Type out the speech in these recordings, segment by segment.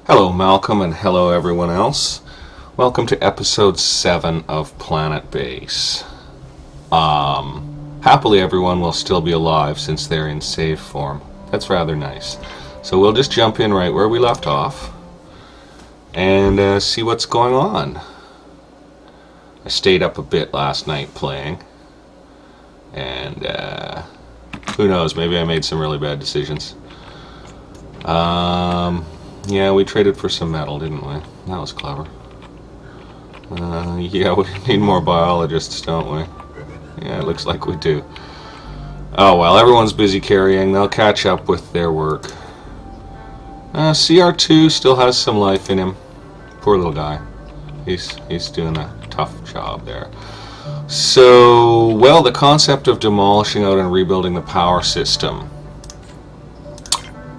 Hello, Malcolm, and hello, everyone else. Welcome to episode 7 of Planetbase. Happily, everyone will still be alive since they're in save form. That's rather nice. So we'll just jump in right where we left off and see what's going on. I stayed up a bit last night playing, and who knows, maybe I made some really bad decisions. Yeah, we traded for some metal, didn't we? That was clever. Yeah, we need more biologists, don't we? Yeah, it looks like we do. Oh well, everyone's busy carrying. They'll catch up with their work. CR2 still has some life in him. Poor little guy. He's doing a tough job there. So, well, the concept of demolishing out and rebuilding the power system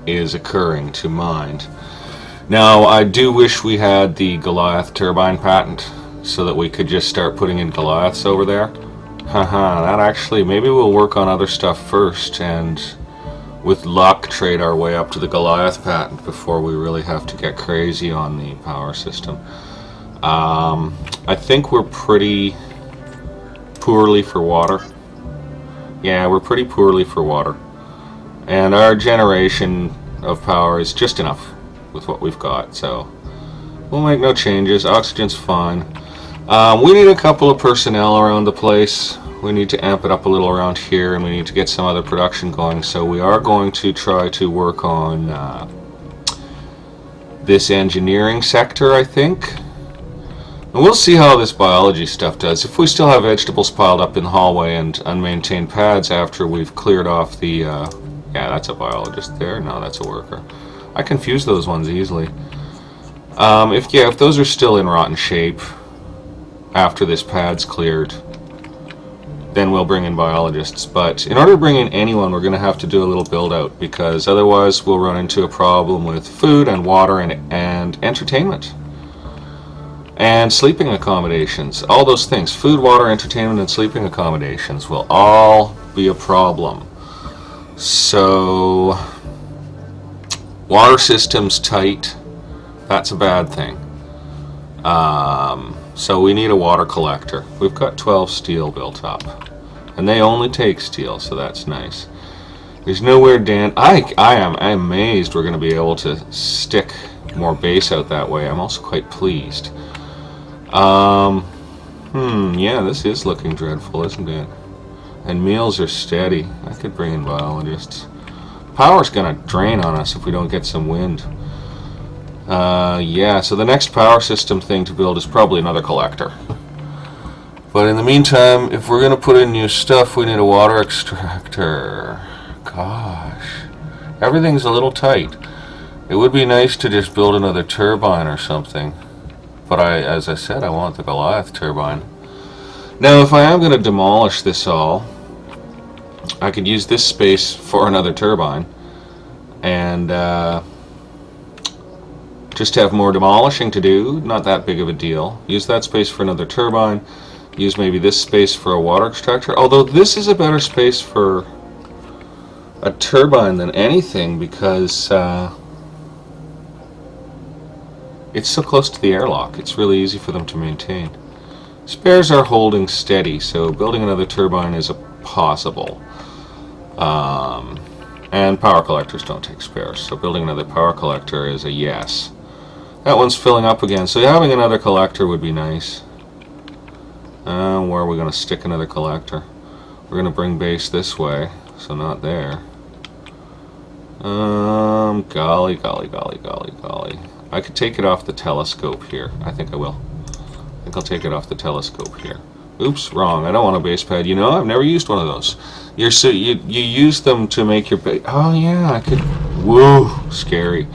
is occurring to mind. Now, I do wish we had the Goliath turbine patent so that we could just start putting in Goliaths over there. Haha, that actually, maybe we'll work on other stuff first and with luck trade our way up to the Goliath patent before we really have to get crazy on the power system. I think we're pretty poorly for water. Yeah, we're pretty poorly for water. And our generation of power is just enough with what we've got, so we'll make no changes. Oxygen's fine. We need a couple of personnel around the place. We need to amp it up a little around here, and we need to get some other production going, so we are going to try to work on this engineering sector, I think. And we'll see how this biology stuff does. If we still have vegetables piled up in the hallway and unmaintained pads after we've cleared off the yeah, that's a biologist there. No, that's a worker. I confuse those ones easily. If those are still in rotten shape after this pad's cleared, then we'll bring in biologists. But in order to bring in anyone, we're going to have to do a little build out, because otherwise we'll run into a problem with food and water and entertainment and sleeping accommodations. All those things, food, water, entertainment, and sleeping accommodations, will all be a problem. So water system's tight. That's a bad thing. So we need a water collector. We've got 12 steel built up, and they only take steel, so that's nice. There's nowhere I am amazed we're going to be able to stick more base out that way. I'm also quite pleased. Yeah, this is looking dreadful, isn't it? And meals are steady. I could bring in biologists. Power's gonna drain on us if we don't get some wind. Yeah, so the next power system thing to build is probably another collector. But in the meantime, if we're gonna put in new stuff, we need a water extractor. Gosh, everything's a little tight. It would be nice to just build another turbine or something. But as I said, I want the Goliath turbine. Now, if I am gonna demolish this all, I could use this space for another turbine and just have more demolishing to do. Not that big of a deal. Use that space for another turbine. Use maybe this space for a water extractor. Although this is a better space for a turbine than anything, because it's so close to the airlock. It's really easy for them to maintain. Spares are holding steady, so building another turbine is a possible. And power collectors don't take spares, so building another power collector is a yes. That one's filling up again, so having another collector would be nice. Where are we going to stick another collector? We're going to bring base this way, so not there. Golly. I could take it off the telescope here. I think I will. I think I'll take it off the telescope here. Oops, wrong. I don't want a base pad. You know, I've never used one of those. You use them to make your base. Oh yeah, I could. Whoa, scary.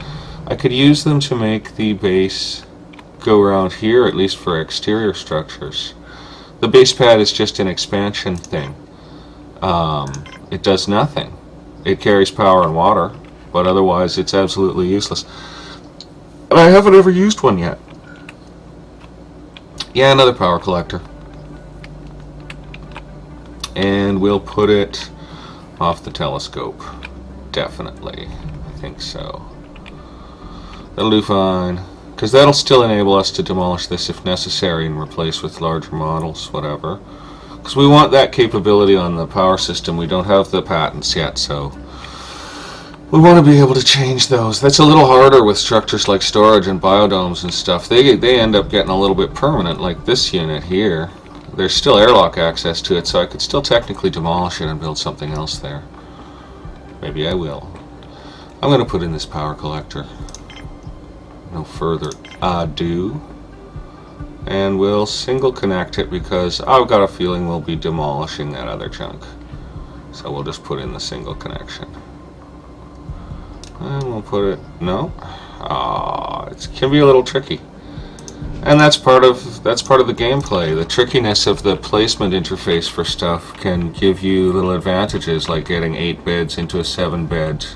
I could use them to make the base go around here, at least for exterior structures. The base pad is just an expansion thing. It does nothing. It carries power and water, but otherwise it's absolutely useless. And I haven't ever used one yet. Yeah, another power collector. And we'll put it off the telescope. Definitely. I think so. That'll do fine. Because that'll still enable us to demolish this if necessary and replace with larger models, whatever. Because we want that capability on the power system. We don't have the patents yet, so we want to be able to change those. That's a little harder with structures like storage and biodomes and stuff. They end up getting a little bit permanent, like this unit here. There's still airlock access to it, so I could still technically demolish it and build something else there. Maybe I will. I'm going to put in this power collector. No further ado. And we'll single connect it because I've got a feeling we'll be demolishing that other chunk. So we'll just put in the single connection. And we'll put it, no. It can be a little tricky. And that's part of the gameplay. The trickiness of the placement interface for stuff can give you little advantages, like getting 8 beds into a 7-bed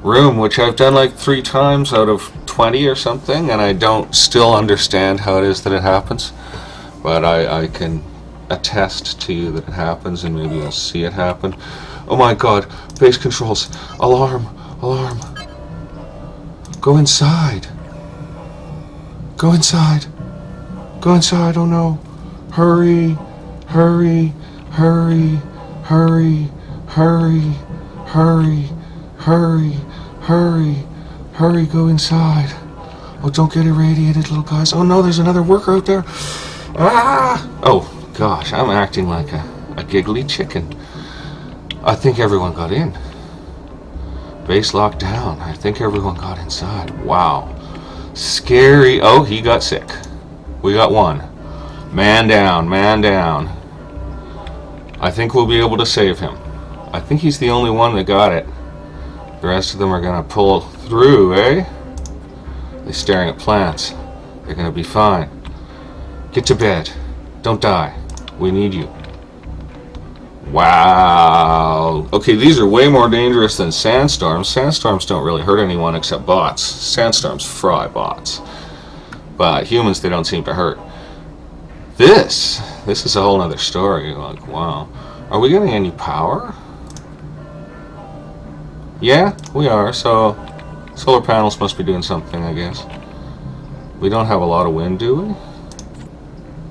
room, which I've done like 3 times out of 20 or something, and I don't still understand how it is that it happens. But I can attest to you that it happens, and maybe you'll see it happen. Oh my god, base controls, alarm, alarm. Go inside. Go inside. Go inside, oh no. Hurry, hurry, hurry, hurry, hurry, hurry, hurry, hurry, hurry, go inside. Oh, don't get irradiated, little guys. Oh no, there's another worker out there. Ah! Oh gosh, I'm acting like a giggly chicken. I think everyone got in. Base locked down. I think everyone got inside. Wow. Scary. Oh, he got sick. We got one. Man down, man down. I think we'll be able to save him. I think he's the only one that got it. The rest of them are going to pull through, eh? They're staring at plants. They're going to be fine. Get to bed. Don't die. We need you. Wow. Okay, these are way more dangerous than sandstorms. Sandstorms don't really hurt anyone except bots. Sandstorms fry bots. But humans, they don't seem to hurt. This is a whole other story. Like, wow. Are we getting any power? Yeah, we are. So solar panels must be doing something, I guess. We don't have a lot of wind, do we?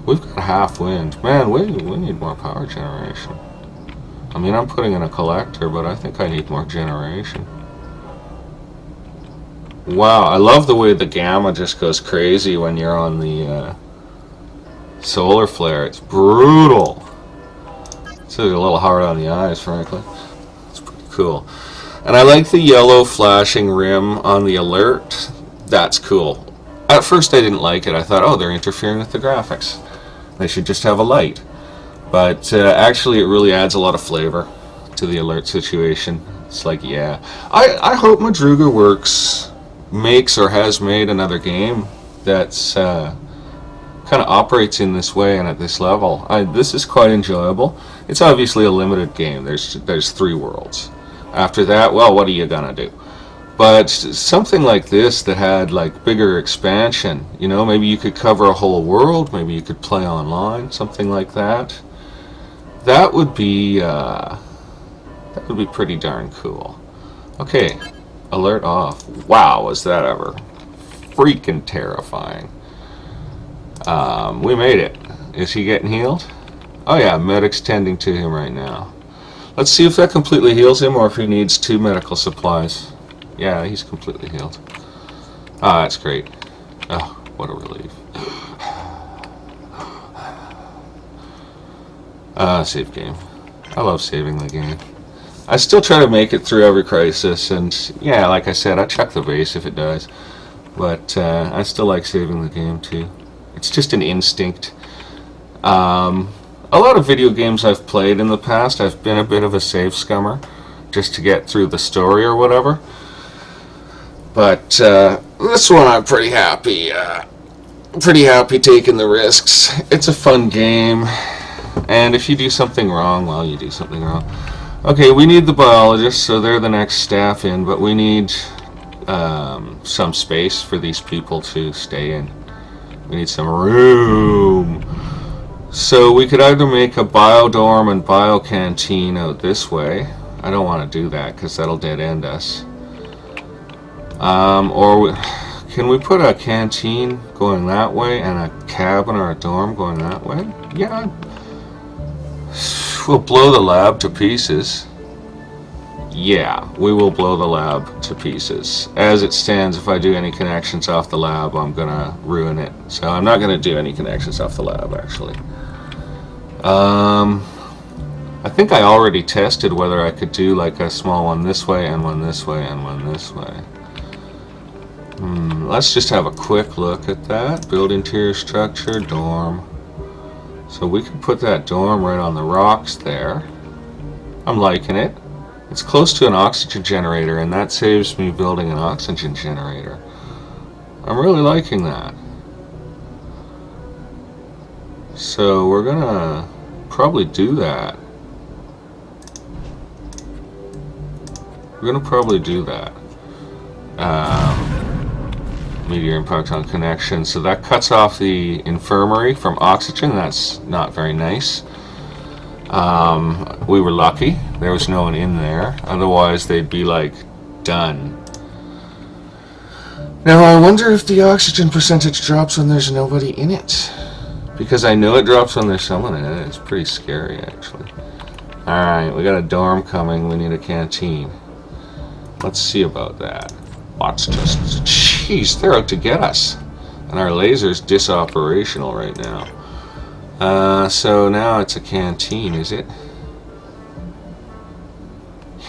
We've got half wind. Man, we need more power generation. I mean, I'm putting in a collector, but I think I need more generation. Wow, I love the way the gamma just goes crazy when you're on the solar flare. It's brutal. It's a little hard on the eyes, frankly. It's pretty cool. And I like the yellow flashing rim on the alert. That's cool. At first I didn't like it. I thought, oh, they're interfering with the graphics. They should just have a light. But actually it really adds a lot of flavor to the alert situation. It's like, yeah. I hope Madruga Works makes or has made another game that's kind of operates in this way and at this level. This is quite enjoyable. It's obviously a limited game. There's 3 worlds. After that, well, what are you gonna do? But something like this that had like bigger expansion, you know, maybe you could cover a whole world, maybe you could play online, something like that. That would be pretty darn cool. Okay, alert off. Wow, was that ever freaking terrifying. We made it. Is he getting healed? Oh yeah, medic's tending to him right now. Let's see if that completely heals him or if he needs 2 medical supplies. Yeah, he's completely healed. Ah, that's great. Oh, what a relief. Save game. I love saving the game. I still try to make it through every crisis, and yeah, like I said, I chuck the base if it dies. But I still like saving the game too. It's just an instinct. A lot of video games I've played in the past, I've been a bit of a save scummer, just to get through the story or whatever. But this one I'm pretty happy taking the risks. It's a fun game, and if you do something wrong, well, you do something wrong. Okay, we need the biologists, so they're the next staff in, but we need some space for these people to stay in. We need some room. So we could either make a biodorm and biocanteen out this way. I don't want to do that because that'll dead end us. Okay, Can we put a canteen going that way and a cabin or a dorm going that way? Yeah. We'll blow the lab to pieces. Yeah, we will blow the lab to pieces. As it stands, if I do any connections off the lab, I'm gonna ruin it. So I'm not gonna do any connections off the lab, actually. I think I already tested whether I could do like a small one this way and one this way and one this way. Let's just have a quick look at that. Build interior structure, dorm. So we can put that dorm right on the rocks there. I'm liking it. It's close to an oxygen generator, and that saves me building an oxygen generator. I'm really liking that. So we're gonna probably do that. We're gonna probably do that. Meteor impact on connection. So that cuts off the infirmary from oxygen. That's not very nice. We were lucky. There was no one in there. Otherwise, they'd be like, done. Now, I wonder if the oxygen percentage drops when there's nobody in it. Because I know it drops when there's someone in it. It's pretty scary, actually. Alright, we got a dorm coming. We need a canteen. Let's see about that. Watch just... Jeez, they're out to get us. And our laser's disoperational right now. So now it's a canteen, is it?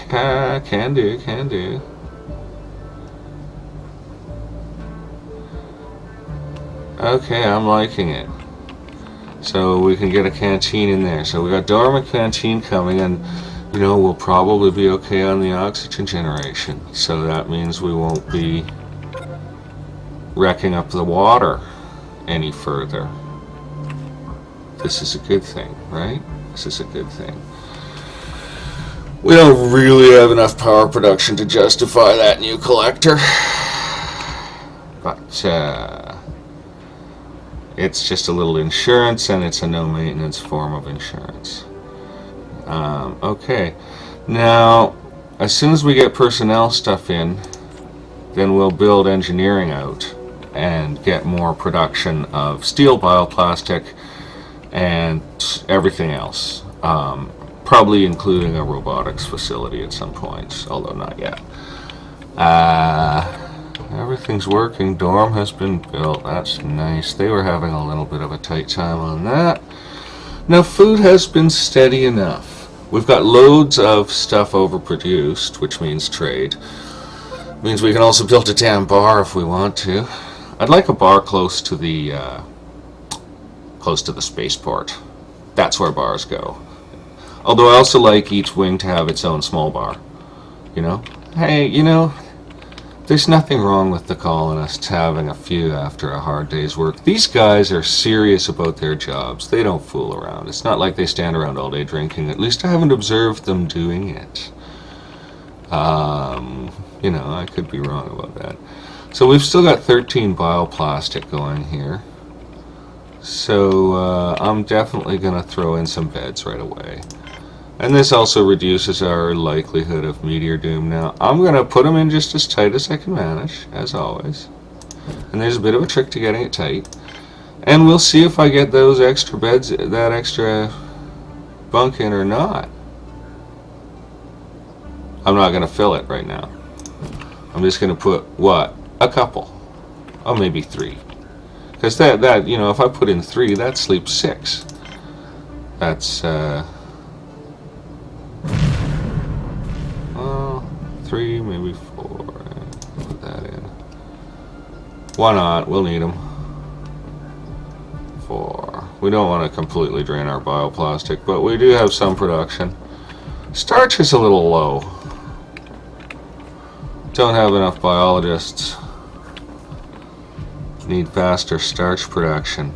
Yeah, can do, can do. Okay, I'm liking it. So we can get a canteen in there. So we got dorm and canteen coming, and you know, we'll probably be okay on the oxygen generation. So that means we won't be wrecking up the water any further. This is a good thing, right? This is a good thing. We don't really have enough power production to justify that new collector. But it's just a little insurance, and it's a no-maintenance form of insurance. Okay. Now, as soon as we get personnel stuff in, then we'll build engineering out and get more production of steel, bioplastic, and everything else. Probably including a robotics facility at some point, although not yet. Everything's working. Dorm has been built. That's nice. They were having a little bit of a tight time on that. Now, food has been steady enough. We've got loads of stuff overproduced, which means trade. Means we can also build a damn bar if we want to. I'd like a bar close to the spaceport. That's where bars go. Although I also like each wing to have its own small bar. You know? Hey, you know, there's nothing wrong with the colonists having a few after a hard day's work. These guys are serious about their jobs. They don't fool around. It's not like they stand around all day drinking. At least I haven't observed them doing it. You know, I could be wrong about that. So we've still got 13 bioplastic going here. So I'm definitely going to throw in some beds right away. And this also reduces our likelihood of meteor doom. Now, I'm going to put them in just as tight as I can manage, as always. And there's a bit of a trick to getting it tight. And we'll see if I get those extra beds, that extra bunk in or not. I'm not going to fill it right now. I'm just going to put, what? A couple. Or maybe 3. Because that, you know, if I put in 3, that sleeps 6. That's, 3, maybe 4. Put that in. Why not? We'll need them. 4. We don't want to completely drain our bioplastic, but we do have some production. Starch is a little low. Don't have enough biologists. Need faster starch production.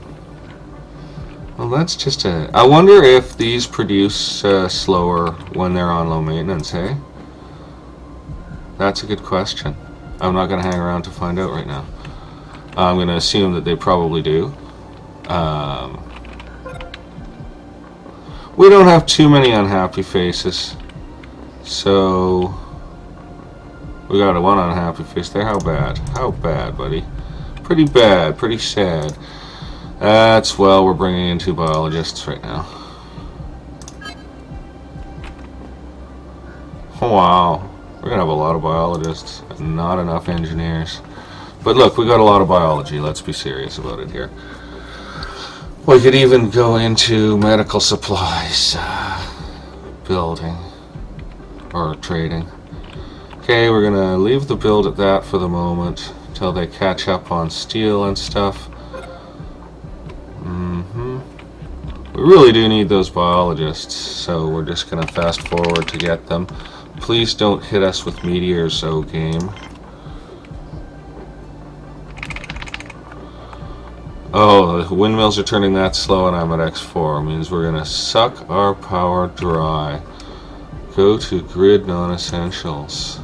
Well, that's just a... I wonder if these produce slower when they're on low maintenance, hey? That's a good question. I'm not going to hang around to find out right now. I'm going to assume that they probably do. We don't have too many unhappy faces. So... We got a one unhappy face there. How bad? How bad, buddy? Pretty bad. Pretty sad. That's, well, we're bringing in 2 biologists right now. Wow. We're going to have a lot of biologists and not enough engineers. But look, we got a lot of biology. Let's be serious about it here. We could even go into medical supplies building or trading. Okay, we're going to leave the build at that for the moment until they catch up on steel and stuff. We really do need those biologists, so we're just going to fast forward to get them. Please don't hit us with meteors, oh game. Oh, the windmills are turning that slow and I'm at X4. It means we're going to suck our power dry. Go to grid non-essentials.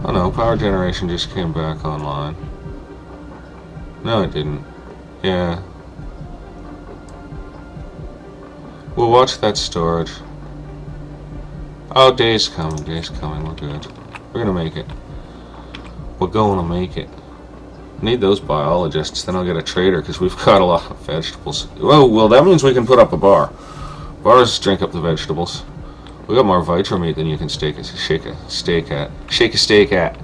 Oh no, power generation just came back online. No, it didn't. Yeah. We'll watch that storage. Oh, day's coming, we're good. We're gonna make it. We're gonna make it. Need those biologists, then I'll get a trader, because we've got a lot of vegetables. Oh, well, that means we can put up a bar. Bars drink up the vegetables. We got more vitra meat than you can shake a steak at.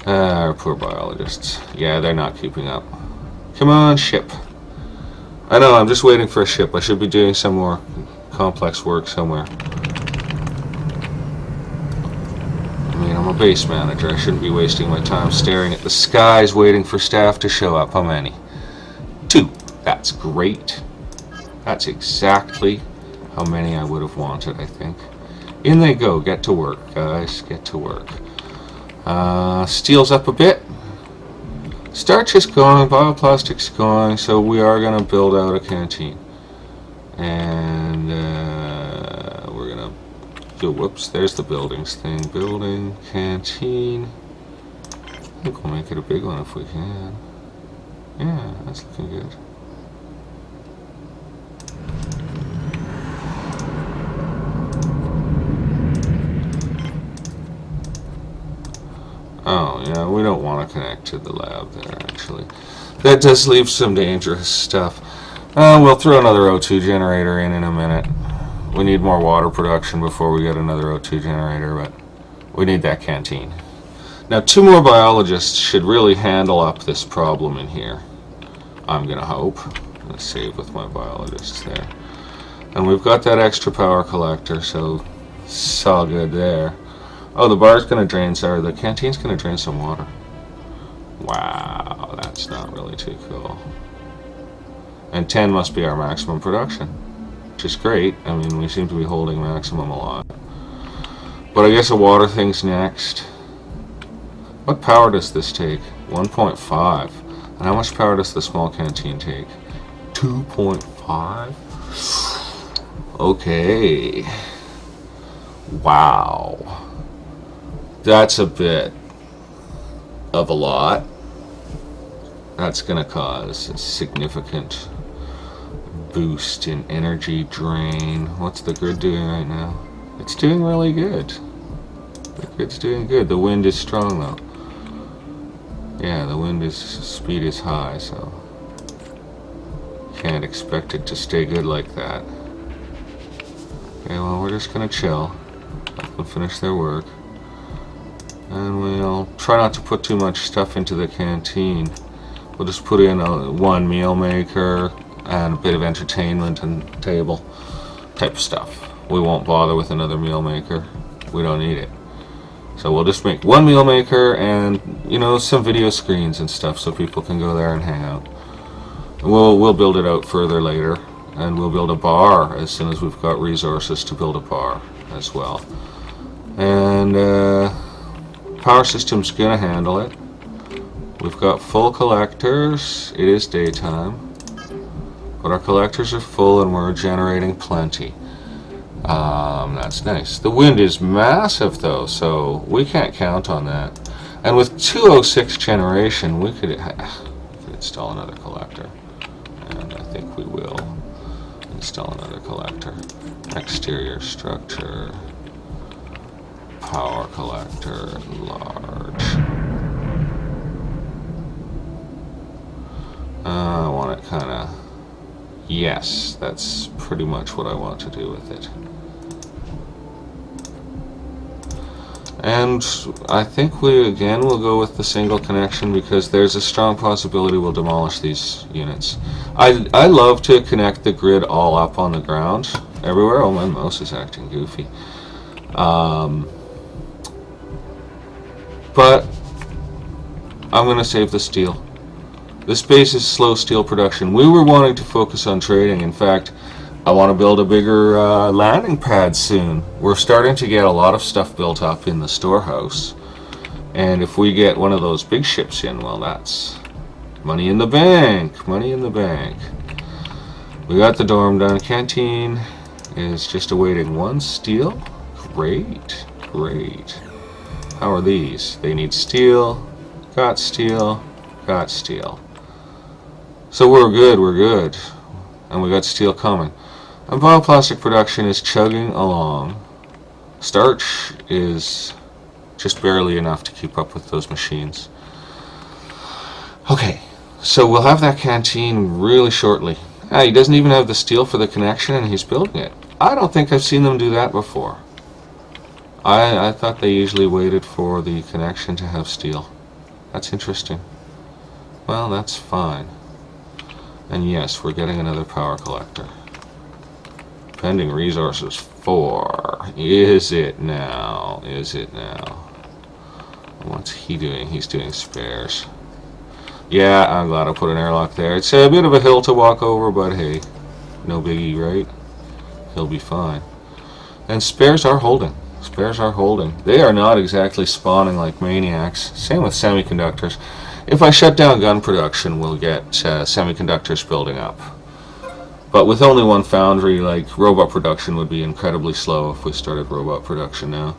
Our poor biologists. Yeah, they're not keeping up. Come on, ship. I know, I'm just waiting for a ship. I should be doing some more complex work somewhere. I mean, I'm a base manager. I shouldn't be wasting my time staring at the skies waiting for staff to show up. How many? 2. That's great. That's exactly how many I would have wanted, I think. In they go. Get to work, guys. Get to work. Steel's up a bit. Starch is going, bioplastic's going, so we are going to build out a canteen. And we're going to go, whoops, there's the buildings thing. Building, canteen. I think we'll make it a big one if we can. Yeah, that's looking good. Oh, yeah, we don't want to connect to the lab there, actually. That does leave some dangerous stuff. We'll throw another O2 generator in a minute. We need more water production before we get another O2 generator, but we need that canteen. Now, 2 more biologists should really handle up this problem in here. I'm going to hope. I'm going to save with my biologists there. And we've got that extra power collector, so it's all good there. Oh, the bar's going to drain, sorry, the canteen's going to drain some water. Wow, that's not really too cool. And 10 must be our maximum production, which is great. I mean, we seem to be holding maximum a lot. But I guess a water thing's next. What power does this take? 1.5. And how much power does the small canteen take? 2.5? Okay. Wow. That's a bit of a lot. That's going to cause a significant boost in energy drain. What's the grid doing right now? It's doing really good. The grid's doing good. The wind is strong though. Yeah, the wind is speed is high, so can't expect it to stay good like that. Okay, well, we're just going to chill. Let them finish their work. And we'll try not to put too much stuff into the canteen. We'll just put in one meal maker and a bit of entertainment and table type of stuff. We won't bother with another meal maker. We don't need it. So we'll just make one meal maker and, you know, some video screens and stuff so people can go there and hang out. And we'll build it out further later. And we'll build a bar as soon as we've got resources to build a bar as well. And power system's gonna handle it. We've got full collectors. It is daytime, but our collectors are full and we're generating plenty. That's nice. The wind is massive though, so we can't count on that. And with 206 generation, we could install another collector, and I think we will. Install another collector. Exterior structure. Power collector. Large. I want it kind of... Yes, that's pretty much what I want to do with it. And I think we again will go with the single connection because there's a strong possibility we'll demolish these units. I love to connect the grid all up on the ground everywhere. Oh, my mouse is acting goofy. But I'm going to save the steel. This base is slow steel production. We were wanting to focus on trading. In fact, I want to build a bigger landing pad soon. We're starting to get a lot of stuff built up in the storehouse. And if we get one of those big ships in, well, that's money in the bank. Money in the bank. We got the dorm done. Canteen is just awaiting one steel. Great. Great. How are these? They need steel. Got steel. Got steel. So we're good. We're good. And we got steel coming. And bioplastic production is chugging along. Starch is just barely enough to keep up with those machines. Okay, so we'll have that canteen really shortly. He doesn't even have the steel for the connection and he's building it. I don't think I've seen them do that before. I thought they usually waited for the connection to have steel. That's interesting. Well, that's fine. And yes, we're getting another power collector. Pending resources 4. Is it now? Is it now? What's he doing? He's doing spares. Yeah, I'm glad I put an airlock there. It's a bit of a hill to walk over, but hey, no biggie, right? He'll be fine. And spares are holding. Spares are holding. They are not exactly spawning like maniacs. Same with semiconductors. If I shut down gun production, we'll get semiconductors building up. But with only one foundry, like robot production would be incredibly slow if we started robot production now.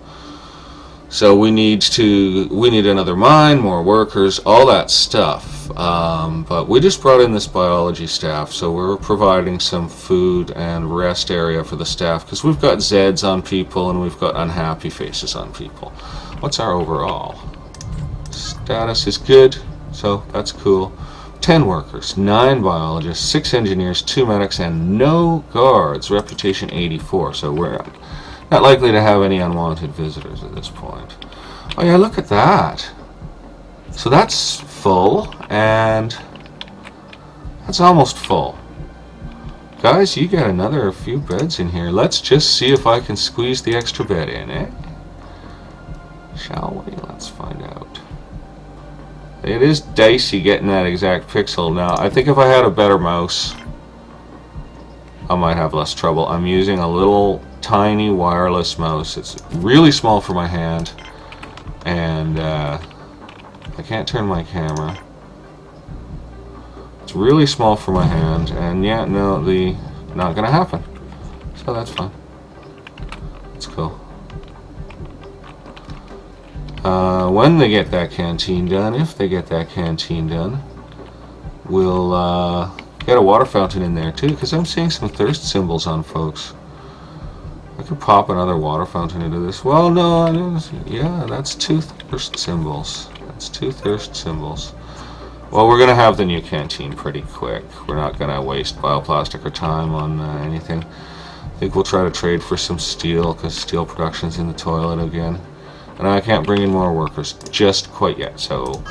So we need another mine, more workers, all that stuff. But we just brought in this biology staff, so we're providing some food and rest area for the staff because we've got Zeds on people and we've got unhappy faces on people. What's our overall? Status is good, so that's cool. 10 workers, 9 biologists, 6 engineers, 2 medics, and no guards. Reputation 84, so we're not likely to have any unwanted visitors at this point. Oh yeah, look at that. So that's full, and that's almost full. Guys, you got another few beds in here. Let's just see if I can squeeze the extra bed in, eh? Shall we? Let's find out. It is dicey getting that exact pixel. Now, I think if I had a better mouse, I might have less trouble. I'm using a little tiny wireless mouse. It's really small for my hand, and I can't turn my camera. It's really small for my hand, and yeah, no, not gonna happen. So that's fine. That's cool. When they get that canteen done, if they get that canteen done, we'll get a water fountain in there too, because I'm seeing some thirst symbols on folks. I could pop another water fountain into this. Well, no, yeah, that's 2 thirst symbols. That's 2 thirst symbols. Well, we're going to have the new canteen pretty quick. We're not going to waste bioplastic or time on anything. I think we'll try to trade for some steel, because steel production's in the toilet again. And I can't bring in more workers just quite yet, so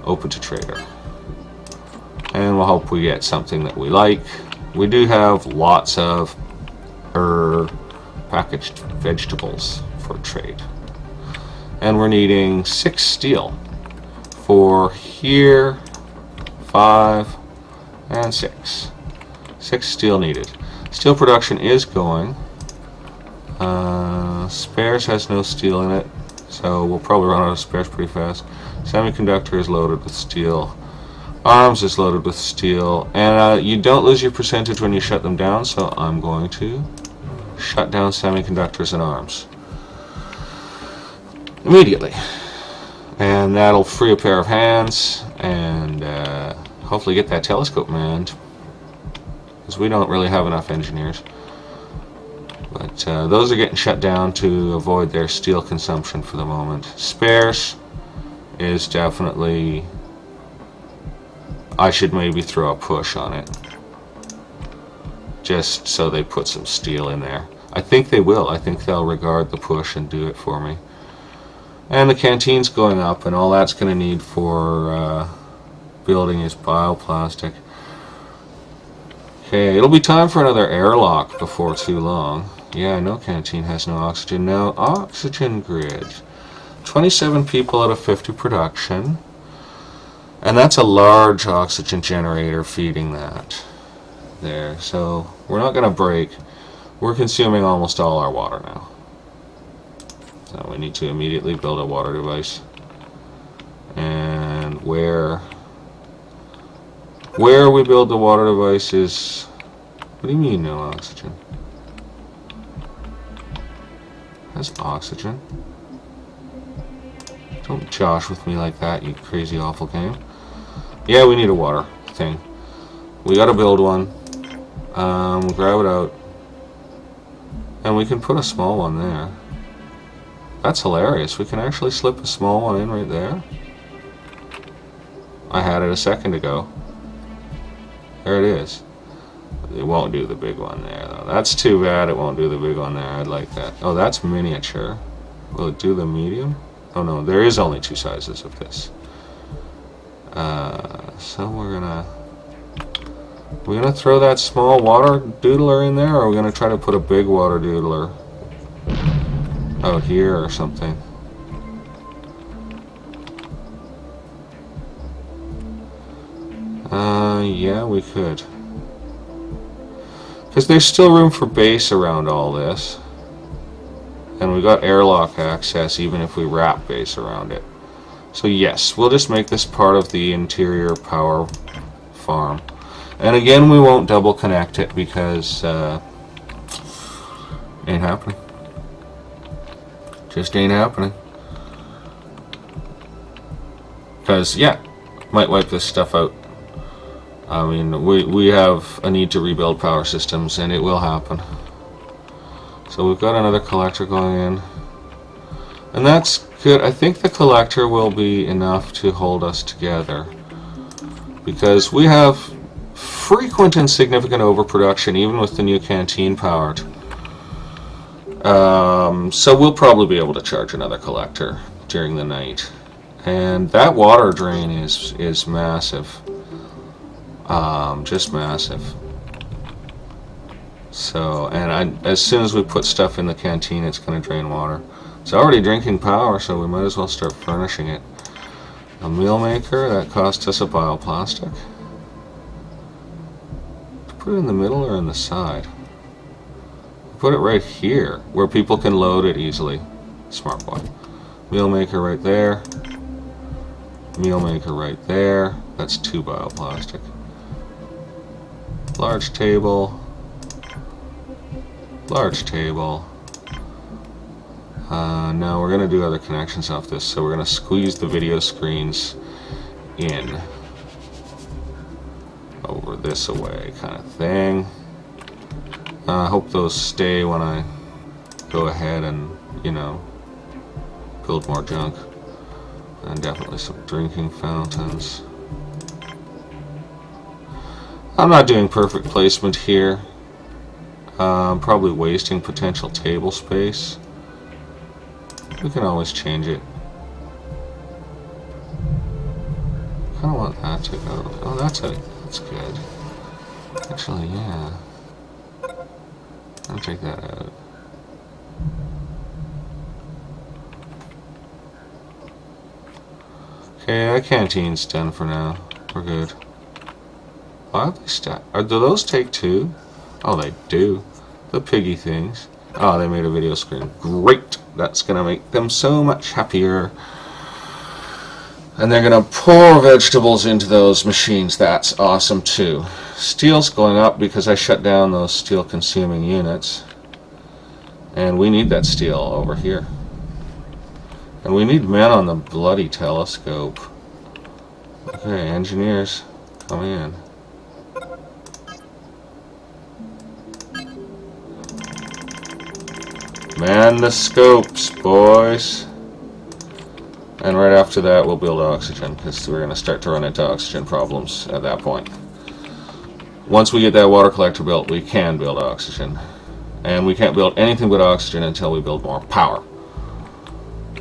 open to trader. And we'll hope we get something that we like. We do have lots of packaged vegetables for trade. And we're needing 6 steel for here, 5, and 6. 6 steel needed. Steel production is going. Spares has no steel in it, so we'll probably run out of spares pretty fast. Semiconductor is loaded with steel. Arms is loaded with steel. And you don't lose your percentage when you shut them down, so I'm going to shut down semiconductors and arms immediately. And that'll free a pair of hands and hopefully get that telescope manned. because we don't really have enough engineers. But those are getting shut down to avoid their steel consumption for the moment. Spares is definitely... I should maybe throw a push on it, just so they put some steel in there. I think they will. I think they'll regard the push and do it for me. And the canteen's going up, and all that's going to need for building is bioplastic. Okay, it'll be time for another airlock before too long. Yeah, I know canteen has no oxygen now. Oxygen grid. 27 people out of 50 production. And that's a large oxygen generator feeding that there. So we're not going to break. We're consuming almost all our water now. So we need to immediately build a water device. And where we build the water device is... What do you mean no oxygen? That's oxygen. Don't josh with me like that, you crazy awful game. Yeah, we need a water thing. We gotta build one. Grab it out. And we can put a small one there. That's hilarious. We can actually slip a small one in right there. I had it a second ago. There it is. It won't do the big one there, though. That's too bad it won't do the big one there. I'd like that. Oh, that's miniature. Will it do the medium? Oh no, there is only two sizes of this. So we're gonna throw that small water doodler in there, or we're gonna try to put a big water doodler out here or something. Yeah, we could. Because there's still room for base around all this. And we got airlock access even if we wrap base around it. So yes, we'll just make this part of the interior power farm. And again, we won't double connect it because ain't happening. Just ain't happening. Because, yeah, might wipe this stuff out. I mean, we have a need to rebuild power systems, and it will happen. So we've got another collector going in. And that's good. I think the collector will be enough to hold us together. Because we have frequent and significant overproduction, even with the new canteen powered. So we'll probably be able to charge another collector during the night. And that water drain is massive. Just massive. So, and as soon as we put stuff in the canteen, it's going to drain water. It's already drinking power, so we might as well start furnishing it. A meal maker, that cost us a bioplastic. Put it in the middle or in the side? Put it right here, where people can load it easily. Smart boy. Meal maker right there. Meal maker right there. That's 2 bioplastic. Large table. Large table. Now we're going to do other connections off this, so we're going to squeeze the video screens in over this away kind of thing. I hope those stay when I go ahead and, you know, build more junk. And definitely some drinking fountains. I'm not doing perfect placement here. I'm probably wasting potential table space. We can always change it. I kind of want that to go. Oh, that's good. Actually, yeah. I'll take that out. Okay, that canteen's done for now. We're good. Why have they stacked? Do those take 2? Oh, they do. The piggy things. Oh, they made a video screen. Great! That's gonna make them so much happier. And they're gonna pour vegetables into those machines. That's awesome too. Steel's going up because I shut down those steel consuming units. And we need that steel over here. And we need men on the bloody telescope. Okay, engineers, come in. Man the scopes, boys. And right after that, we'll build oxygen, because we're going to start to run into oxygen problems at that point. Once we get that water collector built, we can build oxygen. And we can't build anything but oxygen until we build more power.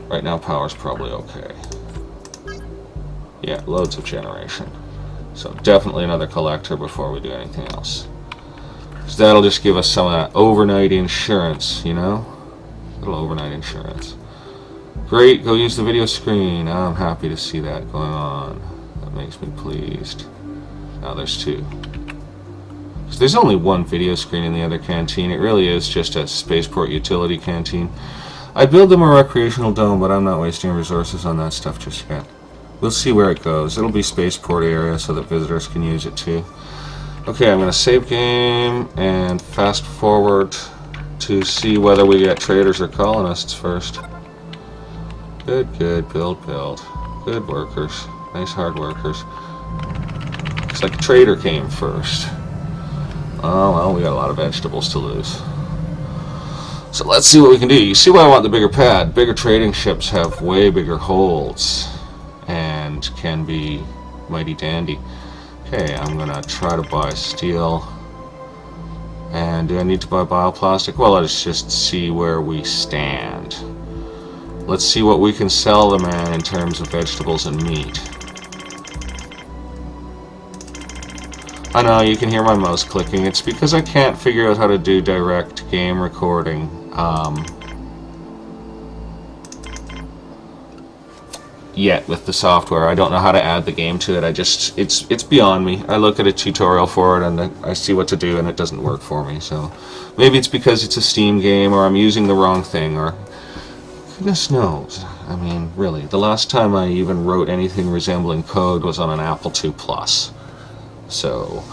Right now, power's probably okay. Yeah, loads of generation. So definitely another collector before we do anything else. So that'll just give us some of that overnight insurance, you know? A little overnight insurance. Great, go use the video screen. I'm happy to see that going on. That makes me pleased. Now there's two. So there's only one video screen in the other canteen. It really is just a spaceport utility canteen. I build them a recreational dome, but I'm not wasting resources on that stuff just yet. We'll see where it goes. It'll be spaceport area so that visitors can use it too. Okay, I'm going to save game and fast forward to see whether we get traders or colonists first. Good, build. Good workers. Nice hard workers. Looks like trader came first. Oh, well, we got a lot of vegetables to lose. So let's see what we can do. You see why I want the bigger pad. Bigger trading ships have way bigger holds and can be mighty dandy. Okay, I'm going to try to buy steel. And do I need to buy bioplastic? Well, let's just see where we stand. Let's see what we can sell the man in terms of vegetables and meat. I know you can hear my mouse clicking. It's because I can't figure out how to do direct game recording. Yet with the software. I don't know how to add the game to it. It's beyond me. I look at a tutorial for it and I see what to do and it doesn't work for me. So maybe it's because it's a Steam game or I'm using the wrong thing or goodness knows. I mean, really, the last time I even wrote anything resembling code was on an Apple II Plus. So,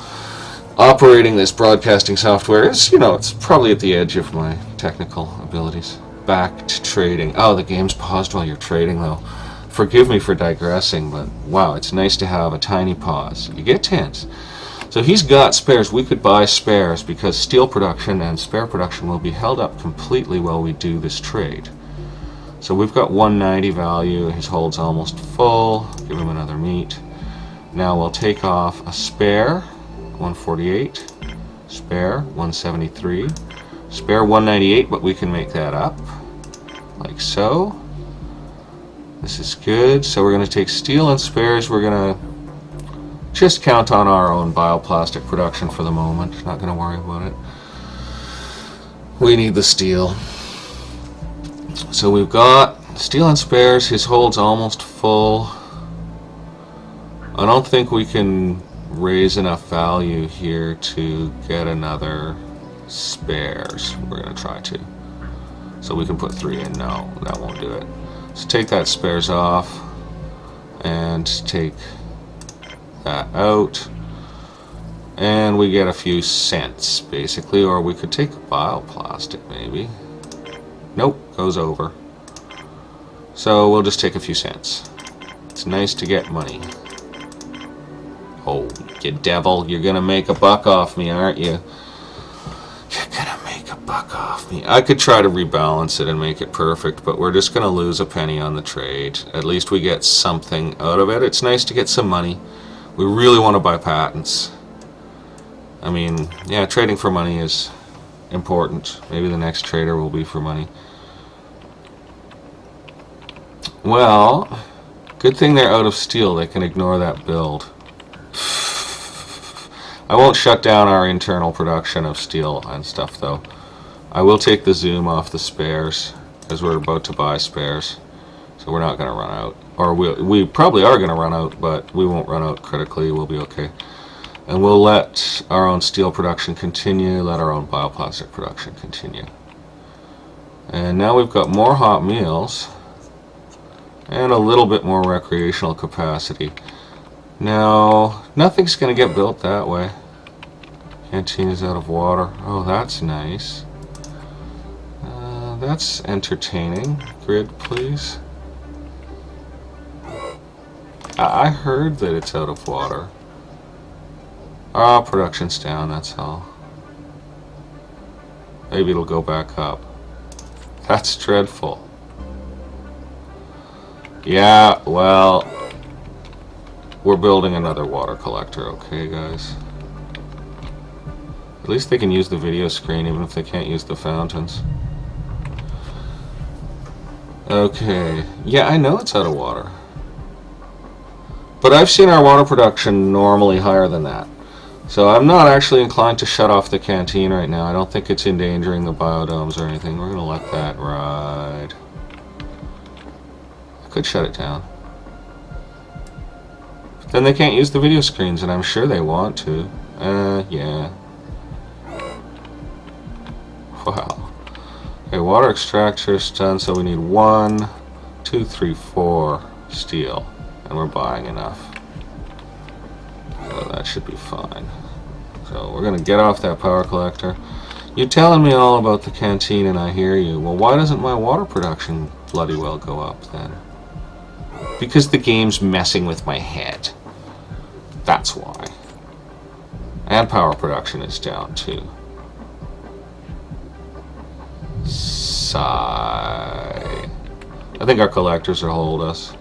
operating this broadcasting software is, you know, it's probably at the edge of my technical abilities. Back to trading. Oh, the game's paused while you're trading, though. Forgive me for digressing, but wow, it's nice to have a tiny pause. You get tense. So he's got spares. We could buy spares because steel production and spare production will be held up completely while we do this trade. So we've got 190 value. His hold's almost full. Give him another meat. Now we'll take off a spare, 148. Spare, 173. Spare, 198, but we can make that up. Like so. This is good. So we're going to take steel and spares. We're going to just count on our own bioplastic production for the moment. Not going to worry about it. We need the steel. So we've got steel and spares. His hold's almost full. I don't think we can raise enough value here to get another spares. We're going to try to. So we can put 3 in. No, that won't do it. So take that spares off and take that out. And we get a few cents, basically. Or we could take bioplastic, maybe. Nope, goes over. So we'll just take a few cents. It's nice to get money. Oh, you devil, you're gonna make a buck off me, aren't you? You're gonna make a buck off me. I could try to rebalance it and make it perfect, but we're just gonna lose a penny on the trade. At least we get something out of it. It's nice to get some money. We really want to buy patents. I mean, yeah, trading for money is important. Maybe the next trader will be for money. Well, good thing they're out of steel. They can ignore that build. I won't shut down our internal production of steel and stuff, though. I will take the zoom off the spares, because we're about to buy spares. So we're not going to run out. Or we probably are going to run out, but we won't run out critically. We'll be okay. And we'll let our own steel production continue, let our own bioplastic production continue. And now we've got more hot meals and a little bit more recreational capacity. Now, nothing's going to get built that way. Canteen is out of water. Oh, that's nice. That's entertaining. Grid, please. I heard that it's out of water. Ah, production's down, that's all. Maybe it'll go back up. That's dreadful. Yeah, well, we're building another water collector, okay, guys? At least they can use the video screen, even if they can't use the fountains. Okay. Yeah, I know it's out of water. But I've seen our water production normally higher than that. So I'm not actually inclined to shut off the canteen right now. I don't think it's endangering the biodomes or anything. We're going to let that ride. I could shut it down. But then they can't use the video screens, and I'm sure they want to. Yeah. Wow. Okay, water extractor's done, so we need 1, 2, 3, 4 steel. And we're buying enough. So that should be fine. So we're going to get off that power collector. You're telling me all about the canteen and I hear you. Well, why doesn't my water production bloody well go up then? Because the game's messing with my head. That's why. And power production is down too. Sigh. I think our collectors will hold us.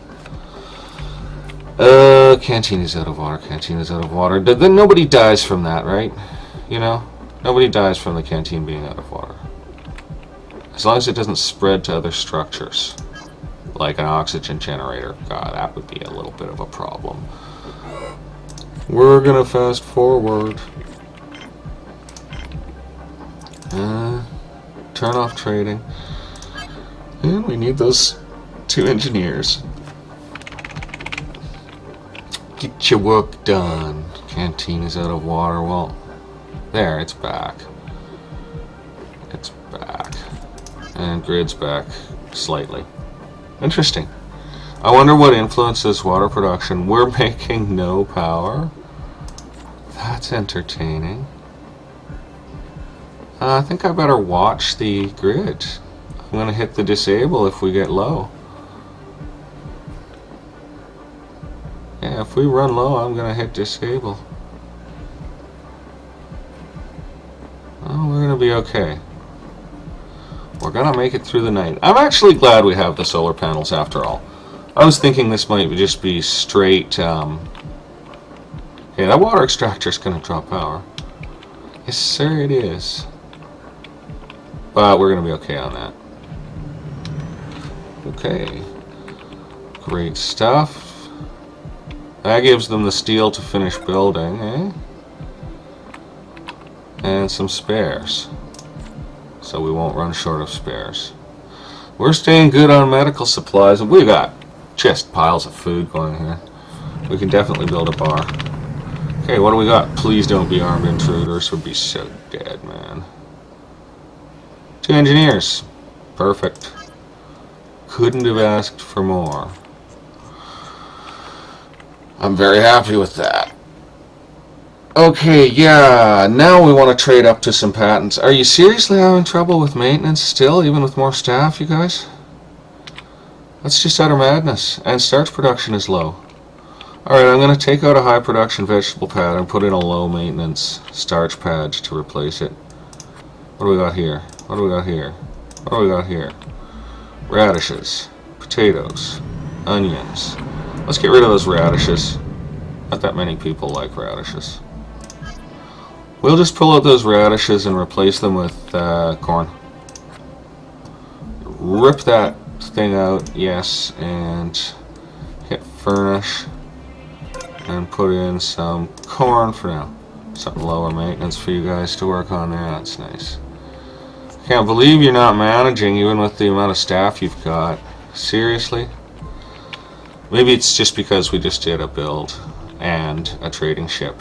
Canteen is out of water. Canteen is out of water. Then nobody dies from that, right? You know? Nobody dies from the canteen being out of water. As long as it doesn't spread to other structures. Like an oxygen generator. God, that would be a little bit of a problem. We're gonna fast forward. Turn off trading. And we need those 2 engineers. Get your work done. Canteen is out of water. Well, there, it's back. It's back. And grid's back slightly. Interesting. I wonder what influences water production. We're making no power. That's entertaining. I think I better watch the grid. I'm going to hit the disable if we get low. Yeah, if we run low, I'm going to hit disable. Oh, we're going to be okay. We're going to make it through the night. I'm actually glad we have the solar panels after all. I was thinking this might just be straight... Yeah, that water extractor is going to drop power. Yes, sir, it is. But we're going to be okay on that. Okay. Great stuff. That gives them the steel to finish building, eh? And some spares. So we won't run short of spares. We're staying good on medical supplies. We got just piles of food going here. We can definitely build a bar. Okay, what do we got? Please don't be armed intruders. We'd be so dead, man. 2 engineers. Perfect. Couldn't have asked for more. I'm very happy with that. Okay, yeah, now we want to trade up to some patents. Are you seriously having trouble with maintenance still, even with more staff, you guys? That's just utter madness. And starch production is low. Alright, I'm going to take out a high production vegetable pad and put in a low maintenance starch pad to replace it. What do we got here? What do we got here? What do we got here? Radishes, potatoes, onions. Let's get rid of those radishes. Not that many people like radishes. We'll just pull out those radishes and replace them with corn. Rip that thing out, yes, and hit furnish and put in some corn for now. Something lower maintenance for you guys to work on there. That's nice. Can't believe you're not managing even with the amount of staff you've got. Seriously? Maybe it's just because we just did a build and a trading ship.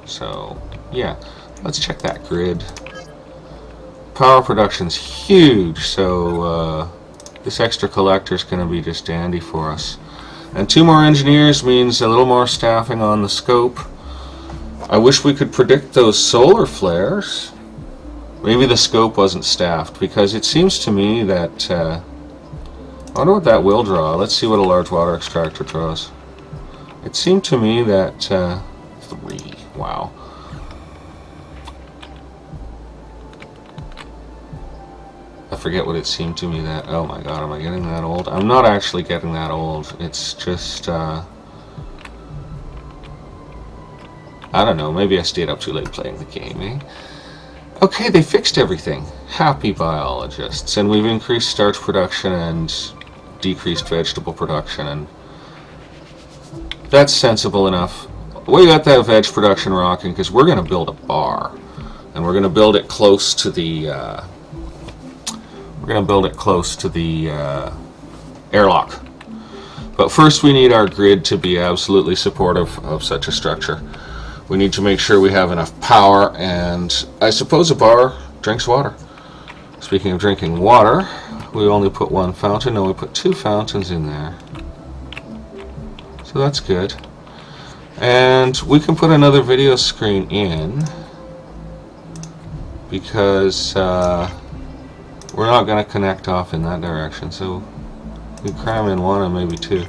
So, yeah. Let's check that grid. Power production's huge, so this extra collector's going to be just dandy for us. And 2 more engineers means a little more staffing on the scope. I wish we could predict those solar flares. Maybe the scope wasn't staffed, because it seems to me that... I wonder what that will draw. Let's see what a large water extractor draws. It seemed to me that... 3. Wow. forget what it seemed to me that... Oh my god, am I getting that old? I'm not actually getting that old. It's just... I don't know, maybe I stayed up too late playing the game, eh? Okay, they fixed everything. Happy biologists. And we've increased starch production and decreased vegetable production, and that's sensible enough. We got that veg production rocking because we're going to build a bar, and we're going to build it close to the airlock. But first we need our grid to be absolutely supportive of such a structure. We need to make sure we have enough power, and I suppose a bar drinks water. Speaking of drinking water, we only put one fountain. No, we put 2 fountains in there. So that's good. And we can put another video screen in because we're not going to connect off in that direction. So we cram in 1 and maybe 2.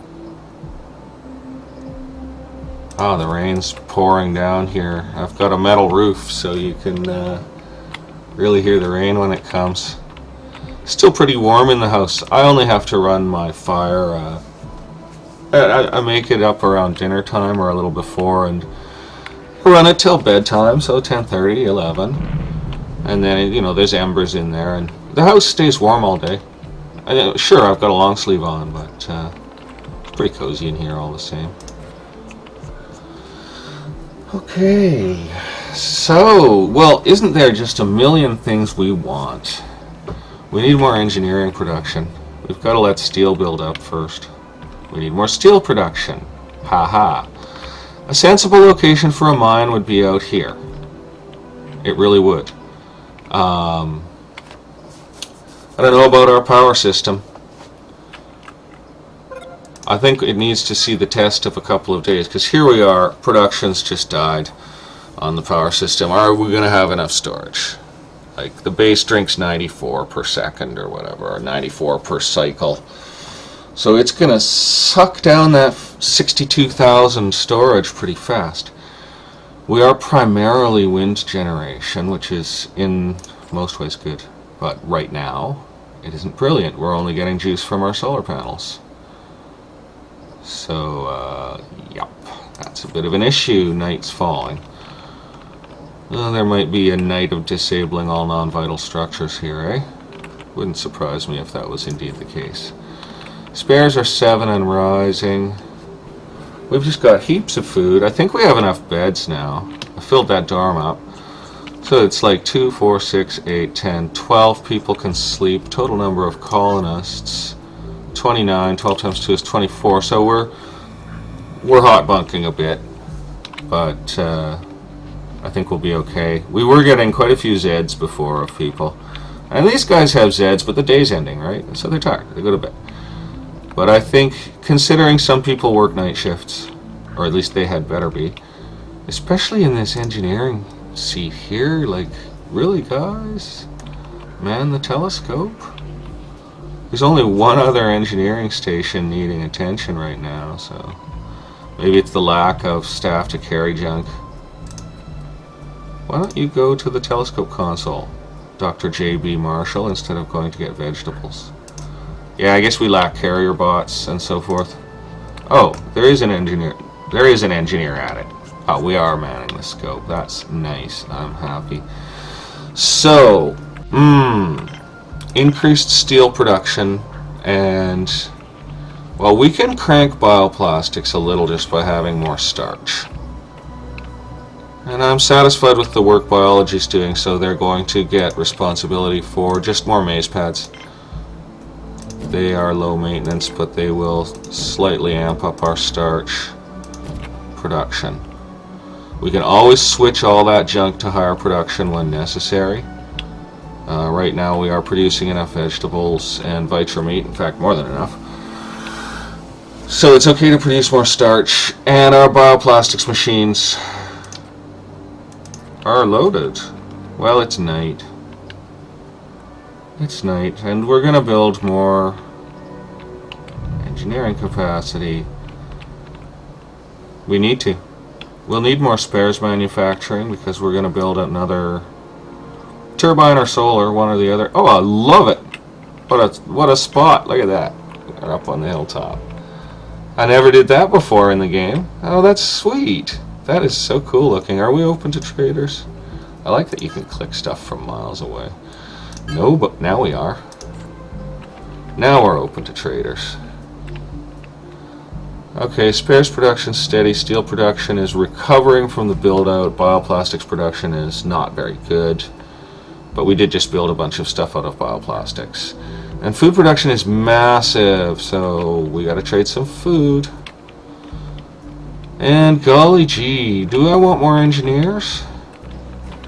Oh, the rain's pouring down here. I've got a metal roof, so you can really hear the rain when it comes. Still pretty warm in the house. I only have to run my fire. I make it up around dinner time or a little before, and run it till bedtime, so 10:30, 11. And then, you know, there's embers in there, and the house stays warm all day. Sure, I've got a long sleeve on, but it's pretty cozy in here all the same. Okay, so, well, isn't there just a million things we want? We need more engineering production. We've got to let steel build up first. We need more steel production. Haha. A sensible location for a mine would be out here. It really would. I don't know about our power system. I think it needs to see the test of a couple of days, because here we are, production's just died on the power system. Are we going to have enough storage? Like, the base drinks 94 per second or whatever, or 94 per cycle. So it's going to suck down that 62,000 storage pretty fast. We are primarily wind generation, which is in most ways good. But right now, it isn't brilliant. We're only getting juice from our solar panels. So, yep, that's a bit of an issue. Night's falling. Well, there might be a night of disabling all non-vital structures here, eh? Wouldn't surprise me if that was indeed the case. Spares are 7 and rising. We've just got heaps of food. I think we have enough beds now. I filled that dorm up. So it's like 2, 4, 6, 8, 10, 12 people can sleep. Total number of colonists, 29. 12 times 2 is 24. So we're hot bunking a bit, but I think we'll be okay. We were getting quite a few Zeds before of people, and these guys have Zeds, but the day's ending, right? So they're tired. They go to bed. But I think, considering some people work night shifts, or at least they had better be, especially in this engineering seat here, like, really, guys? Man the telescope? There's only one other engineering station needing attention right now, so maybe it's the lack of staff to carry junk. Why don't you go to the telescope console, Dr. J.B. Marshall, instead of going to get vegetables? Yeah, I guess we lack carrier bots and so forth. Oh, there is an engineer. There is an engineer at it. Oh, we are manning the scope. That's nice. I'm happy. So, increased steel production, and, well, we can crank bioplastics a little just by having more starch. And I'm satisfied with the work biology's doing, so they're going to get responsibility for just more maize pads. They are low maintenance, but they will slightly amp up our starch production. We can always switch all that junk to higher production when necessary. Right now we are producing enough vegetables and vitra meat, in fact more than enough. So it's okay to produce more starch, and our bioplastics machines are loaded. Well, it's night. It's night, and we're going to build more engineering capacity. We need to. We'll need more spares manufacturing because we're going to build another turbine or solar, one or the other. Oh, I love it. What a spot. Look at that. We're up on the hilltop. I never did that before in the game. Oh, that's sweet. That is so cool looking. Are we open to traders? I like that you can click stuff from miles away. No, but now we are. Now we're open to traders. Okay, spares production steady. Steel production is recovering from the build-out. Bioplastics production is not very good. But we did just build a bunch of stuff out of bioplastics. And food production is massive, so we gotta trade some food. And golly gee, do I want more engineers?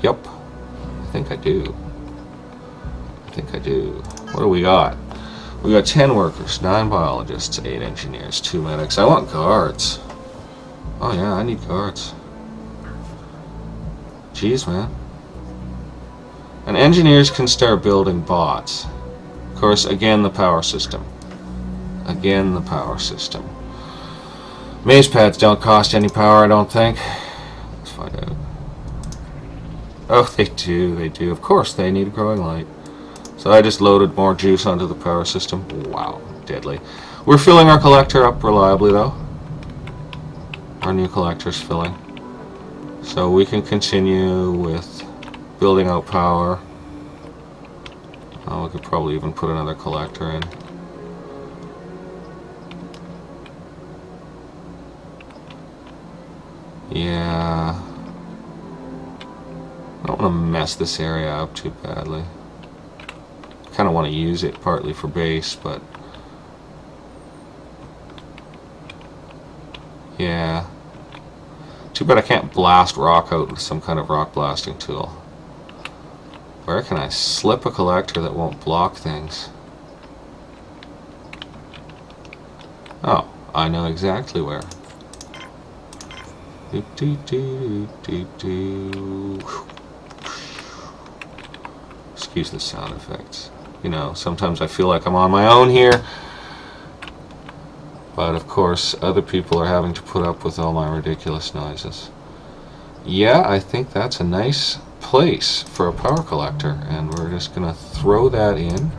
Yep, I think I do. I think I do. What do we got? We got 10 workers, 9 biologists, 8 engineers, 2 medics. I want guards. Oh yeah, I need guards. Jeez, man. And engineers can start building bots. Of course, again, the power system. Again, the power system. Maze pads don't cost any power, I don't think. Let's find out. Oh, they do, they do. Of course, they need a growing light. So I just loaded more juice onto the power system. Wow, deadly. We're filling our collector up reliably, though. Our new collector's filling. So we can continue with building out power. Oh, we could probably even put another collector in. Yeah. I don't want to mess this area up too badly. I kind of want to use it partly for base, but yeah. Too bad I can't blast rock out with some kind of rock blasting tool. Where can I slip a collector that won't block things? Oh, I know exactly where. Do, do, do, do, do. Excuse the sound effects. You know, sometimes I feel like I'm on my own here. But of course, other people are having to put up with all my ridiculous noises. Yeah, I think that's a nice place for a power collector, and we're just gonna throw that in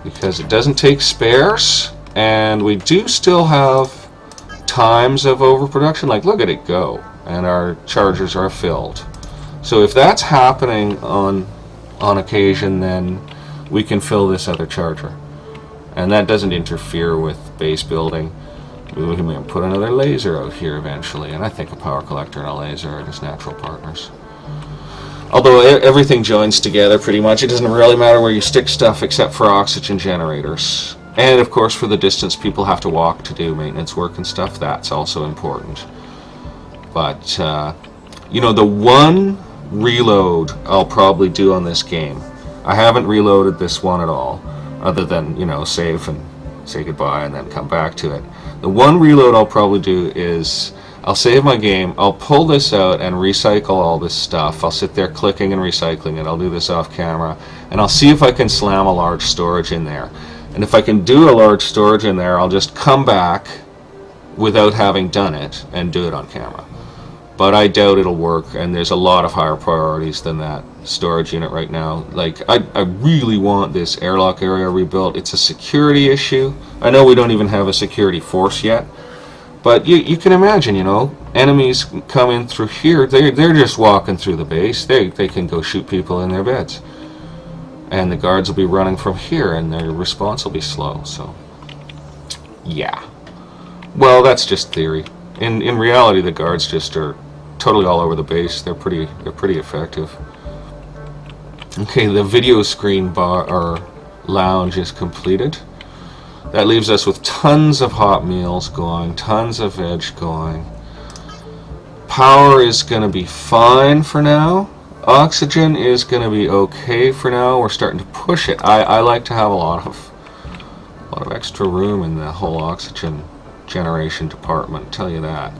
because it doesn't take spares, and we do still have times of overproduction. Like, look at it go, and our chargers are filled. So if that's happening on occasion, then we can fill this other charger, and that doesn't interfere with base building. We can put another laser out here eventually, and I think a power collector and a laser are just natural partners. Although everything joins together pretty much, it doesn't really matter where you stick stuff except for oxygen generators. And of course, for the distance people have to walk to do maintenance work and stuff, that's also important. But, you know, the one reload I'll probably do on this game, I haven't reloaded this one at all, other than, you know, save and say goodbye and then come back to it. The one reload I'll probably do is I'll save my game, I'll pull this out and recycle all this stuff. I'll sit there clicking and recycling it. I'll do this off camera, and I'll see if I can slam a large storage in there. And if I can do a large storage in there, I'll just come back without having done it and do it on camera. But I doubt it'll work, and there's a lot of higher priorities than that storage unit right now. Like, I really want this airlock area rebuilt. It's a security issue. I know we don't even have a security force yet, but you can imagine, you know, enemies come in through here. They're just walking through the base. They can go shoot people in their beds. And the guards will be running from here, and their response will be slow. So, yeah. Well, that's just theory. In reality, the guards just are totally all over the base. They're pretty effective. Okay, the video screen bar or lounge is completed. That leaves us with tons of hot meals going, tons of veg going. Power is going to be fine for now. Oxygen is going to be okay for now. We're starting to push it. I like to have a lot of extra room in the whole oxygen generation department, I'll tell you that.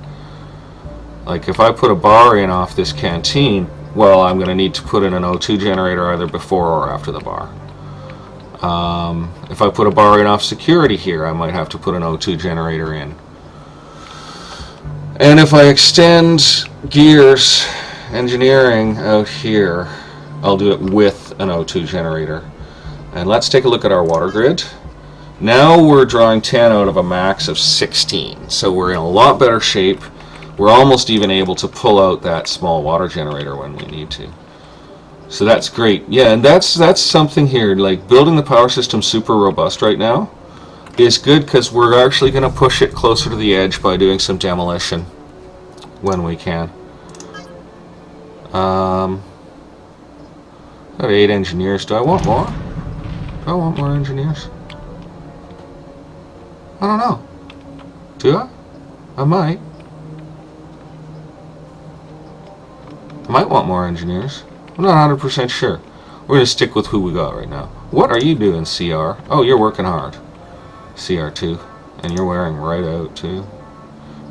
Like, if I put a bar in off this canteen, well, I'm going to need to put in an O2 generator either before or after the bar. If I put a bar in off security here, I might have to put an O2 generator in. And if I extend gears engineering out here, I'll do it with an O2 generator. And let's take a look at our water grid. Now we're drawing 10 out of a max of 16, so we're in a lot better shape. We're almost even able to pull out that small water generator when we need to. So that's great. Yeah, and that's something here, like building the power system super robust right now is good because we're actually going to push it closer to the edge by doing some demolition when we can. Got 8 engineers. Do I want more? Do I want more engineers? I don't know. Do I? I might. I might want more engineers. I'm not 100% sure. We're going to stick with who we got right now. What are you doing, CR? Oh, you're working hard. CR2. And you're wearing right out, too.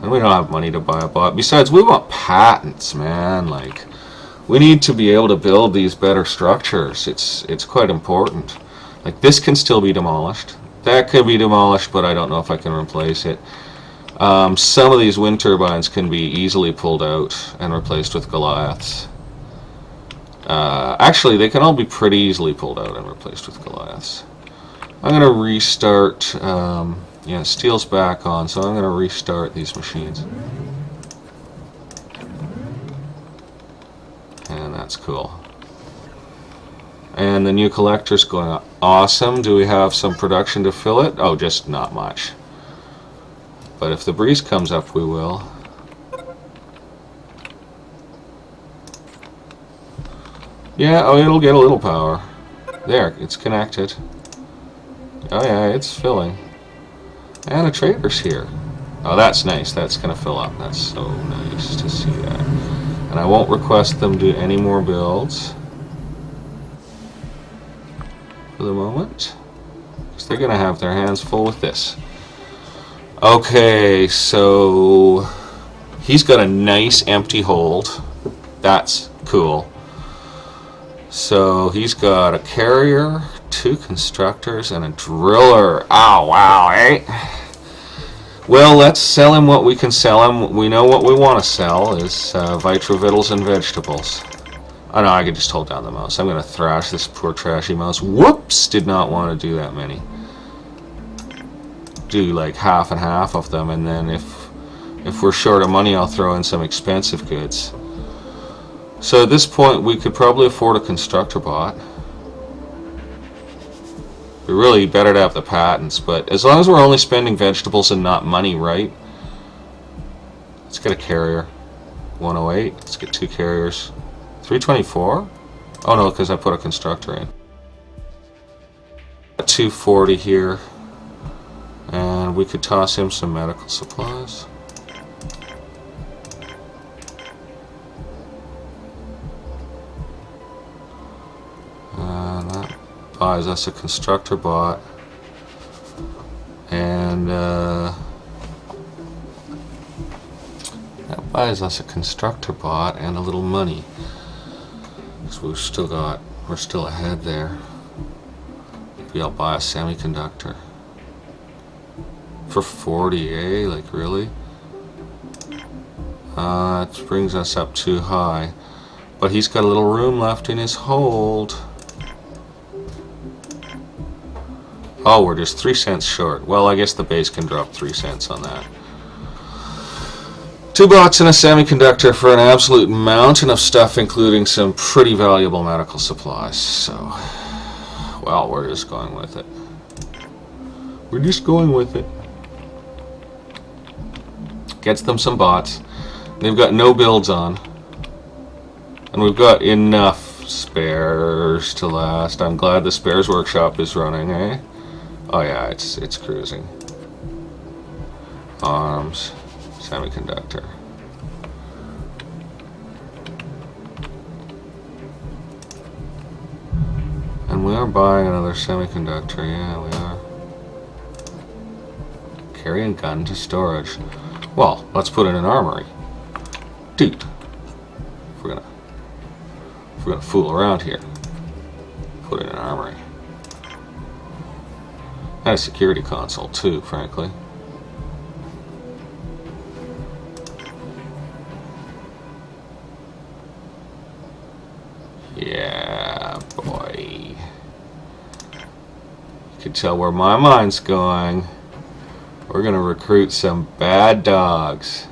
And we don't have money to buy a bot. Besides, we want patents, man. Like, we need to be able to build these better structures. It's quite important. Like, this can still be demolished. That could be demolished, but I don't know if I can replace it. Some of these wind turbines can be easily pulled out and replaced with Goliaths. Actually, they can all be pretty easily pulled out and replaced with Goliaths. I'm going to restart. Yeah, steel's back on, so I'm going to restart these machines. And that's cool. And the new collector's going awesome. Do we have some production to fill it? Oh, just not much. But if the breeze comes up, we will. Yeah, oh, it'll get a little power. There, it's connected. Oh yeah, it's filling. And a trader's here. Oh, that's nice. That's going to fill up. That's so nice to see that. And I won't request them do any more builds for the moment, because they're going to have their hands full with this. Okay, so he's got a nice empty hold. That's cool. So he's got a carrier, 2 constructors, and a driller. Oh, wow, eh? Well, let's sell him what we can sell him. We know what we want to sell is Vitra Vittles and vegetables. Oh no, I could just hold down the mouse. I'm going to thrash this poor trashy mouse. Whoops! Did not want to do that many. Do like half and half of them, and then if we're short of money, I'll throw in some expensive goods. So at this point, we could probably afford a constructor bot. We really better to have the patents, but as long as we're only spending vegetables and not money, right? Let's get a carrier. 108. Let's get 2 carriers. 324? Oh no, because I put a constructor in. 240 here. And we could toss him some medical supplies. And that buys us a constructor bot. And that buys us a constructor bot and a little money. So we're still ahead there. Maybe I'll buy a semiconductor. For 40, eh? Like, really? It brings us up too high. But he's got a little room left in his hold. Oh, we're just 3 cents short. Well, I guess the base can drop 3 cents on that. 2 bots and a semiconductor for an absolute mountain of stuff, including some pretty valuable medical supplies. So, well, we're just going with it. We're just going with it. Gets them some bots. They've got no builds on. And we've got enough spares to last. I'm glad the spares workshop is running, eh? Oh yeah, it's cruising. Arms, semiconductor. And we are buying another semiconductor, yeah, we are. Carrying gun to storage. Well, let's put in an armory. Dude, if we're gonna fool around here, put in an armory. And a security console too, frankly. Yeah, boy. You can tell where my mind's going. We're gonna recruit some bad dogs.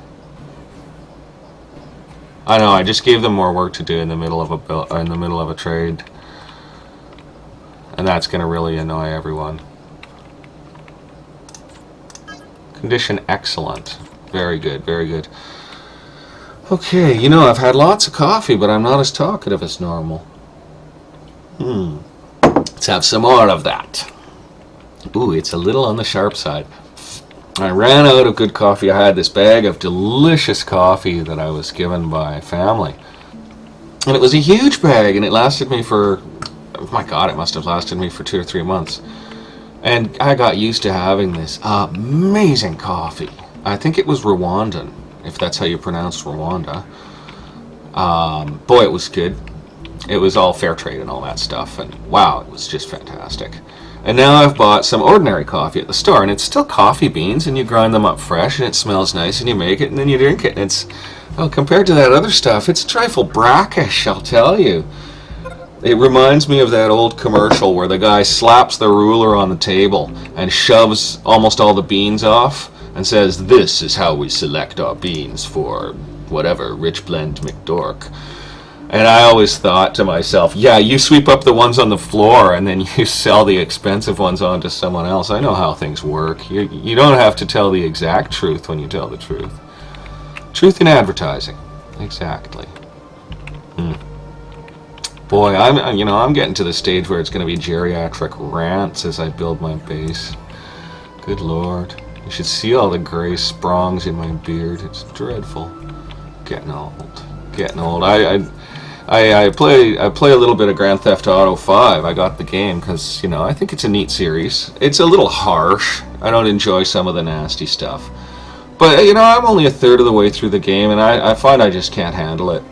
I know, I just gave them more work to do in the middle of a trade. And that's gonna really annoy everyone. Condition excellent. Very good, very good. Okay, you know, I've had lots of coffee, but I'm not as talkative as normal. Let's have some more of that. Ooh, it's a little on the sharp side. I ran out of good coffee. I had this bag of delicious coffee that I was given by family. And it was a huge bag, and it lasted me for, oh my God, it must have lasted me for 2 or 3 months. And I got used to having this amazing coffee. I think it was Rwandan, if that's how you pronounce Rwanda. Boy, it was good. It was all fair trade and all that stuff, and wow, it was just fantastic. And now I've bought some ordinary coffee at the store, and it's still coffee beans, and you grind them up fresh, and it smells nice, and you make it, and then you drink it. And it's, well, compared to that other stuff, it's a trifle brackish, I'll tell you. It reminds me of that old commercial where the guy slaps the ruler on the table and shoves almost all the beans off and says, "This is how we select our beans for whatever, Rich Blend McDork." And I always thought to myself, yeah, you sweep up the ones on the floor and then you sell the expensive ones on to someone else. I know how things work. You don't have to tell the exact truth when you tell the truth. Truth in advertising. Exactly. Boy, I'm getting to the stage where it's going to be geriatric rants as I build my base. Good Lord. You should see all the gray sprongs in my beard. It's dreadful. Getting old. Getting old. I play a little bit of Grand Theft Auto 5. I got the game because, I think it's a neat series. It's a little harsh. I don't enjoy some of the nasty stuff. But, I'm only a third of the way through the game, and I find I just can't handle it.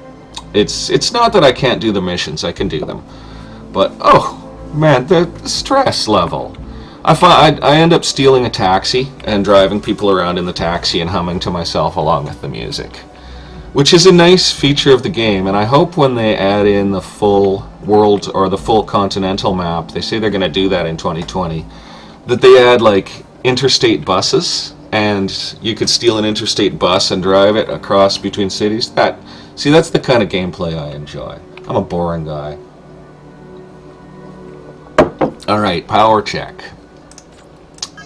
It's not that I can't do the missions. I can do them. But, oh, man, the stress level. I end up stealing a taxi and driving people around in the taxi and humming to myself along with the music. Which is a nice feature of the game, and I hope when they add in the full world or the full continental map, they say they're going to do that in 2020, that they add like interstate buses, and you could steal an interstate bus and drive it across between cities. That's the kind of gameplay I enjoy. I'm a boring guy. Alright, power check.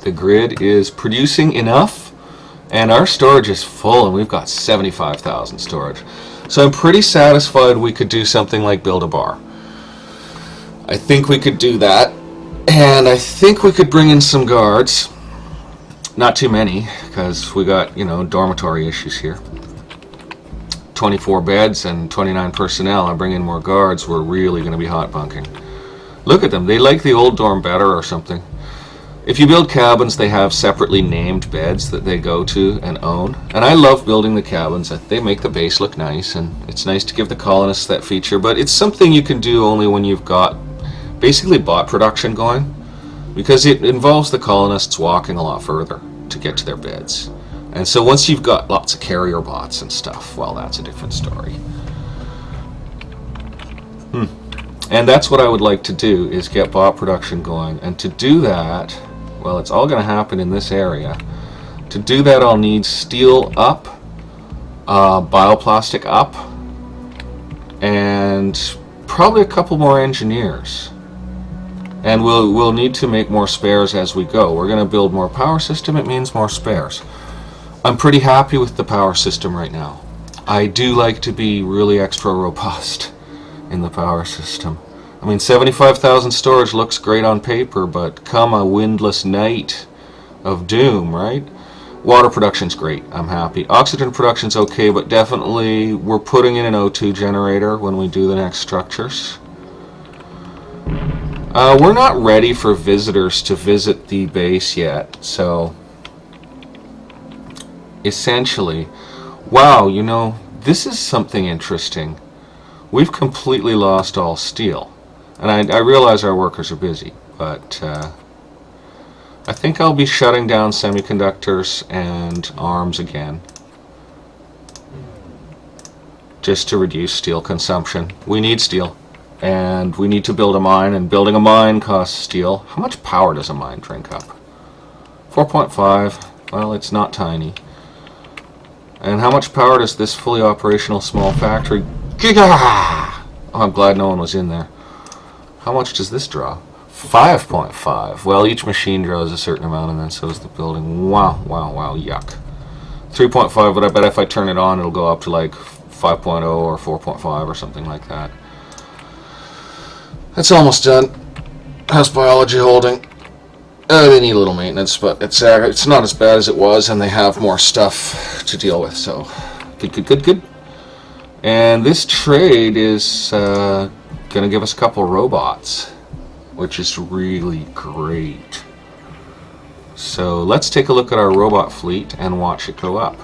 The grid is producing enough. And our storage is full, and we've got 75,000 storage. So I'm pretty satisfied we could do something like build a bar. I think we could do that. And I think we could bring in some guards. Not too many, because we got, dormitory issues here. 24 beds and 29 personnel. I bring in more guards, we're really going to be hot bunking. Look at them. They like the old dorm better or something. If you build cabins, they have separately named beds that they go to and own. And I love building the cabins. They make the base look nice, and it's nice to give the colonists that feature. But it's something you can do only when you've got basically bot production going, because it involves the colonists walking a lot further to get to their beds. And so once you've got lots of carrier bots and stuff, well, that's a different story. And that's what I would like to do, is get bot production going. And to do that, well, it's all going to happen in this area. To do that, I'll need steel up, bioplastic up, and probably a couple more engineers. And we'll need to make more spares as we go. We're going to build more power system. It means more spares. I'm pretty happy with the power system right now. I do like to be really extra robust in the power system. I mean, 75,000 storage looks great on paper, but come a windless night of doom, right? Water production's great. I'm happy. Oxygen production's okay, but definitely we're putting in an O2 generator when we do the next structures. We're not ready for visitors to visit the base yet, so essentially, wow, this is something interesting. We've completely lost all steel. And I realize our workers are busy, but I think I'll be shutting down semiconductors and arms again, just to reduce steel consumption. We need steel. And we need to build a mine, and building a mine costs steel. How much power does a mine drink up? 4.5. Well, it's not tiny. And how much power does this fully operational small factory... Giga! Oh, I'm glad no one was in there. How much does this draw? 5.5. Well, each machine draws a certain amount, and then so is the building. Wow, wow, wow, yuck. 3.5, but I bet if I turn it on, it'll go up to like 5.0 or 4.5 or something like that. That's almost done. House biology holding. They need a little maintenance, but it's not as bad as it was, and they have more stuff to deal with, so good, good, good, good. And this trade is going to give us a couple robots, which is really great. So let's take a look at our robot fleet and watch it go up.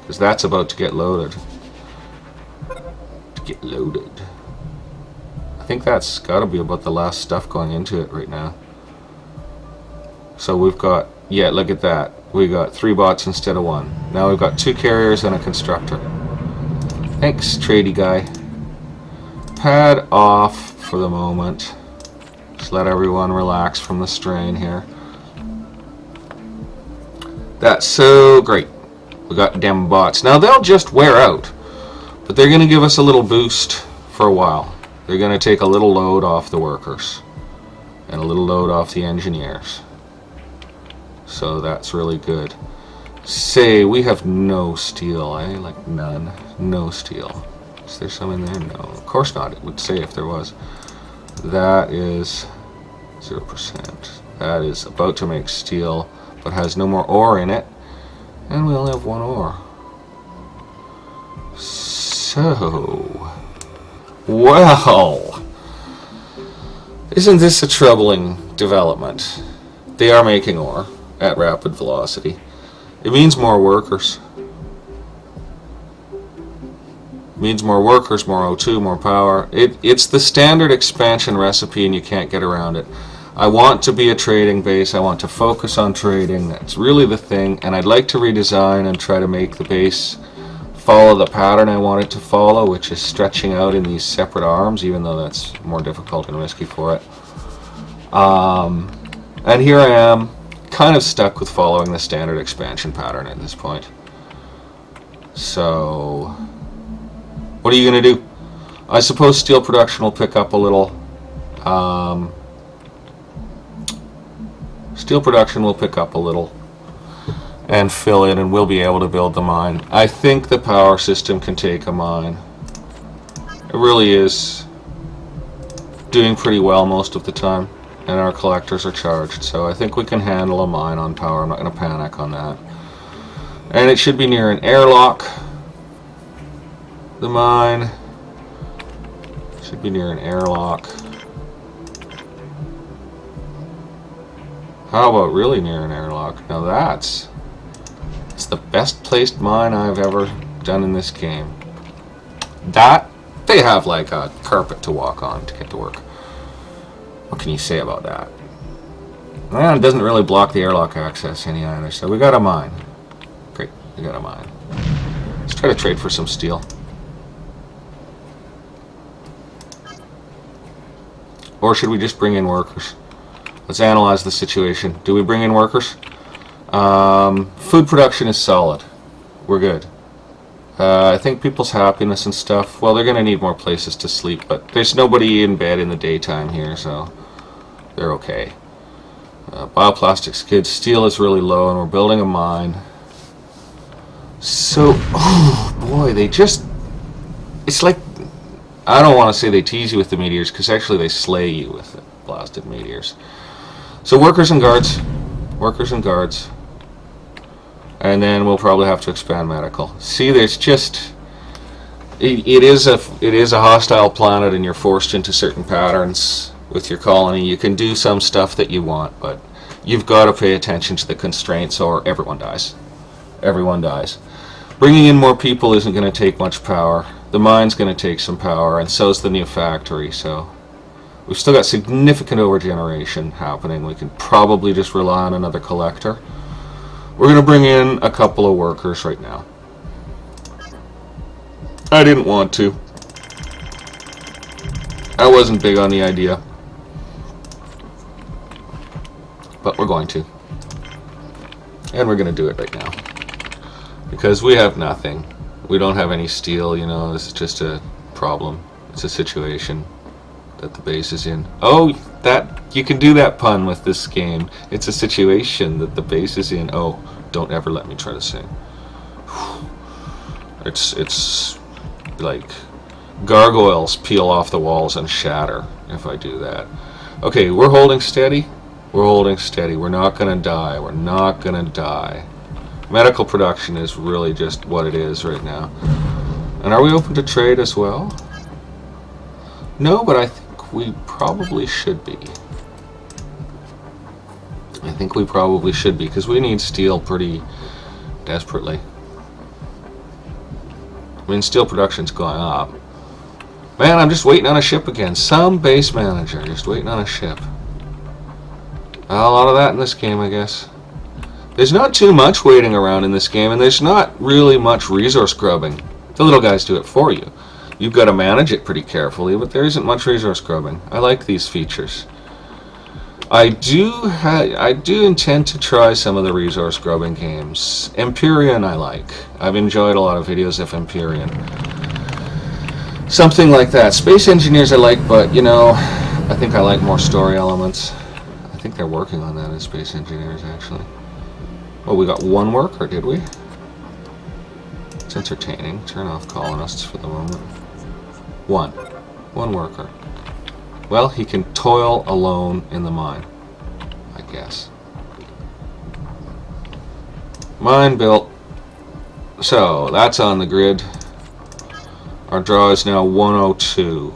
Because that's about to get loaded. I think that's got to be about the last stuff going into it right now. So we've got, yeah, look at that. We got 3 bots instead of 1. Now we've got 2 carriers and a constructor. Thanks, tradey guy. Pad off for the moment. Just let everyone relax from the strain here. That's so great. We got damn bots. Now they'll just wear out, but they're going to give us a little boost for a while. They're going to take a little load off the workers and a little load off the engineers. So that's really good. Say, we have no steel, eh? Like none. No steel. Is there some in there? No. Of course not. It would say if there was. That is 0%. That is about to make steel, but has no more ore in it. And we only have 1 ore. So... well, isn't this a troubling development? They are making ore at rapid velocity. It means more workers. It means more workers, more O2, more power. It's the standard expansion recipe, and you can't get around it. I want to be a trading base. I want to focus on trading. That's really the thing. And I'd like to redesign and try to make the base follow the pattern I want it to follow, which is stretching out in these separate arms, even though that's more difficult and risky for it. And here I am, kind of stuck with following the standard expansion pattern at this point. So, what are you going to do? I suppose steel production will pick up a little. Steel production will pick up a little and fill in, and we'll be able to build the mine. I think the power system can take a mine. It really is doing pretty well most of the time, and our collectors are charged, so I think we can handle a mine on power. I'm not going to panic on that. And it should be near an airlock. The mine should be near an airlock. How about really near an airlock? Now that's the best placed mine I've ever done in this game. That, they have like a carpet to walk on to get to work. What can you say about that? Well, it doesn't really block the airlock access any either, so we got a mine. Great, we got a mine. Let's try to trade for some steel. Or should we just bring in workers? Let's analyze the situation. Do we bring in workers? Food production is solid. We're good. I think people's happiness and stuff, well, they're going to need more places to sleep, but there's nobody in bed in the daytime here, so they're okay. Bioplastics good. Steel is really low, and we're building a mine. So, oh boy, they just... it's like... I don't want to say they tease you with the meteors, because actually they slay you with the blasted meteors. So workers and guards. Workers and guards. And then we'll probably have to expand medical. See, there's just... It is a hostile planet, and you're forced into certain patterns with your colony. You can do some stuff that you want, but you've got to pay attention to the constraints, or everyone dies. Everyone dies. Bringing in more people isn't going to take much power. The mine's going to take some power, and so's the new factory, so... we've still got significant overgeneration happening. We can probably just rely on another collector. We're going to bring in a couple of workers right now. I didn't want to. I wasn't big on the idea. But we're going to. And we're going to do it right now. Because we have nothing. We don't have any steel, you know. This is just a problem. It's a situation that the base is in. Oh, that you can do that pun with this game. It's a situation that the base is in. Oh, don't ever let me try to sing. It's like gargoyles peel off the walls and shatter if I do that. Okay, we're holding steady. We're holding steady. We're not going to die. We're not going to die. Medical production is really just what it is right now. And are we open to trade as well? No, but I think we probably should be. I think we probably should be, because we need steel pretty desperately. I mean, steel production's going up. Man, I'm just waiting on a ship again. Some base manager just waiting on a ship. A lot of that in this game, I guess. There's not too much waiting around in this game, and there's not really much resource grubbing. The little guys do it for you. You've got to manage it pretty carefully, but there isn't much resource grubbing. I like these features. I do intend to try some of the resource grubbing games. Empyrean I like. I've enjoyed a lot of videos of Empyrean. Something like that. Space Engineers I like, but you know, I think I like more story elements. I think they're working on that in Space Engineers, actually. Oh, we got one worker, did we? It's entertaining. Turn off colonists for the moment. One worker. Well, he can toil alone in the mine, I guess. Mine built. So, that's on the grid. Our draw is now 102.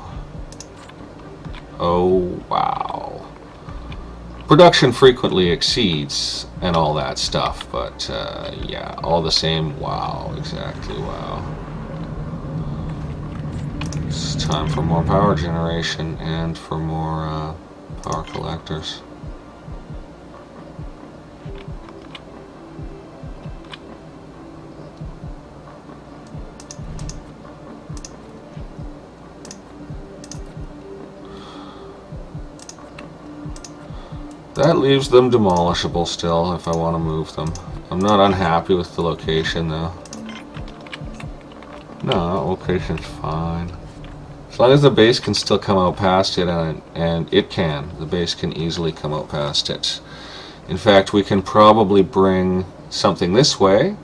Oh, wow. Production frequently exceeds and all that stuff, but yeah, all the same, wow, exactly, wow. It's time for more power generation and for more power collectors. That leaves them demolishable still if I want to move them. I'm not unhappy with the location though. No, that location's fine. As long as the base can still come out past it, and it can. The base can easily come out past it. In fact, we can probably bring something this way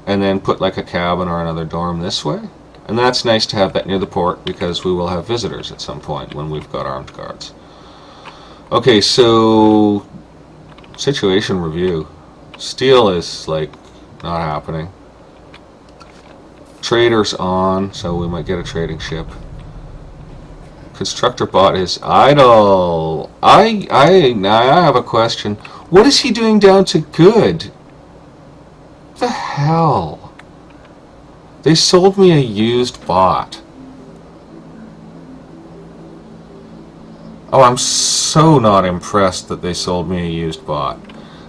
and then put like a cabin or another dorm this way. And that's nice to have that near the port because we will have visitors at some point when we've got armed guards. Okay, so situation review. Steel is like not happening. Traders on, so we might get a trading ship. Constructor bot is idle. I have a question. What is he doing down to good? What the hell? They sold me a used bot. Oh, I'm so not impressed that they sold me a used bot.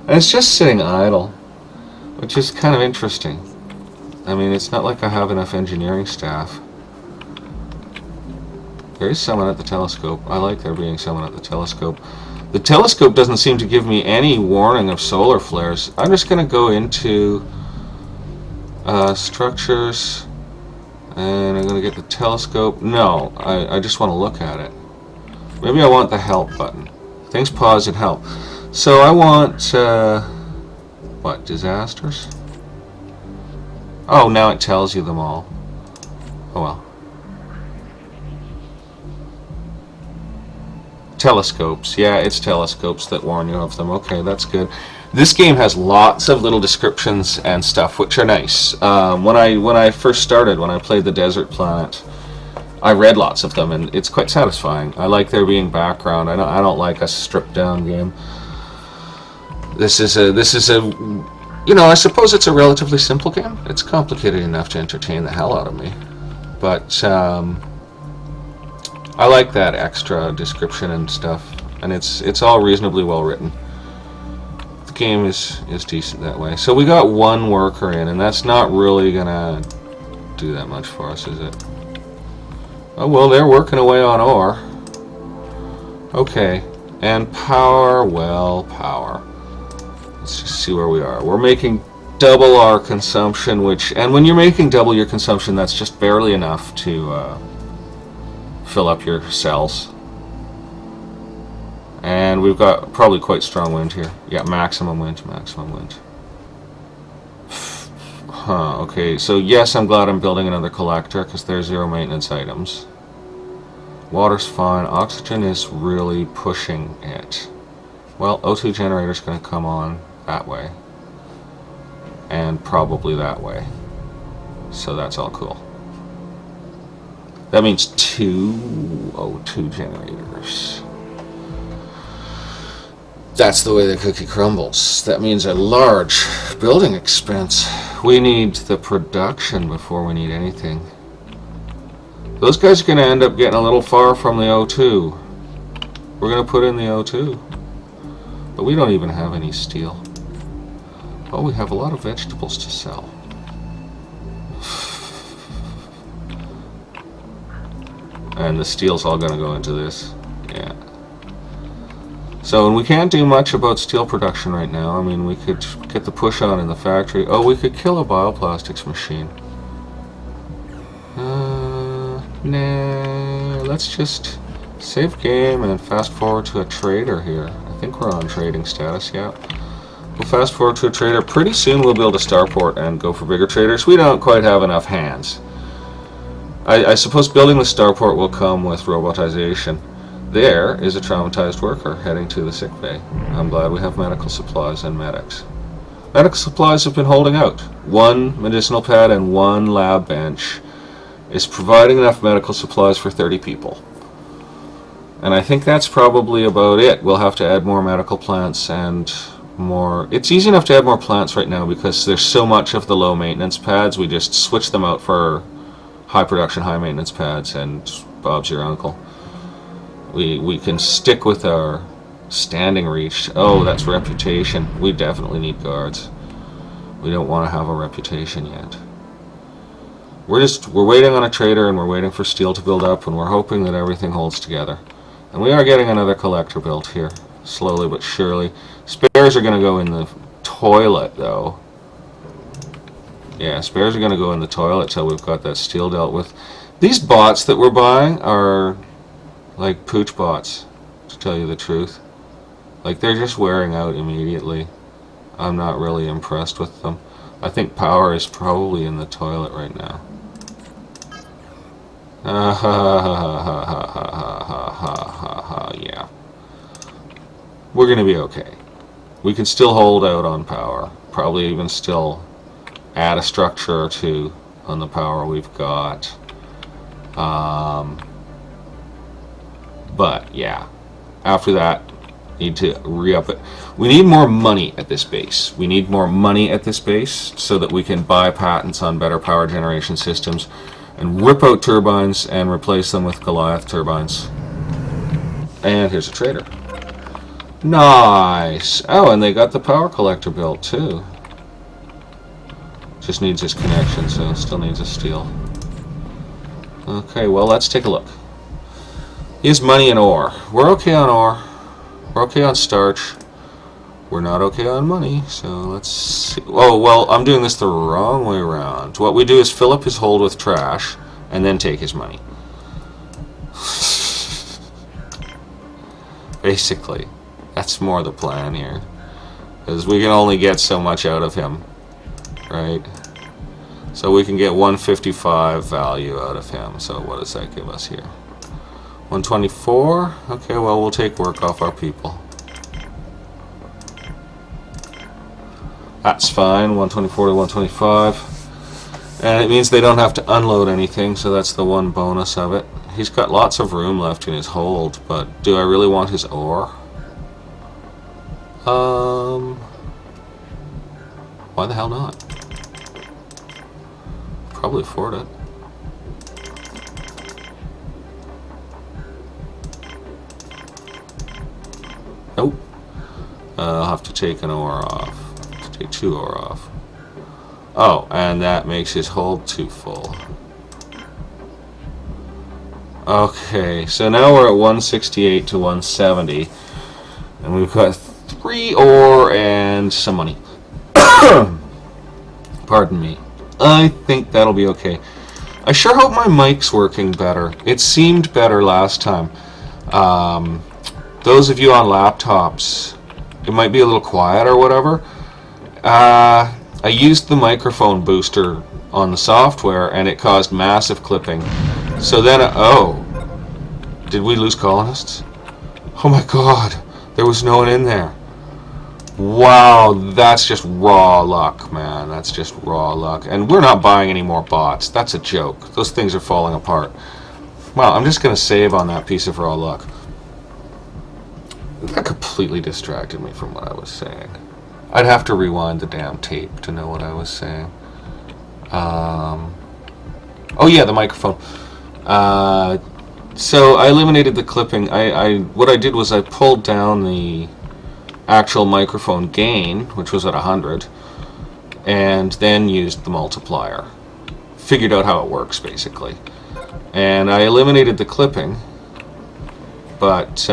And it's just sitting idle, which is kind of interesting. I mean, it's not like I have enough engineering staff. There is someone at the telescope. I like there being someone at the telescope. The telescope doesn't seem to give me any warning of solar flares. I'm just going to go into structures, and I'm going to get the telescope. No, I just want to look at it. Maybe I want the help button. Things pause and help. So I want, what, disasters? Oh, now it tells you them all. Oh well. Telescopes. Yeah, it's telescopes that warn you of them. Okay, that's good. This game has lots of little descriptions and stuff, which are nice. When I first started, when I played the Desert Planet, I read lots of them, and it's quite satisfying. I like there being background. I don't like a stripped down game. This is a you know, I suppose it's a relatively simple game. It's complicated enough to entertain the hell out of me, but I like that extra description and stuff, and it's all reasonably well written. The game is decent that way. So we got one worker in, and that's not really gonna do that much for us, is it? Oh, well, they're working away on ore. Okay. And power, well, power. Let's just see where we are. We're making double our consumption, and when you're making double your consumption, that's just barely enough to fill up your cells. And we've got probably quite strong wind here. Yeah, maximum wind, maximum wind. Huh, okay, so yes, I'm glad I'm building another collector, because there's 0 maintenance items. Water's fine. Oxygen is really pushing it. Well, O2 generator's going to come on that way. And probably that way. So that's all cool. That means 2 O2 generators. That's the way the cookie crumbles. That means a large building expense. We need the production before we need anything. Those guys are going to end up getting a little far from the O2. We're going to put in the O2. But we don't even have any steel. Oh, we have a lot of vegetables to sell. And the steel's all going to go into this. Yeah. So, and we can't do much about steel production right now. I mean, we could get the push on in the factory. Oh, we could kill a bioplastics machine. Nah, let's just save game and fast forward to a trader here. I think we're on trading status, yeah. We'll fast forward to a trader. Pretty soon we'll build a starport and go for bigger traders. We don't quite have enough hands. I suppose building the starport will come with robotization. There is a traumatized worker heading to the sick bay. I'm glad we have medical supplies and medics. Medical supplies have been holding out. 1 medicinal pad and 1 lab bench is providing enough medical supplies for 30 people. And I think that's probably about it. We'll have to add more medical plants and more... It's easy enough to add more plants right now because there's so much of the low maintenance pads. We just switch them out for high production, high maintenance pads, and Bob's your uncle. We can stick with our standing reach. Oh, that's reputation. We definitely need guards. We don't want to have a reputation yet. We're waiting on a trader, and we're waiting for steel to build up, and we're hoping that everything holds together. And we are getting another collector built here, slowly but surely. Spares are going to go in the toilet, though. Yeah, spares are going to go in the toilet till we've got that steel dealt with. These bots that we're buying are like pooch bots, to tell you the truth. Like, they're just wearing out immediately. I'm not really impressed with them. I think power is probably in the toilet right now. Yeah. We're gonna be okay. We can still hold out on power. Probably even still add a structure or 2 on the power we've got. But yeah, after that, need to re-up it. We need more money at this base. We need more money at this base so that we can buy patents on better power generation systems and rip out turbines and replace them with Goliath turbines. And here's a trader. Nice. Oh, and they got the power collector built too. Just needs this connection, so still needs a steel. Okay, well, let's take a look. Here's money and ore. We're okay on ore. We're okay on starch. We're not okay on money, so let's see. Oh, well, I'm doing this the wrong way around. What we do is fill up his hold with trash and then take his money. Basically, that's more the plan here. Because we can only get so much out of him, right? So we can get 155 value out of him. So what does that give us here? 124? Okay, well, we'll take work off our people. That's fine, 124 to 125. And it means they don't have to unload anything, so that's the one bonus of it. He's got lots of room left in his hold, but do I really want his ore? Why the hell not? Probably afford it. Nope. I'll have to take an ore off. Take 2 ore off. Oh, and that makes his hold too full. Okay, so now we're at 168 to 170. And we've got 3 ore and some money. Pardon me. I think that'll be okay. I sure hope my mic's working better. It seemed better last time. Those of you on laptops, it might be a little quiet or whatever. I used the microphone booster on the software and it caused massive clipping. So then, oh, did we lose colonists? Oh my god, there was no one in there. Wow, that's just raw luck, man. That's just raw luck. And we're not buying any more bots. That's a joke. Those things are falling apart. Well, I'm just going to save on that piece of raw luck. That completely distracted me from what I was saying. I'd have to rewind the damn tape to know what I was saying. Oh yeah, the microphone. So I eliminated the clipping. What I did was I pulled down the actual microphone gain, which was at 100, and then used the multiplier. Figured out how it works, basically. And I eliminated the clipping, but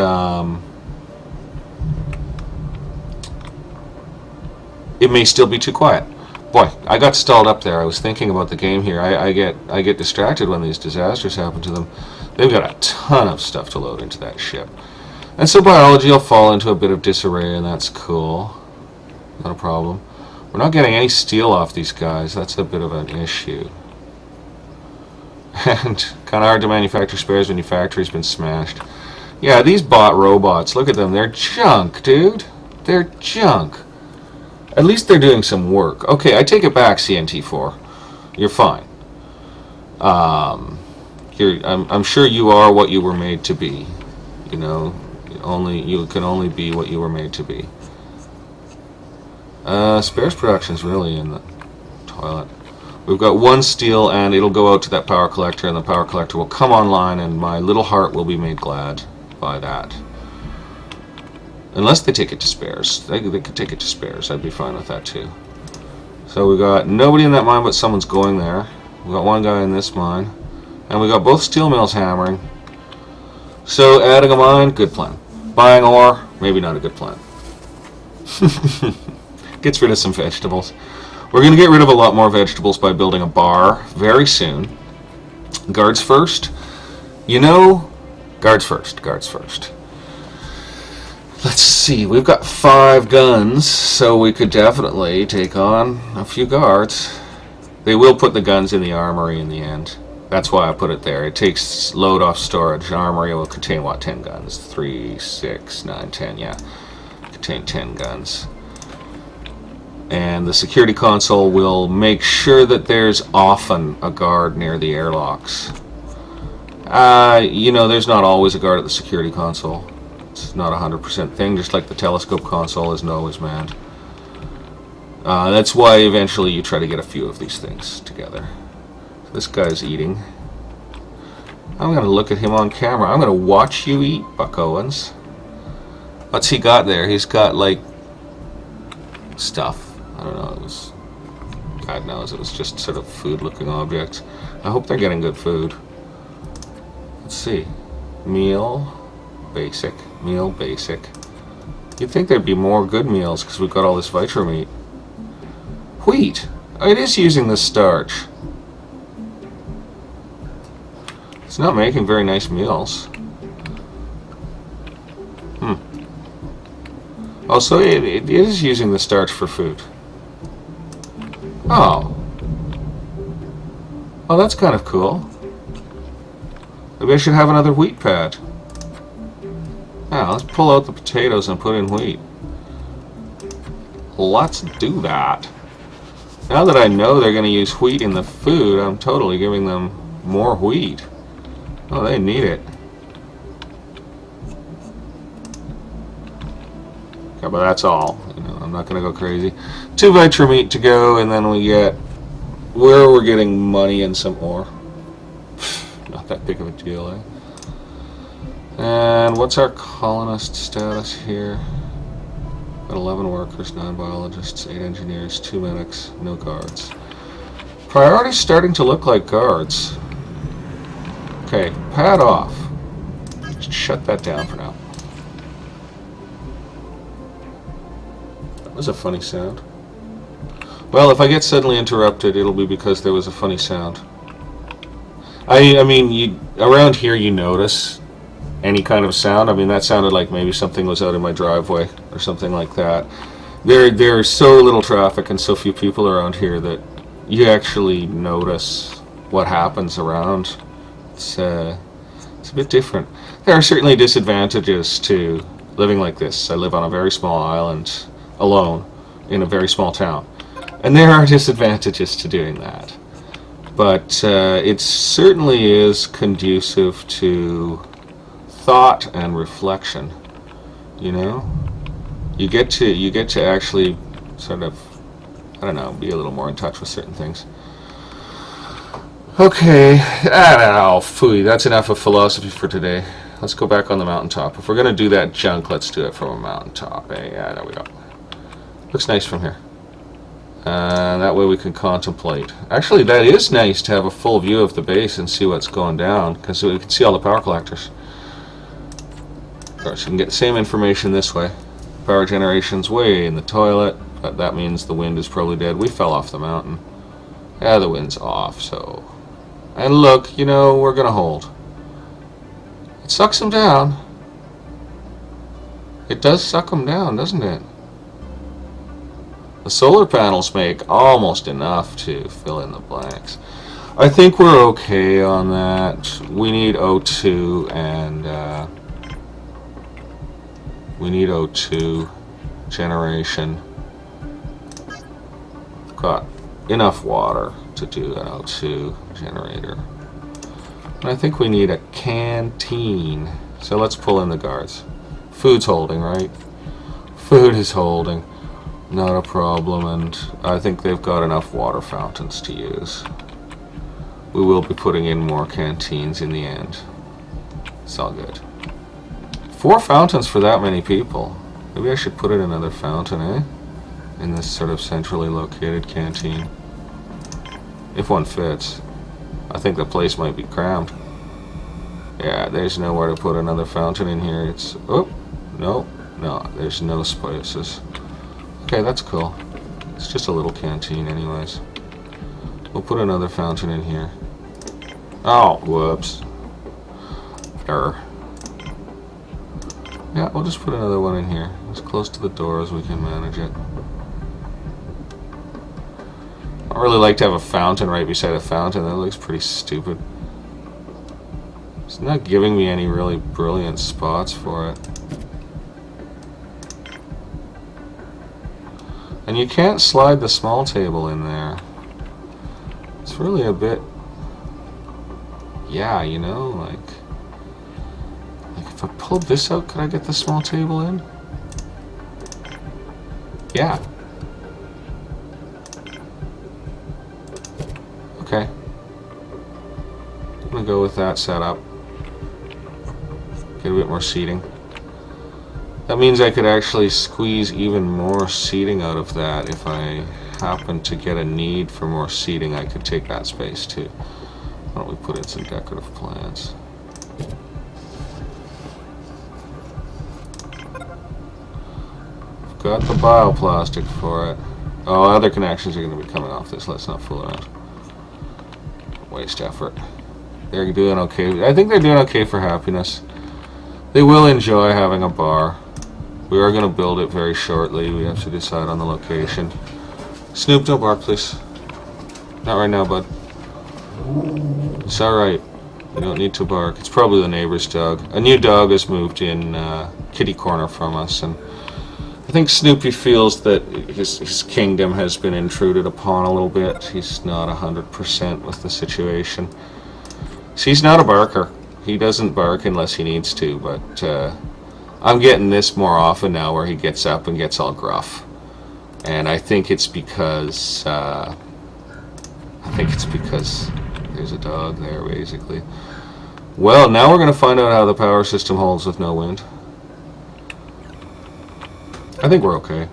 it may still be too quiet. Boy, I got stalled up there. I was thinking about the game here. I get distracted when these disasters happen to them. They've got a ton of stuff to load into that ship. And so biology will fall into a bit of disarray, and that's cool. Not a problem. We're not getting any steel off these guys. That's a bit of an issue. And kind of hard to manufacture spares when your factory's been smashed. Yeah, these bot robots, look at them. They're junk, dude. They're junk. At least they're doing some work. Okay, I take it back, CNT4. You're fine. I'm sure you are what you were made to be. You know, you can only be what you were made to be. Spares production's really in the toilet. We've got 1 steel, and it'll go out to that power collector, and the power collector will come online, and my little heart will be made glad by that. Unless they take it to spares. They could take it to spares. I'd be fine with that too. So we got nobody in that mine, but someone's going there. We got 1 guy in this mine. And we got both steel mills hammering. So adding a mine, good plan. Buying ore, maybe not a good plan. Gets rid of some vegetables. We're going to get rid of a lot more vegetables by building a bar very soon. Guards first. You know, guards first, guards first. Let's see, we've got 5 guns, so we could definitely take on a few guards. They will put the guns in the armory in the end. That's why I put it there. It takes load off storage. An armory will contain, what, 10 guns? 3, 6, 9, 10, yeah. Contain 10 guns. And the security console will make sure that there's often a guard near the airlocks. You know, there's not always a guard at the security console. It's not a 100% thing, just like the telescope console isn't always manned. That's why eventually you try to get a few of these things together. So this guy's eating. I'm going to look at him on camera. I'm going to watch you eat, Buck Owens. What's he got there? He's got, like, stuff. I don't know. It was, God knows, it was just sort of food-looking objects. I hope they're getting good food. Let's see. Meal. Basic. Meal, basic. You'd think there'd be more good meals because we've got all this vitra meat. Wheat. It is using the starch. It's not making very nice meals. Oh, so it is using the starch for food. Oh. Oh, that's kind of cool. Maybe I should have another wheat pad. Yeah, let's pull out the potatoes and put in wheat. Let's do that. Now that I know they're going to use wheat in the food, I'm totally giving them more wheat. Oh, they need it. Okay, but that's all. You know, I'm not going to go crazy. 2 vitra meat to go, and then we get where we're getting money and some ore. Not that big of a deal, eh? And what's our colonist status here? Got 11 workers, 9 biologists, 8 engineers, 2 medics, no guards. Priority's starting to look like guards. Okay, pad off. Just shut that down for now. That was a funny sound. Well, if I get suddenly interrupted, it'll be because there was a funny sound. I mean, around here you notice any kind of sound. I mean, that sounded like maybe something was out in my driveway or something like that. There's so little traffic and so few people around here that you actually notice what happens around. It's a bit different. There are certainly disadvantages to living like this. I live on a very small island, alone, in a very small town. And there are disadvantages to doing that. But it certainly is conducive to thought and reflection. You know? You get to actually sort of, I don't know, be a little more in touch with certain things. Okay, I don't know, phooey, that's enough of philosophy for today. Let's go back on the mountaintop. If we're going to do that junk, let's do it from a mountaintop. Hey, yeah, there we go. Looks nice from here. That way we can contemplate. Actually, that is nice to have a full view of the base and see what's going down, because we can see all the power collectors. Of course, you can get the same information this way. Power generation's way in the toilet, but that means the wind is probably dead. We fell off the mountain. Yeah, the wind's off, so... And look, you know, we're gonna hold. It sucks them down. It does suck them down, doesn't it? The solar panels make almost enough to fill in the blanks. I think we're okay on that. We need O2 and we need O2 generation. Got enough water to do an O2 generator. And I think we need a canteen. So let's pull in the guards. Food's holding, right? Food is holding. Not a problem, and I think they've got enough water fountains to use. We will be putting in more canteens in the end. It's all good. 4 fountains for that many people. Maybe I should put in another fountain, eh? In this sort of centrally located canteen. If one fits. I think the place might be crammed. Yeah, there's nowhere to put another fountain in here. It's... Oh, no, there's no spaces. Okay, that's cool. It's just a little canteen anyways. We'll put another fountain in here. Oh, whoops. Error. Yeah, we'll just put another one in here. As close to the door as we can manage it. I really like to have a fountain right beside a fountain. That looks pretty stupid. It's not giving me any really brilliant spots for it. And you can't slide the small table in there. It's really a bit... Yeah, you know, like if I pulled this out, could I get the small table in? Yeah. Okay. I'm gonna go with that setup. Get a bit more seating. That means I could actually squeeze even more seating out of that. If I happen to get a need for more seating, I could take that space too. Why don't we put in some decorative plants? I've got the bioplastic for it. Oh, other connections are going to be coming off this. Let's not fool around. Waste effort. They're doing okay. I think they're doing okay for happiness. They will enjoy having a bar. We are going to build it very shortly. We have to decide on the location. Snoop, don't bark, please. Not right now, bud. It's alright. You don't need to bark. It's probably the neighbor's dog. A new dog has moved in kitty corner from us, and I think Snoopy feels that his kingdom has been intruded upon a little bit. He's not 100% with the situation. So he's not a barker. He doesn't bark unless he needs to, but I'm getting this more often now where he gets up and gets all gruff. And I think it's because there's a dog there, basically. Well, now we're going to find out how the power system holds with no wind. I think we're okay.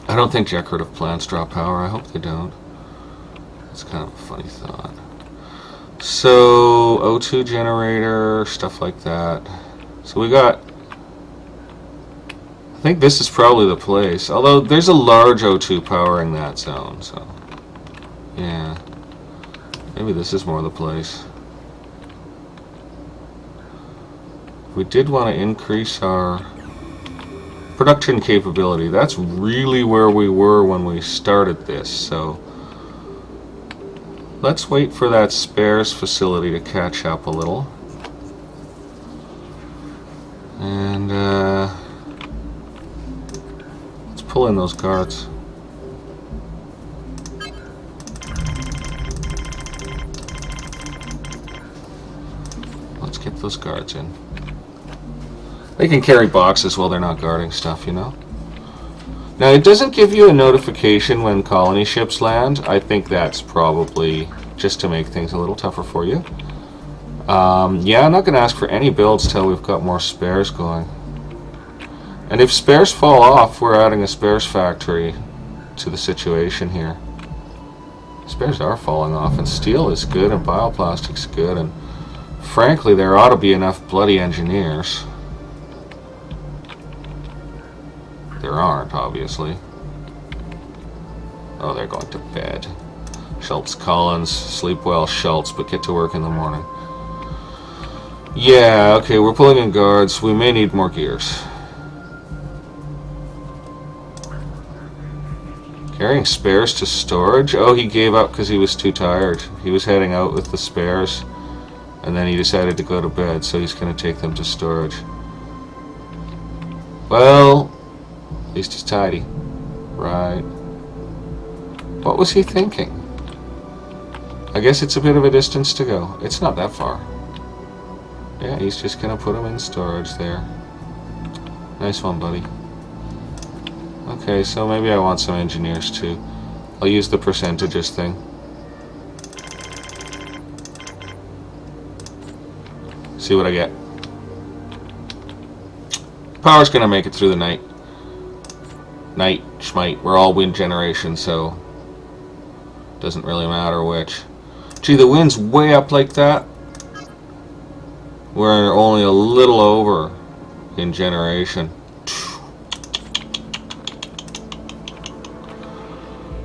I don't think decorative plants draw power. I hope they don't. It's kind of a funny thought. So, O2 generator, stuff like that. So we got... I think this is probably the place. Although, there's a large O2 powering that zone, so... Yeah. Maybe this is more the place. We did want to increase our production capability. That's really where we were when we started this, so... Let's wait for that spares facility to catch up a little. And, let's pull in those guards. Let's get those guards in. They can carry boxes while they're not guarding stuff, you know? Now, it doesn't give you a notification when colony ships land. I think that's probably just to make things a little tougher for you. Yeah, I'm not going to ask for any builds till we've got more spares going. And if spares fall off, we're adding a spares factory to the situation here. Spares are falling off, and steel is good, and bioplastic's good, and frankly, there ought to be enough bloody engineers. There aren't, obviously. Oh, they're going to bed. Schultz Collins, sleep well, Schultz, but get to work in the morning. Yeah, okay, we're pulling in guards. We may need more gears. Carrying spares to storage? Oh, he gave up because he was too tired. He was heading out with the spares, and then he decided to go to bed, so he's going to take them to storage. Well... At least he's tidy. Right. What was he thinking? I guess it's a bit of a distance to go. It's not that far. Yeah, he's just gonna put them in storage there. Nice one, buddy. Okay, so maybe I want some engineers too. I'll use the percentages thing. See what I get. Power's gonna make it through the night. Night, schmite, we're all wind generation, so doesn't really matter which. Gee, the wind's way up like that. We're only a little over in generation.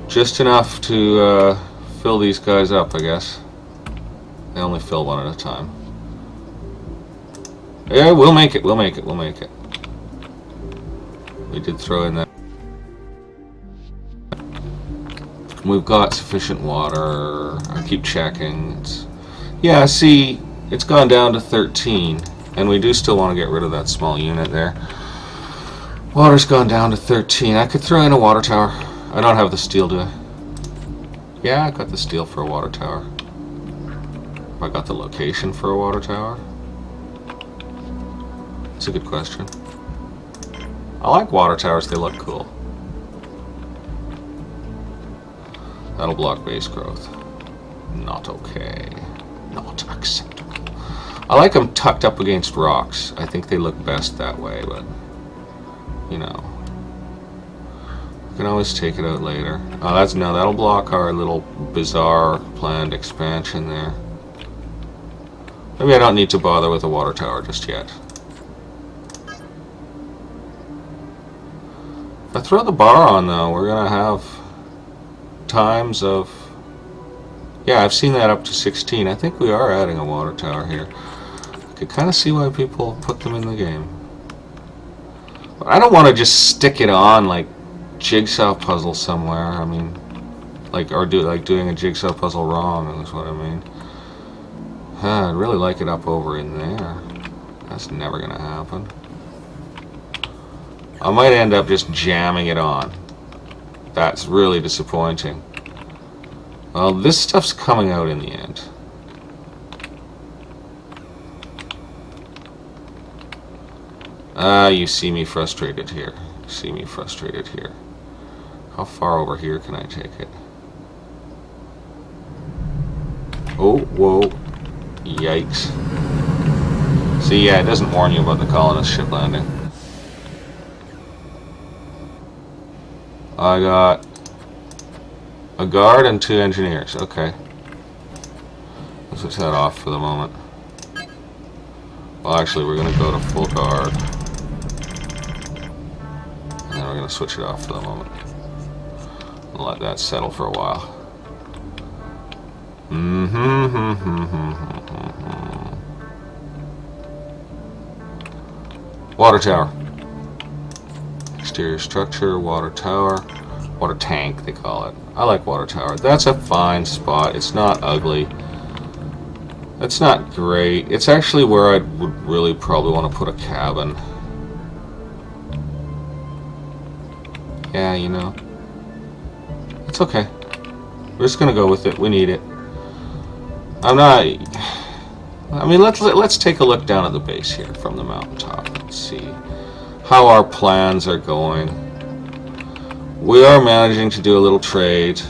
Just enough to fill these guys up, I guess. They only fill one at a time. Yeah, we'll make it, we'll make it, we'll make it. We did throw in that. We've got sufficient water. I keep checking. Yeah, see, it's gone down to 13, and we do still want to get rid of that small unit there. Water's gone down to 13. I could throw in a water tower. I don't have the steel, do I? Yeah, I got the steel for a water tower. Have I got the location for a water tower? That's a good question. I like water towers, they look cool. That'll block base growth. Not okay. Not acceptable. I like them tucked up against rocks. I think they look best that way, but, you know. We can always take it out later. Oh, that'll block our little bizarre planned expansion there. Maybe I don't need to bother with a water tower just yet. If I throw the bar on, though, we're gonna have times of... Yeah, I've seen that up to 16. I think we are adding a water tower here. I could kind of see why people put them in the game. But I don't want to just stick it on like jigsaw puzzle somewhere. I mean, like, or doing a jigsaw puzzle wrong is what I mean. I'd really like it up over in there. That's never gonna happen. I might end up just jamming it on. That's really disappointing. Well, this stuff's coming out in the end. You see me frustrated here. You see me frustrated here. How far over here can I take it? Oh, whoa. Yikes. See, yeah, it doesn't warn you about the colonist ship landing. I got a guard and 2 engineers. Okay. Switch that off for the moment. Well, actually, we're going to go to full guard. And then we're going to switch it off for the moment. And let that settle for a while. Water tower. Exterior structure, water tower. Water tank, they call it. I like water tower. That's a fine spot. It's not ugly. It's not great. It's actually where I would really probably want to put a cabin. Yeah, you know. It's okay. We're just gonna go with it. We need it. I'm not... I mean, let's take a look down at the base here from the mountaintop. Let's see how our plans are going. We are managing to do a little trade.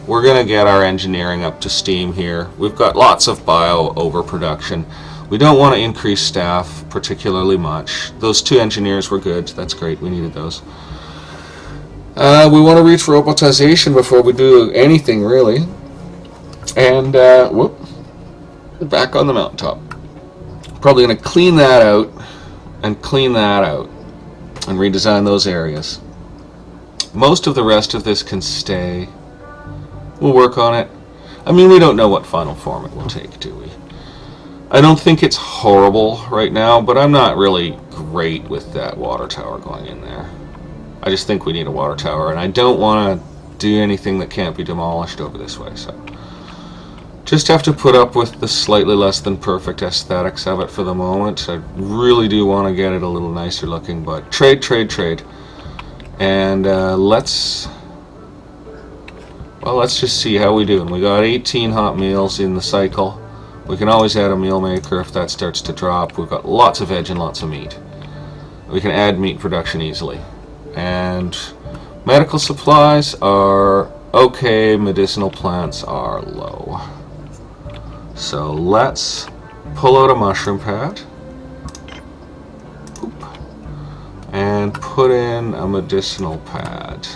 We're going to get our engineering up to steam here. We've got lots of bio overproduction. We don't want to increase staff particularly much. Those 2 engineers were good. That's great. We needed those. We want to reach robotization before we do anything, really. And, whoop. Back on the mountaintop. Probably going to clean that out and clean that out and redesign those areas. Most of the rest of this can stay. We'll work on it. I mean, we don't know what final form it will take, do we? I don't think it's horrible right now, but I'm not really great with that water tower going in there. I just think we need a water tower, and I don't want to do anything that can't be demolished over this way, so... Just have to put up with the slightly less than perfect aesthetics of it for the moment. I really do want to get it a little nicer looking, but trade. And let's just see how we do. And we got 18 hot meals in the cycle. We can always add a meal maker if that starts to drop. We've got lots of veg and lots of meat. We can add meat production easily. And medical supplies are okay. Medicinal plants are low. So let's pull out a mushroom pad. Boop. And put in a medicinal pad.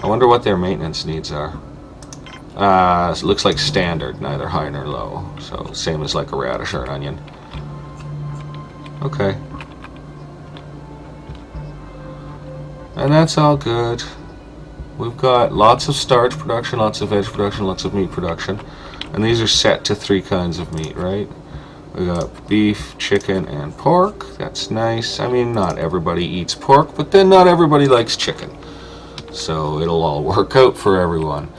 I wonder what their maintenance needs are. It looks like standard, neither high nor low. So same as like a radish or an onion. Okay. And that's all good. We've got lots of starch production, lots of veg production, lots of meat production. And these are set to 3 kinds of meat, right? We got beef, chicken, and pork. That's nice. I mean, not everybody eats pork, but then not everybody likes chicken. So it'll all work out for everyone.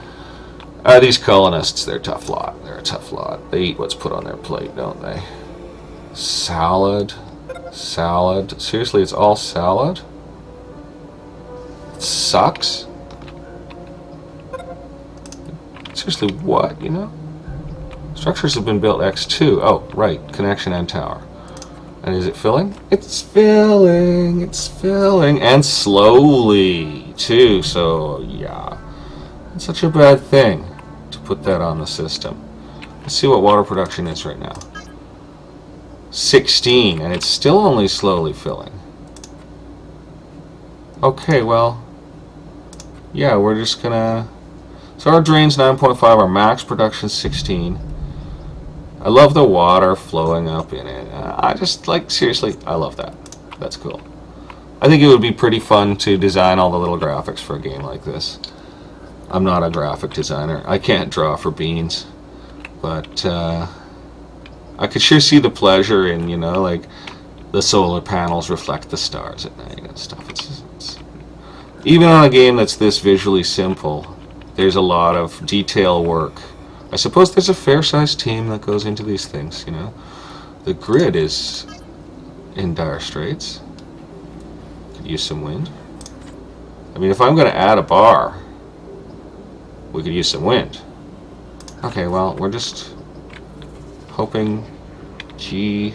These colonists, they're a tough lot. They're a tough lot. They eat what's put on their plate, don't they? Salad. Salad. Seriously, it's all salad? It sucks. Seriously, what, you know? Structures have been built X2. Oh, right. Connection and tower. And is it filling? It's filling. It's filling. And slowly, too. So, yeah. It's such a bad thing to put that on the system. Let's see what water production is right now. 16. And it's still only slowly filling. Okay, well. Yeah, we're just gonna... So our drain's 9.5. Our max production 16. I love the water flowing up in it. I just, like, seriously, I love that. That's cool. I think it would be pretty fun to design all the little graphics for a game like this. I'm not a graphic designer. I can't draw for beans. But I could sure see the pleasure in, you know, like, the solar panels reflect the stars at night and stuff. It's even on a game that's this visually simple, there's a lot of detail work. I suppose there's a fair-sized team that goes into these things, you know. The grid is in dire straits. Could use some wind. I mean, if I'm going to add a bar, we could use some wind. Okay, well, we're just hoping... Gee...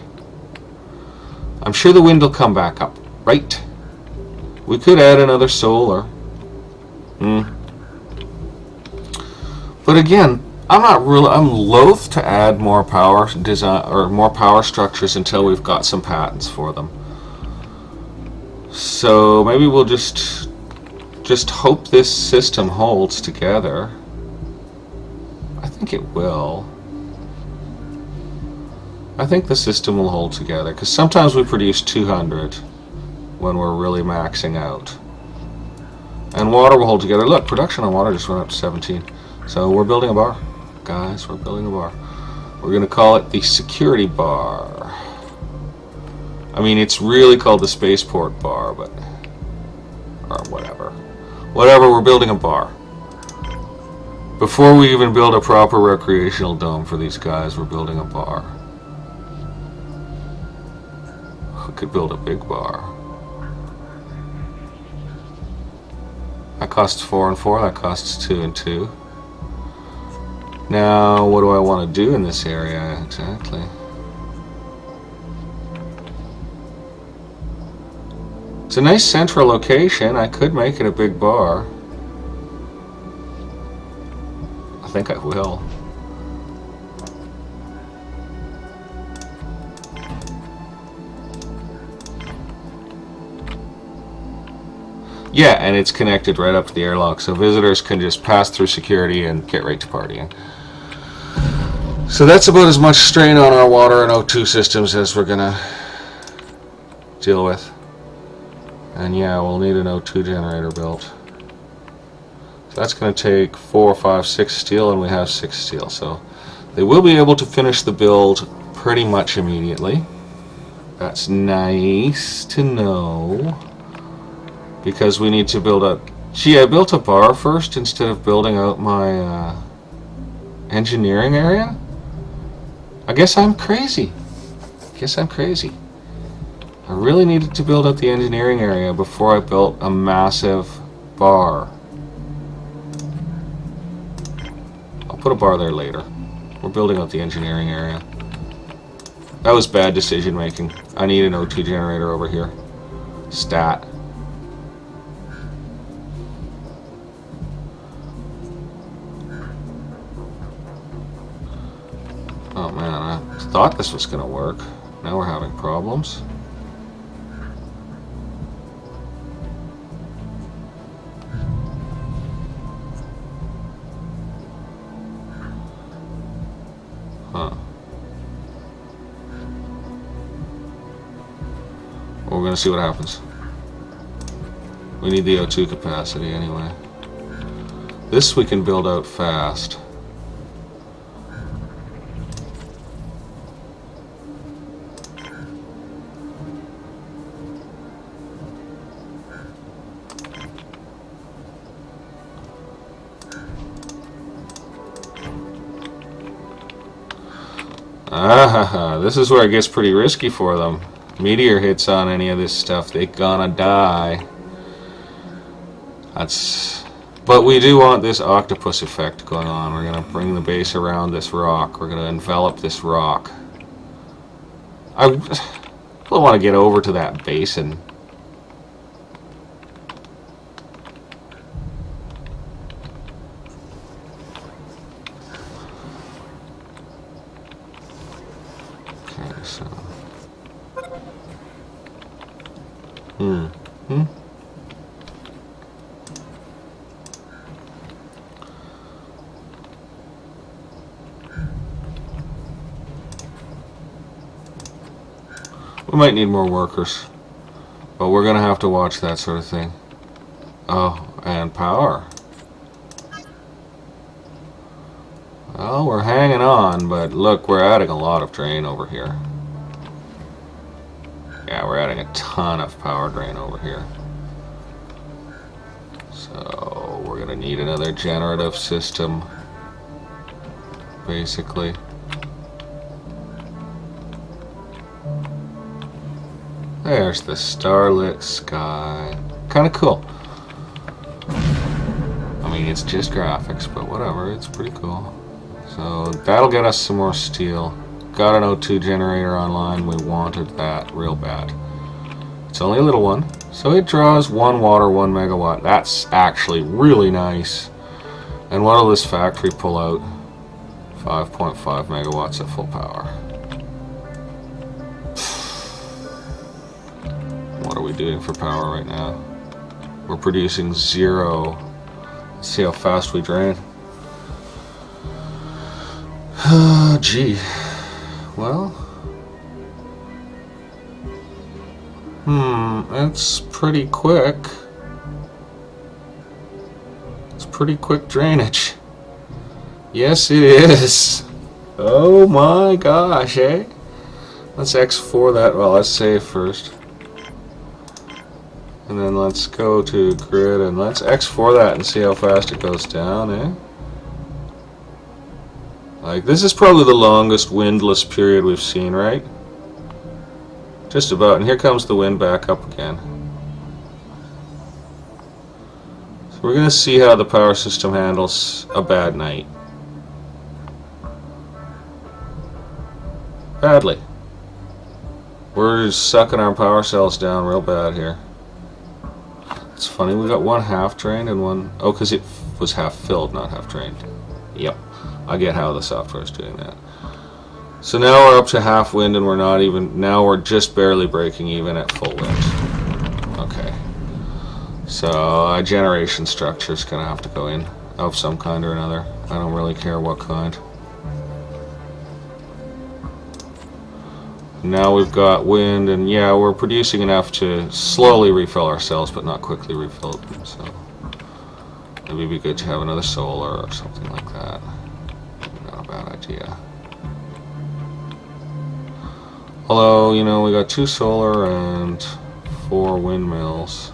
I'm sure the wind will come back up, right? We could add another solar. But again, I'm loath to add more power design or more power structures until we've got some patents for them. So maybe we'll just hope this system holds together. I think it will. I think the system will hold together, because sometimes we produce 200 when we're really maxing out. And water will hold together. Look, production on water just went up to 17. So we're building a bar. Guys, we're building a bar. We're going to call it the security bar. I mean, it's really called the spaceport bar, but... or whatever. Whatever, we're building a bar. Before we even build a proper recreational dome for these guys, we're building a bar. We could build a big bar. That costs 4 and 4, that costs 2 and 2. Now, what do I want to do in this area exactly? It's a nice central location. I could make it a big bar. I think I will. Yeah, and it's connected right up to the airlock, so visitors can just pass through security and get right to partying. So that's about as much strain on our water and O2 systems as we're gonna deal with. And yeah, we'll need an O2 generator built. So that's gonna take 4, 5, 6 steel, and we have 6 steel. So they will be able to finish the build pretty much immediately. That's nice to know. Because we need to build a... Gee, I built a bar first instead of building out my engineering area? I guess I'm crazy. I really needed to build out the engineering area before I built a massive bar. I'll put a bar there later. We're building out the engineering area. That was bad decision making. I need an O2 generator over here. Stat. Oh man, I thought this was going to work. Now we're having problems. Huh. Well, we're going to see what happens. We need the O2 capacity anyway. This we can build out fast. This is where it gets pretty risky for them. Meteor hits on any of this stuff, they gonna die. But we do want this octopus effect going on. We're gonna bring the base around this rock. We're gonna envelop this rock. I don't want to get over to that basin. So. We might need more workers, but we're gonna have to watch that sort of thing. Oh, and power. Well, we're hanging on, but look, we're adding a lot of drain over here. Yeah, we're adding a ton of power drain over here. So we're gonna need another generative system, basically. There's the starlit sky. Kind of cool. I mean, it's just graphics, but whatever, it's pretty cool. So that'll get us some more steel. Got an O2 generator online. We wanted that real bad. It's only a little one, so it draws 1 water, 1 megawatt. That's actually really nice. And what'll this factory pull out? 5.5 megawatts at full power. What are we doing for power right now? We're producing 0. Let's see how fast we drain. Gee. Well, It's pretty quick. It's pretty quick drainage. Yes, it is. Oh my gosh, eh? Let's X4 that. Well, let's save first. And then let's go to grid and let's X4 that and see how fast it goes down, eh? Like, this is probably the longest windless period we've seen, right? Just about. And here comes the wind back up again. So we're going to see how the power system handles a bad night. Badly. We're sucking our power cells down real bad here. It's funny, we got one half drained and one... Oh, because it was half filled, not half drained. Yep. I get how the software is doing that. So now we're up to half wind and we're not even... Now we're just barely breaking even at full wind. Okay. So a generation structure is going to have to go in of some kind or another. I don't really care what kind. Now we've got wind, and yeah, we're producing enough to slowly refill our cells, but not quickly refill them, so maybe it'd be good to have another solar or something like that. Not a bad idea. Although, you know, we got 2 solar and 4 windmills.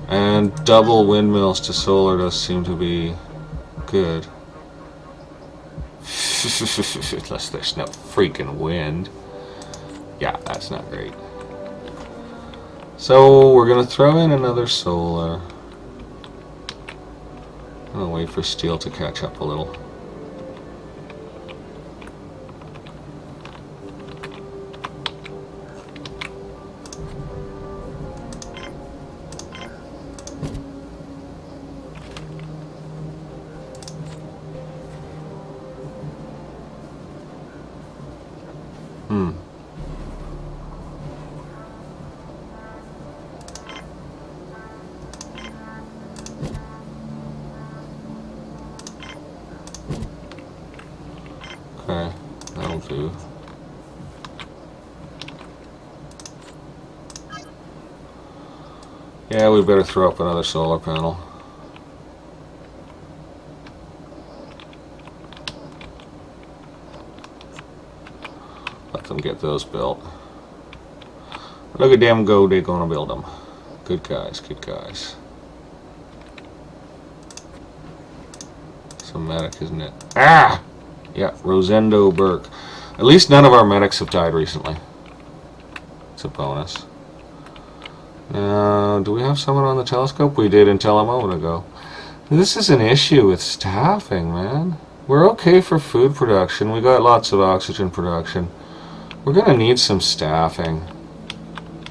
And double windmills to solar does seem to be good. Unless there's no freaking wind. Yeah, that's not great. So we're gonna throw in another solar. I'm gonna wait for steel to catch up a little. Okay, that'll do. Yeah, we better throw up another solar panel. Let them get those built. Look at them go, they're gonna build them. Good guys, good guys. Some medic, isn't it? Ah! Yeah, Rosendo Burke. At least none of our medics have died recently. It's a bonus. Now, do we have someone on the telescope? We did until a moment ago. This is an issue with staffing, man. We're okay for food production. We got lots of oxygen production. We're gonna need some staffing.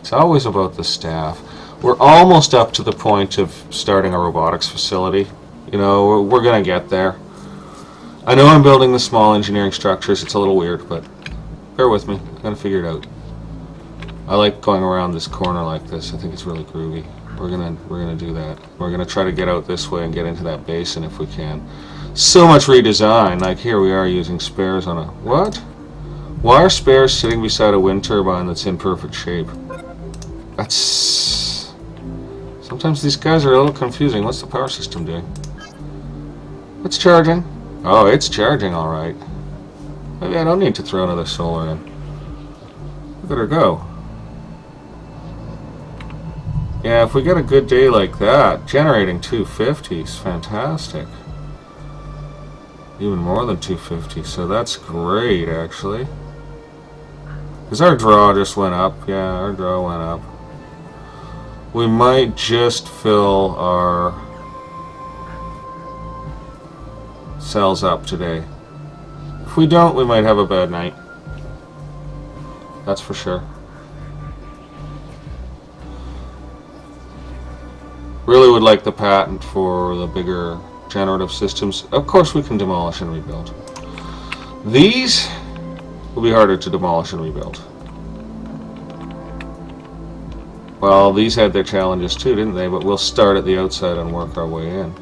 It's always about the staff. We're almost up to the point of starting a robotics facility. You know, we're gonna get there. I know I'm building the small engineering structures. It's a little weird, but bear with me. I'm gonna figure it out. I like going around this corner like this. I think it's really groovy. We're gonna do that. We're gonna try to get out this way and get into that basin if we can. So much redesign. Like here we are using spares on a what? Why are spares sitting beside a wind turbine that's in perfect shape? That's... Sometimes these guys are a little confusing. What's the power system doing? It's charging. Oh, it's charging all right. Maybe I don't need to throw another solar in. Look at her go. Yeah, if we get a good day like that, generating 250 is fantastic. Even more than 250, so that's great actually. Because our draw just went up. Yeah, our draw went up. We might just fill our cells up today. If we don't, we might have a bad night. That's for sure. Really would like the patent for the bigger generative systems. Of course we can demolish and rebuild. These will be harder to demolish and rebuild. Well, these had their challenges too, didn't they? But we'll start at the outside and work our way in.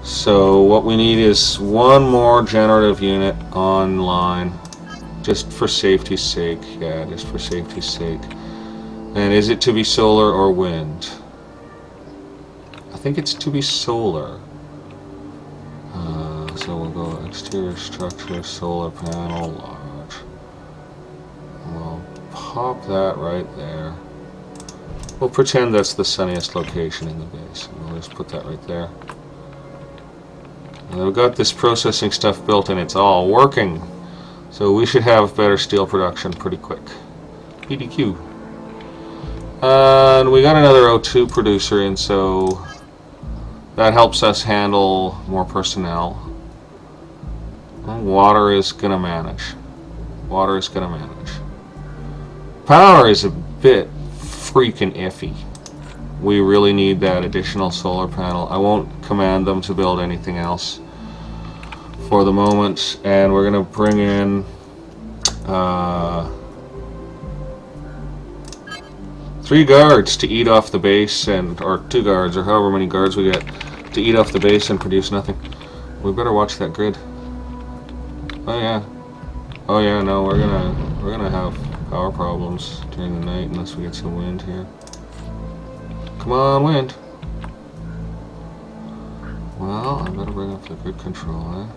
So what we need is one more generative unit online, just for safety's sake. Yeah, just for safety's sake. And is it to be solar or wind? I think it's to be solar. So we'll go exterior structure, solar panel, large. We'll pop that right there. We'll pretend that's the sunniest location in the base. We'll just put that right there. And we've got this processing stuff built and it's all working. So we should have better steel production pretty quick. PDQ. And we got another O2 producer in, so that helps us handle more personnel. Water is going to manage. Water is going to manage. Power is a bit freaking iffy. We really need that additional solar panel. I won't command them to build anything else for the moment. And we're going to bring in 3 guards to eat off the base, or 2 guards, or however many guards we get, to eat off the base and produce nothing. We better watch that grid. Oh yeah. Oh yeah, no, we're gonna have power problems during the night unless we get some wind here. Come on, wind. Well, I better bring up the grid control, eh?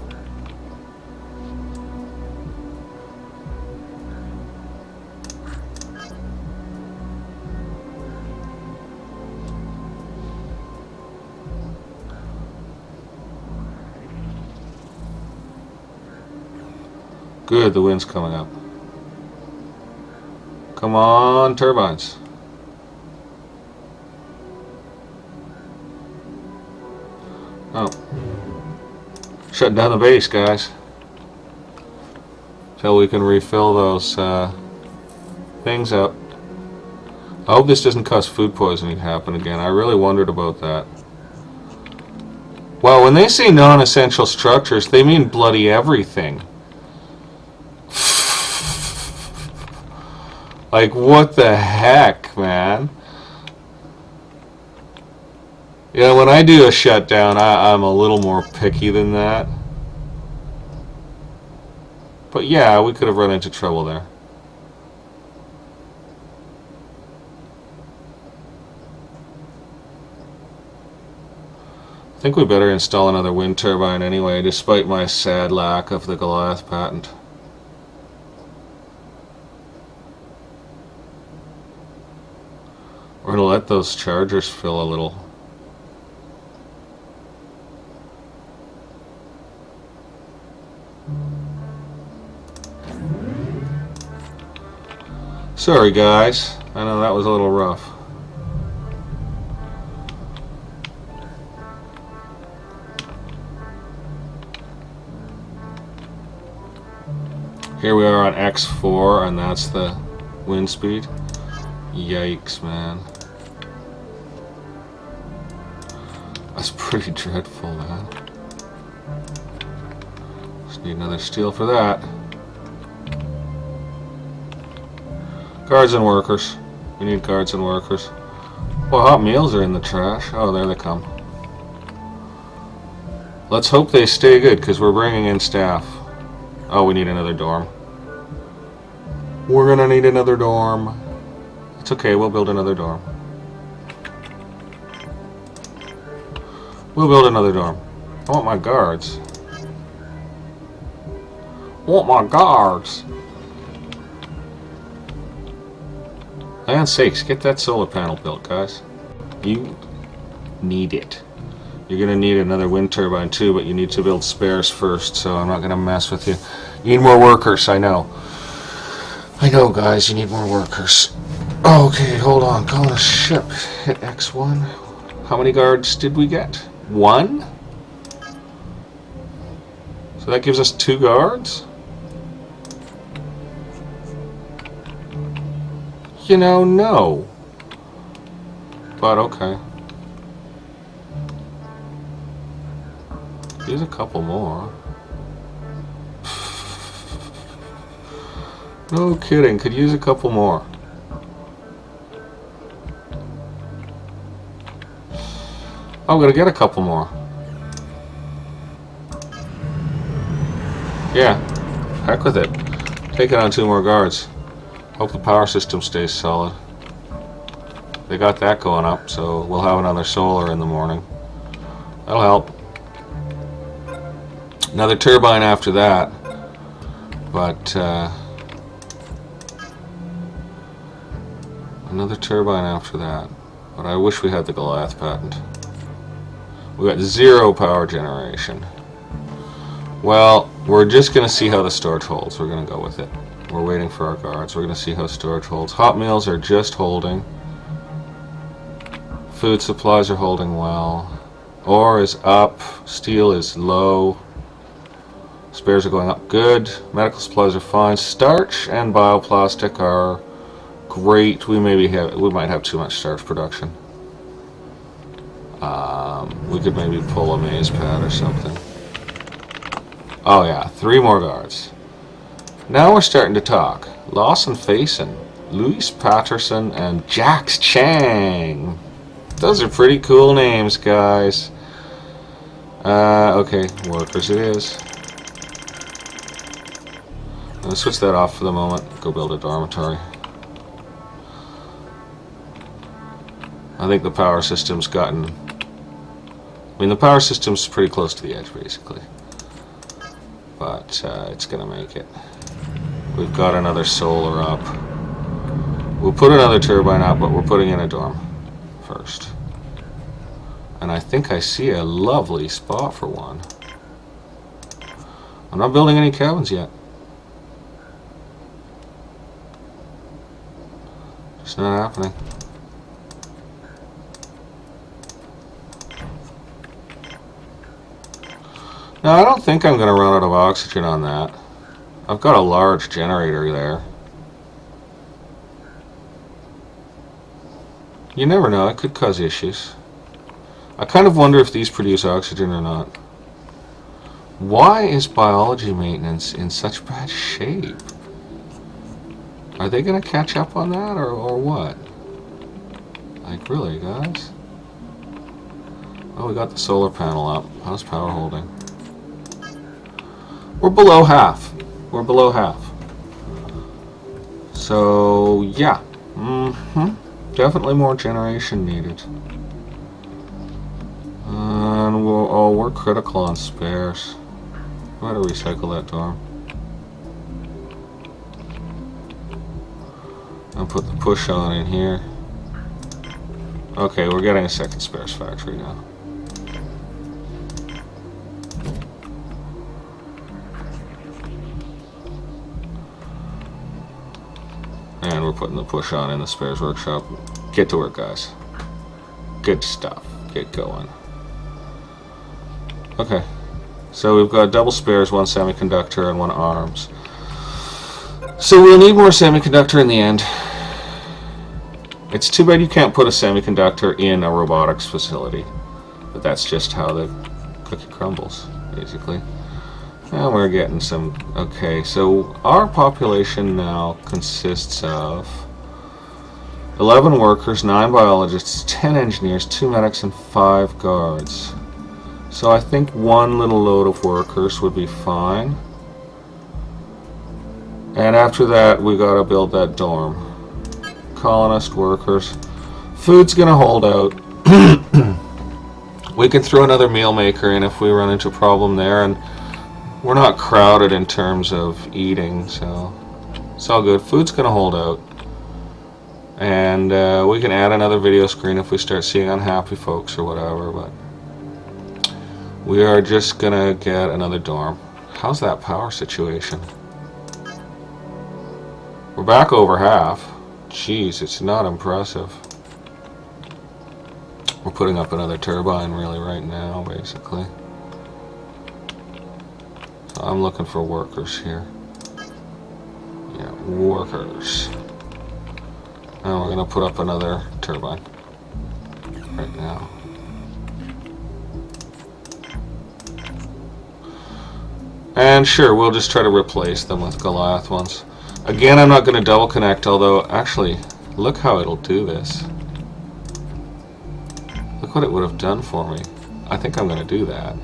Good, the wind's coming up. Come on, turbines. Oh. Shutting down the base, guys. Till we can refill those things up. I hope this doesn't cause food poisoning to happen again. I really wondered about that. Well, when they say non-essential structures, they mean bloody everything. Like, what the heck, man? Yeah, when I do a shutdown, I'm a little more picky than that. But yeah, we could have run into trouble there. I think we better install another wind turbine anyway, despite my sad lack of the Goliath patent. We're going to let those chargers fill a little. Sorry guys, I know that was a little rough. Here we are on X4 and that's the wind speed. Yikes, man. That's pretty dreadful, man. Just need another steel for that. Guards and workers. We need guards and workers. Well, hot meals are in the trash. Oh, there they come. Let's hope they stay good, because we're bringing in staff. Oh, we need another dorm. We're gonna need another dorm. It's okay, we'll build another dorm. We'll build another dorm. I want my guards. I want my guards. Land's sakes, get that solar panel built, guys. You need it. You're going to need another wind turbine too, but you need to build spares first, so I'm not going to mess with you. You need more workers, I know. I know, guys, you need more workers. Okay, hold on. Calling a ship. Hit X1. How many guards did we get? 1? So that gives us 2 guards? You know, no. But okay. Use a couple more. No kidding, could use a couple more. I'm gonna get a couple more. Yeah, heck with it. Taking on 2 more guards. Hope the power system stays solid. they got that going up, so we'll have another solar in the morning. That'll help. Another turbine after that, but another turbine after that. But I wish we had the Goliath patent. We got 0 power generation. Well, we're just going to see how the storage holds. We're going to go with it. We're waiting for our guards. We're going to see how storage holds. Hot meals are just holding. Food supplies are holding well. Ore is up. Steel is low. Spares are going up good. Medical supplies are fine. Starch and bioplastic are great. We might have too much starch production. We could maybe pull a maize pad or something. Oh yeah, 3 more guards. Now we're starting to talk. Lawson Faison, Louis Patterson, and Jax Chang. Those are pretty cool names, guys. Okay, workers it is. Let's switch that off for the moment. Go build a dormitory. I think the power system's gotten... I mean, the power system's pretty close to the edge, basically. But it's going to make it. We've got another solar up. We'll put another turbine up, but we're putting in a dorm first. And I think I see a lovely spot for one. I'm not building any cabins yet. It's not happening. Now, I don't think I'm going to run out of oxygen on that. I've got a large generator there. You never know, it could cause issues. I kind of wonder if these produce oxygen or not. Why is biology maintenance in such bad shape? Are they going to catch up on that or what? Like, really, guys? Oh, we got the solar panel up. How's power holding? We're below half. We're below half. So, yeah. Definitely more generation needed. And we're critical on spares. I'm going to recycle that dorm. I'll put the push on in here. Okay, we're getting a second spares factory now. And we're putting the push on in the spares workshop. Get to work, guys. Good stuff. Get going. Okay. So we've got double spares, 1 semiconductor, and 1 arms. So we'll need more semiconductor in the end. It's too bad you can't put a semiconductor in a robotics facility. But that's just how the cookie crumbles, basically. And we're getting some... Okay, so our population now consists of 11 workers, 9 biologists, 10 engineers, 2 medics, and 5 guards. So I think 1 little load of workers would be fine. And after that, we gotta build that dorm. Colonist workers. Food's gonna hold out. We can throw another meal maker in if we run into a problem there, and we're not crowded in terms of eating, so it's all good. Food's gonna hold out. And we can add another video screen if we start seeing unhappy folks or whatever, but we are just gonna get another dorm. How's that power situation? We're back over half. Jeez, it's not impressive. We're putting up another turbine really right now, basically. So I'm looking for workers here. Yeah, workers. And we're gonna put up another turbine right now. And sure, we'll just try to replace them with Goliath ones. Again, I'm not going to double connect, although actually, look how it'll do this. Look what it would have done for me. I think I'm going to do that.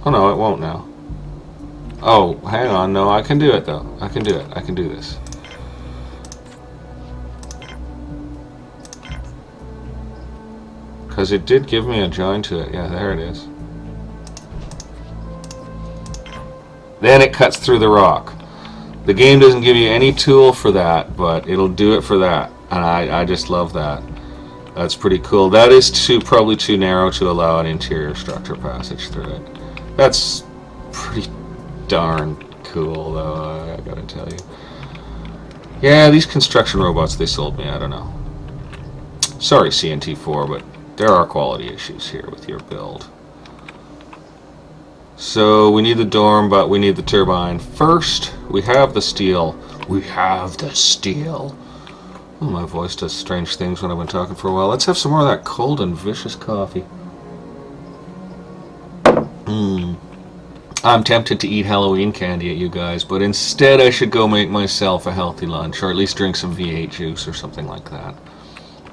Oh no, it won't now. Oh, hang on. No, I can do it, though. I can do it. I can do this. Because it did give me a join to it. Yeah, there it is. Then it cuts through the rock. The game doesn't give you any tool for that, but it'll do it for that. And I just love that. That's pretty cool. That is probably too narrow to allow an interior structure passage through it. That's pretty darn cool, though, I gotta tell you. Yeah, these construction robots they sold me, I don't know. Sorry, CNT4, but there are quality issues here with your build. So we need the dorm, but we need the turbine first. We have the steel. We have the steel. Oh, my voice does strange things when I've been talking for a while. Let's have some more of that cold and vicious coffee. I'm tempted to eat Halloween candy at you guys, but instead I should go make myself a healthy lunch, or at least drink some V8 juice or something like that.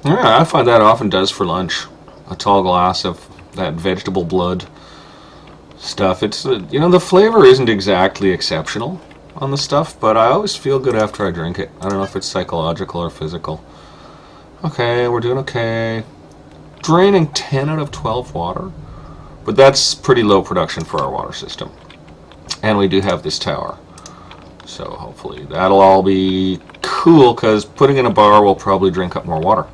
Yeah, I find that often does for lunch. A tall glass of that vegetable blood stuff. It's you know, the flavor isn't exactly exceptional on the stuff, but I always feel good after I drink it. I don't know if it's psychological or physical. Okay, we're doing okay. Draining 10 out of 12 water, but that's pretty low production for our water system. And we do have this tower, so hopefully that'll all be cool, because putting in a bar will probably drink up more water.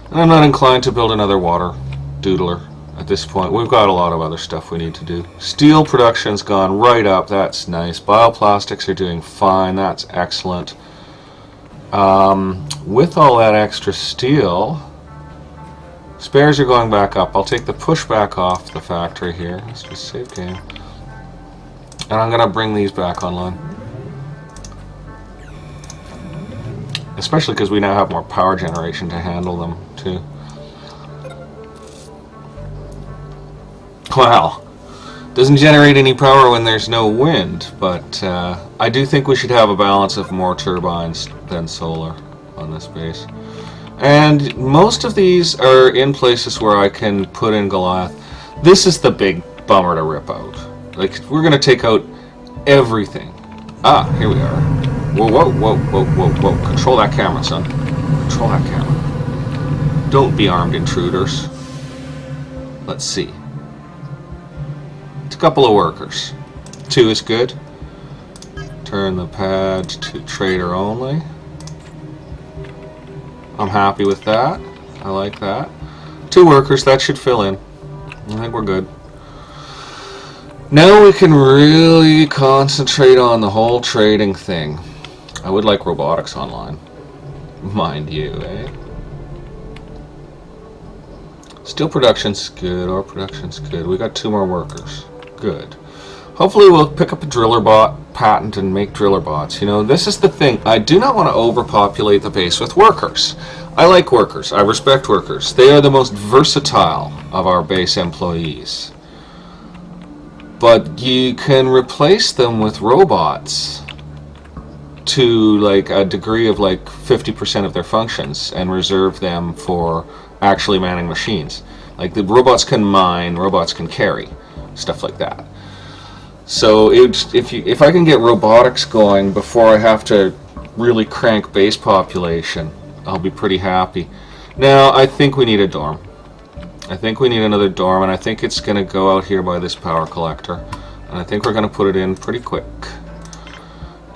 And I'm not inclined to build another water doodler at this point. We've got a lot of other stuff we need to do. Steel production's gone right up. That's nice. Bioplastics are doing fine. That's excellent. With all that extra steel, spares are going back up. I'll take the pushback off the factory here. Let's just save game. And I'm going to bring these back online. Especially because we now have more power generation to handle them, too. Wow. Doesn't generate any power when there's no wind, but I do think we should have a balance of more turbines than solar on this base. And most of these are in places where I can put in Goliath. This is the big bummer to rip out. Like, we're going to take out everything. Ah, here we are. Whoa, whoa, whoa, whoa, whoa, whoa. Control that camera, son. Control that camera. Don't be armed intruders. Let's see. It's a couple of workers. 2 is good. Turn the pad to trader only. I'm happy with that. I like that. 2 workers, that should fill in. I think we're good. Now we can really concentrate on the whole trading thing. I would like robotics online. Mind you, eh? Steel production's good, ore production's good. We got 2 more workers. Good. Hopefully we'll pick up a driller bot patent and make driller bots. You know, this is the thing. I do not want to overpopulate the base with workers. I like workers. I respect workers. They are the most versatile of our base employees. But you can replace them with robots to like a degree of like 50% of their functions and reserve them for actually manning machines. Like the robots can mine, robots can carry, stuff like that. So if I can get robotics going before I have to really crank base population, I'll be pretty happy. Now I think we need a dorm. I think we need another dorm, and I think it's going to go out here by this power collector. And I think we're going to put it in pretty quick.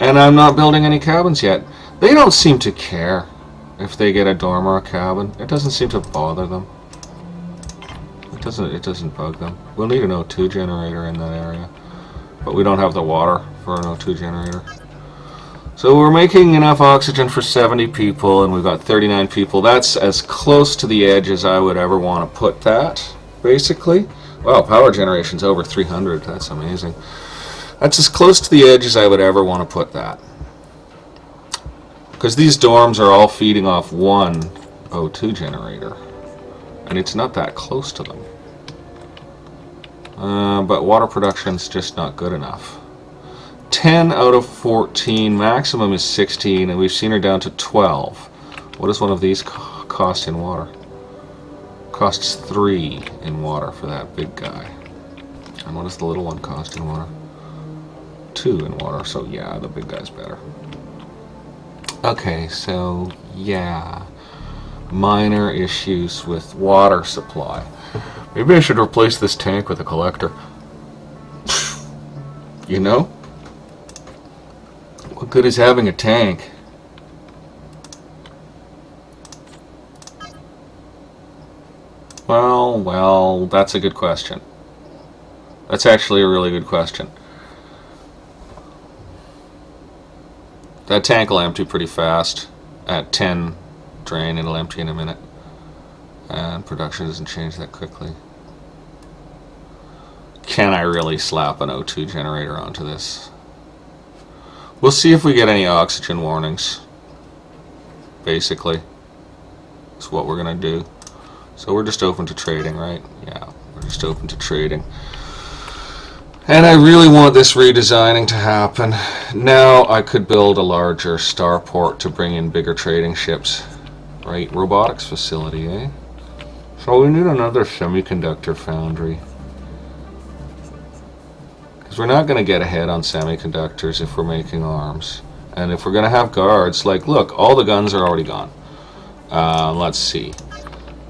And I'm not building any cabins yet. They don't seem to care if they get a dorm or a cabin. It doesn't seem to bother them. It doesn't bug them. We'll need an O2 generator in that area. But we don't have the water for an O2 generator. So we're making enough oxygen for 70 people, and we've got 39 people. That's as close to the edge as I would ever want to put that, basically. Wow, power generation's over 300. That's amazing. That's as close to the edge as I would ever want to put that. Because these dorms are all feeding off one O2 generator. And it's not that close to them. But water production's just not good enough. 10 out of 14, maximum is 16, and we've seen her down to 12. What does one of these cost in water? Costs 3 in water for that big guy. And what does the little one cost in water? 2 in water, so yeah, the big guy's better. Okay, so yeah, minor issues with water supply. Maybe I should replace this tank with a collector. You know? What good is having a tank? Well, that's a good question. That's actually a really good question. That tank will empty pretty fast. At 10 drain, it'll empty in a minute. And production doesn't change that quickly. Can I really slap an O2 generator onto this? We'll see if we get any oxygen warnings. Basically, that's what we're going to do. So we're just open to trading, right? Yeah, we're just open to trading. And I really want this redesigning to happen. Now I could build a larger starport to bring in bigger trading ships. Right, robotics facility, eh? So we need another semiconductor foundry. Because we're not going to get ahead on semiconductors if we're making arms. And if we're going to have guards, like, look, all the guns are already gone. Let's see.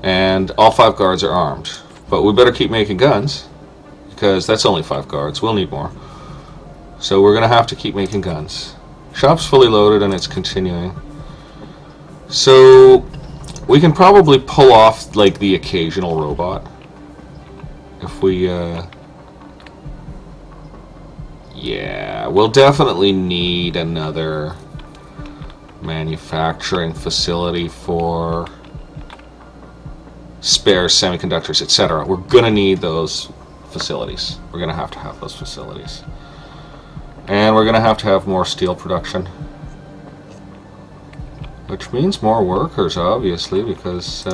And all 5 guards are armed. But we better keep making guns, because that's only 5 guards. We'll need more. So we're going to have to keep making guns. Shop's fully loaded and it's continuing. So we can probably pull off, like, the occasional robot. If we, yeah, we'll definitely need another manufacturing facility for spares, semiconductors, etc. We're going to need those facilities. We're going to have those facilities. And we're going to have more steel production. Which means more workers, obviously, because,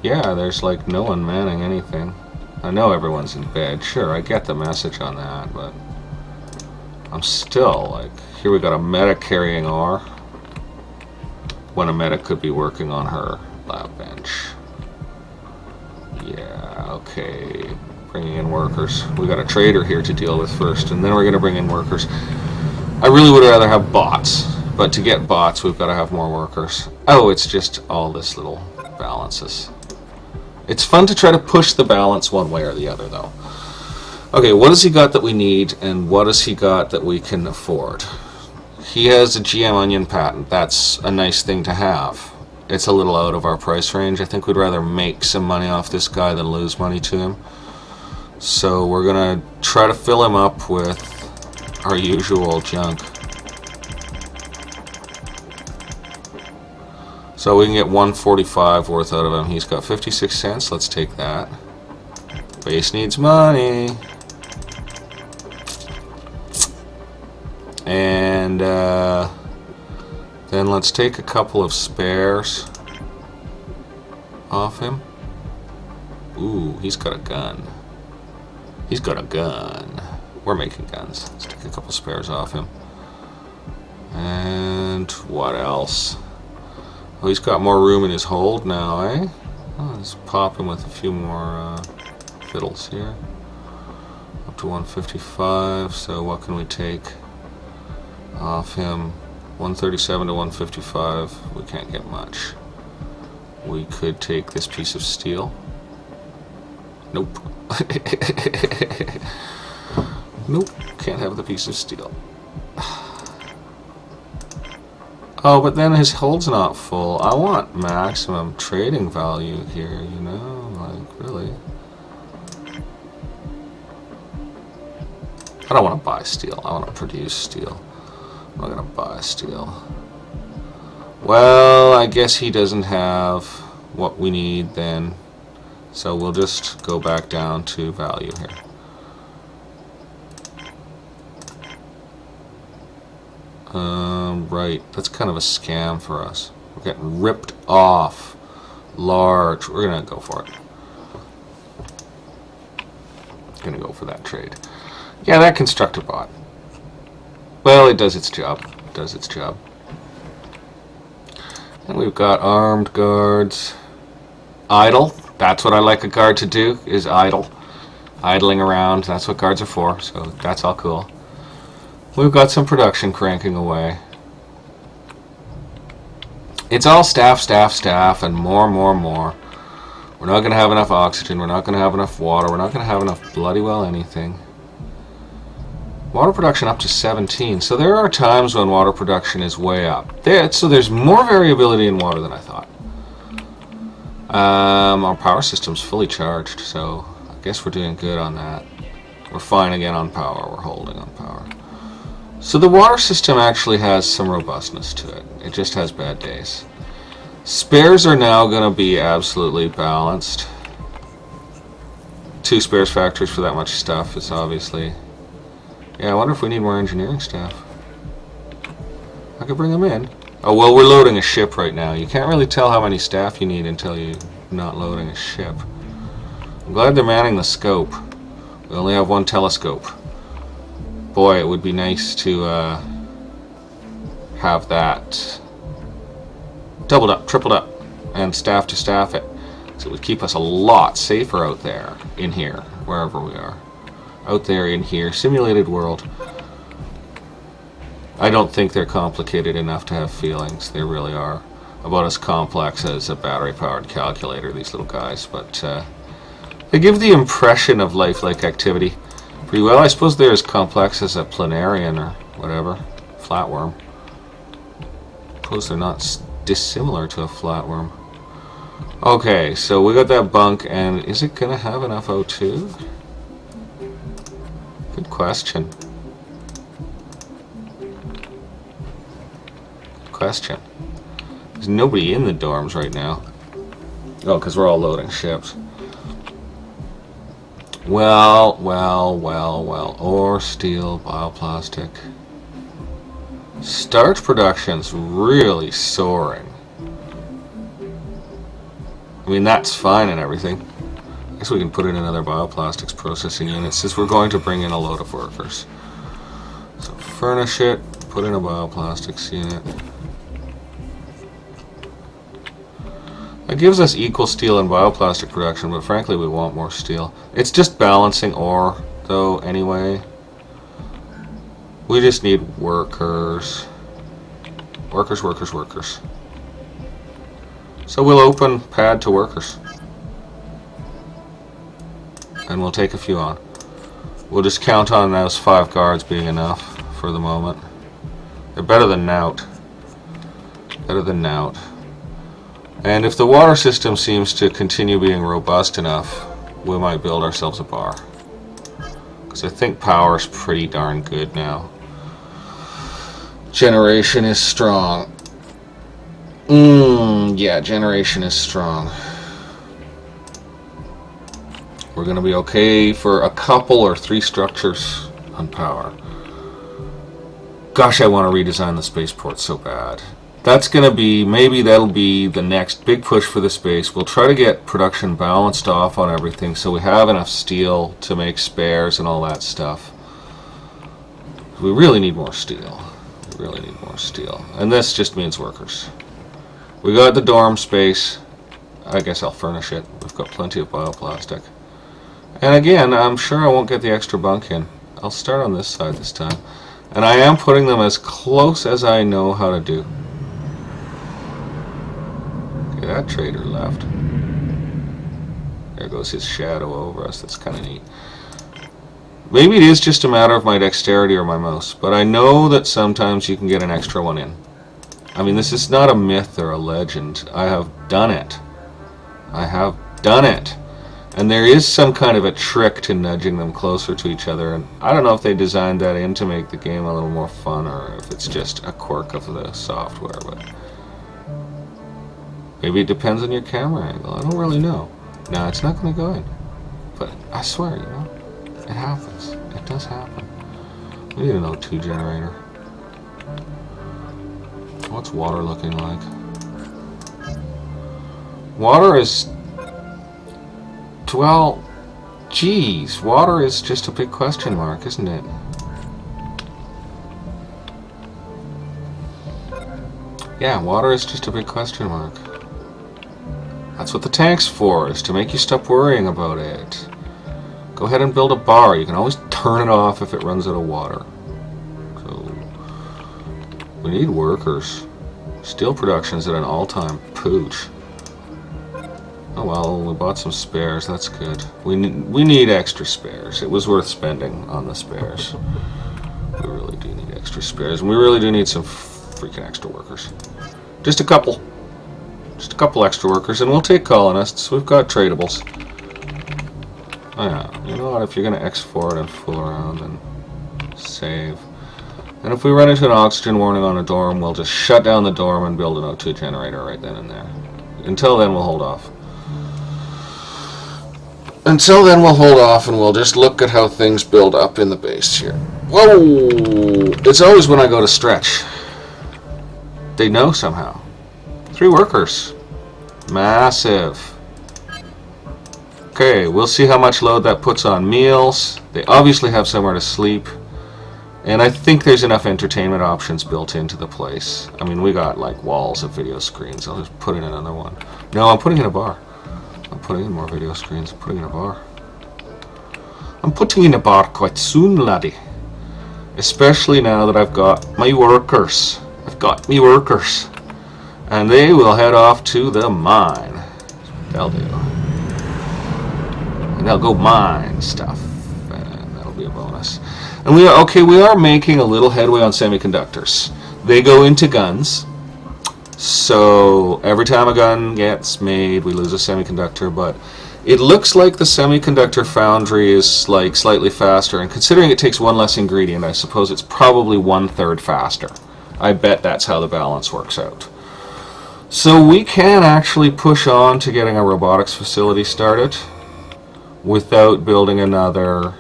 yeah, there's like no one manning anything. I know everyone's in bed. Sure, I get the message on that, but I'm still, like, here we got a medic carrying ore, when a medic could be working on her lab bench. Yeah, okay. Bringing in workers. We got a trader here to deal with first, and then we're going to bring in workers. I really would rather have bots, but to get bots, we've got to have more workers. Oh, it's just all this little balances. It's fun to try to push the balance one way or the other, though. Okay, what has he got that we need, and what has he got that we can afford? He has a GM Onion patent. That's a nice thing to have. It's a little out of our price range. I think we'd rather make some money off this guy than lose money to him. So we're going to try to fill him up with our usual junk. So we can get 145 worth out of him. He's got 56 cents. Let's take that. Base needs money. And then let's take a couple of spares off him. Ooh, he's got a gun. He's got a gun. We're making guns. Let's take a couple spares off him. And what else? Oh, he's got more room in his hold now, eh? Oh, let's pop him with a few more fiddles here. Up to 155, so what can we take off him? 137 to 155, we can't get much. We could take this piece of steel. Nope. Nope, can't have the piece of steel. Oh, but then his hold's not full. I want maximum trading value here, you know? Like, really? I don't want to buy steel. I want to produce steel. I'm not going to buy steel. Well, I guess he doesn't have what we need then. So we'll just go back down to value here. Right, that's kind of a scam for us. We're getting ripped off. Large. We're gonna go for it. Gonna go for that trade. Yeah, that constructor bot. Well, it does its job. It does its job. And we've got armed guards. Idle. That's what I like a guard to do, is idle. idling around. That's what guards are for, so that's all cool. We've got some production cranking away. It's all staff, staff, staff, and more, more, more. We're not going to have enough oxygen. We're not going to have enough water. We're not going to have enough bloody well anything. Water production up to 17. So there are times when water production is way up. So there's more variability in water than I thought. Our power system's fully charged, so I guess we're doing good on that. We're fine again on power. We're holding on power. So the water system actually has some robustness to it. It just has bad days. Spares are now going to be absolutely balanced. 2 spares factories for that much stuff is obviously... Yeah, I wonder if we need more engineering staff. I could bring them in. Oh, well, we're loading a ship right now. You can't really tell how many staff you need until you're not loading a ship. I'm glad they're manning the scope. We only have 1 telescope. Boy, it would be nice to have that doubled up, tripled up, and staff to staff it. So it would keep us a lot safer out there, in here, wherever we are. Out there, in here, simulated world. I don't think they're complicated enough to have feelings. They really are. About as complex as a battery-powered calculator, these little guys. But they give the impression of lifelike activity pretty well. I suppose they're as complex as a planarian or whatever. Flatworm. I suppose they're not dissimilar to a flatworm. Okay, so we got that bunk, and is it going to have enough O2? Good question. Good question. There's nobody in the dorms right now. Oh, because we're all loading ships. Well. Ore, steel, bioplastic. Starch production's really soaring. I mean, that's fine and everything. I guess we can put in another bioplastics processing unit since we're going to bring in a load of workers. So furnish it, put in a bioplastics unit. That gives us equal steel and bioplastic production, but frankly we want more steel. It's just balancing ore, though, anyway. We just need workers. Workers. So we'll open pad to workers. And we'll take a few on. We'll just count on those 5 guards being enough for the moment. They're better than Nout. Better than Nout. And if the water system seems to continue being robust enough, we might build ourselves a bar. Because I think power's pretty darn good now. Generation is strong. Yeah, generation is strong. We're going to be okay for a couple or 3 structures on power. Gosh, I want to redesign the spaceport so bad. That's going to be, maybe that'll be the next big push for the space. We'll try to get production balanced off on everything so we have enough steel to make spares and all that stuff. We really need more steel. We really need more steel. And this just means workers. We got the dorm space. I guess I'll furnish it. We've got plenty of bioplastic. And again, I'm sure I won't get the extra bunk in. I'll start on this side this time. And I am putting them as close as I know how to do. Okay, that trader left. There goes his shadow over us. That's kind of neat. Maybe it is just a matter of my dexterity or my mouse, but I know that sometimes you can get an extra one in. I mean, this is not a myth or a legend. I have done it. I have done it. And there is some kind of a trick to nudging them closer to each other, and I don't know if they designed that in to make the game a little more fun or if it's just a quirk of the software, but maybe it depends on your camera angle. I don't really know. No, it's not going to go in. But I swear, you know, it happens. It does happen. We need an O2 generator. What's water looking like? Water is... Well, geez, water is just a big question mark, isn't it? Yeah, water is just a big question mark. That's what the tank's for, is to make you stop worrying about it. Go ahead and build a bar. You can always turn it off if it runs out of water. So we need workers. Steel production's at an all-time pooch. Oh well, we bought some spares. That's good. We need extra spares. It was worth spending on the spares. We really do need extra spares, and we really do need some freaking extra workers. Just a couple. Just a couple extra workers, and we'll take colonists. We've got tradables. Oh yeah, you know what? If you're going to export and fool around and save. And if we run into an oxygen warning on a dorm, we'll just shut down the dorm and build an O2 generator right then and there. Until then, we'll hold off. Until then, we'll hold off and we'll just look at how things build up in the base here. Whoa! It's always when I go to stretch. They know somehow. 3 workers. Massive. Okay, we'll see how much load that puts on meals. They obviously have somewhere to sleep. And I think there's enough entertainment options built into the place. I mean, we got like walls of video screens. I'll just put in another one. No, I'm putting in a bar. I'm putting in more video screens. I'm putting in a bar. I'm putting in a bar quite soon, laddie. Especially now that I've got my workers. I've got me workers. And they will head off to the mine. They'll do. And they'll go mine stuff. And that'll be a bonus. And we are making a little headway on semiconductors. They go into guns. So every time a gun gets made, we lose a semiconductor, but it looks like the semiconductor foundry is like slightly faster, and considering it takes 1 less ingredient, I suppose it's probably 1/3 faster. I bet that's how the balance works out. So we can actually push on to getting a robotics facility started without building another,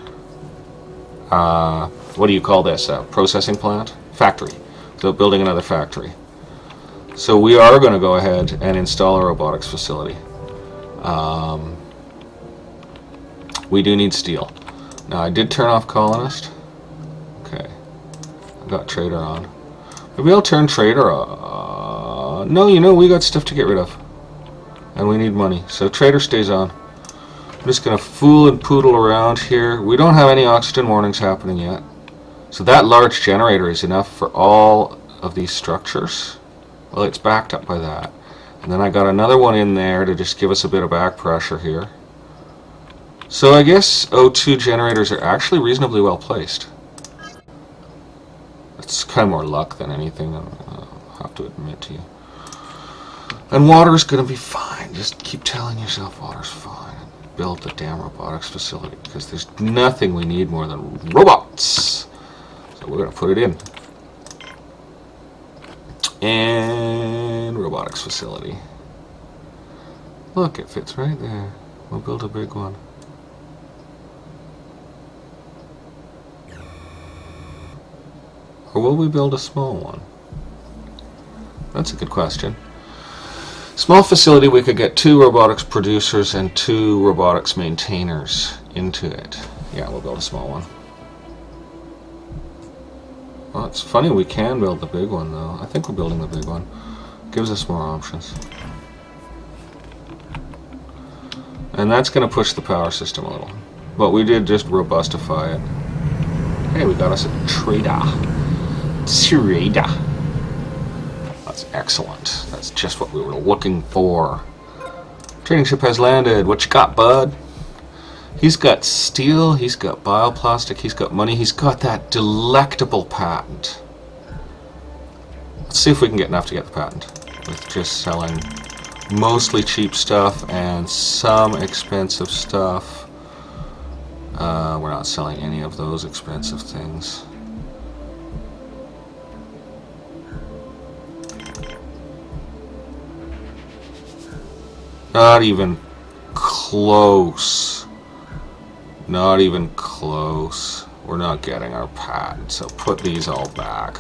what do you call this, processing plant? Factory. Without building another factory. So we are going to go ahead and install a robotics facility. We do need steel. Now I did turn off colonist. Okay. I got trader on. Maybe I'll turn trader on. No, you know, we got stuff to get rid of. And we need money. So trader stays on. I'm just going to fool and poodle around here. We don't have any oxygen warnings happening yet. So that large generator is enough for all of these structures. Well, it's backed up by that. And then I got another one in there to just give us a bit of back pressure here. So I guess O2 generators are actually reasonably well placed. It's kind of more luck than anything, I'll have to admit to you. And water's going to be fine. Just keep telling yourself water's fine. Build the damn robotics facility, because there's nothing we need more than robots. So we're going to put it in. And robotics facility. Look, it fits right there. We'll build a big one. Or will we build a small one? That's a good question. Small facility, we could get 2 robotics producers and 2 robotics maintainers into it. Yeah, we'll build a small one. Well, it's funny we can build the big one, though. I think we're building the big one. Gives us more options. And that's going to push the power system a little. But we did just robustify it. Hey, we got us a trader. Trader. That's excellent. That's just what we were looking for. Trading ship has landed. What you got, bud? He's got steel, he's got bioplastic, he's got money, he's got that delectable patent. Let's see if we can get enough to get the patent with just selling mostly cheap stuff and some expensive stuff. We're not selling any of those expensive things. Not even close. Not even close. We're not getting our patent. So put these all back.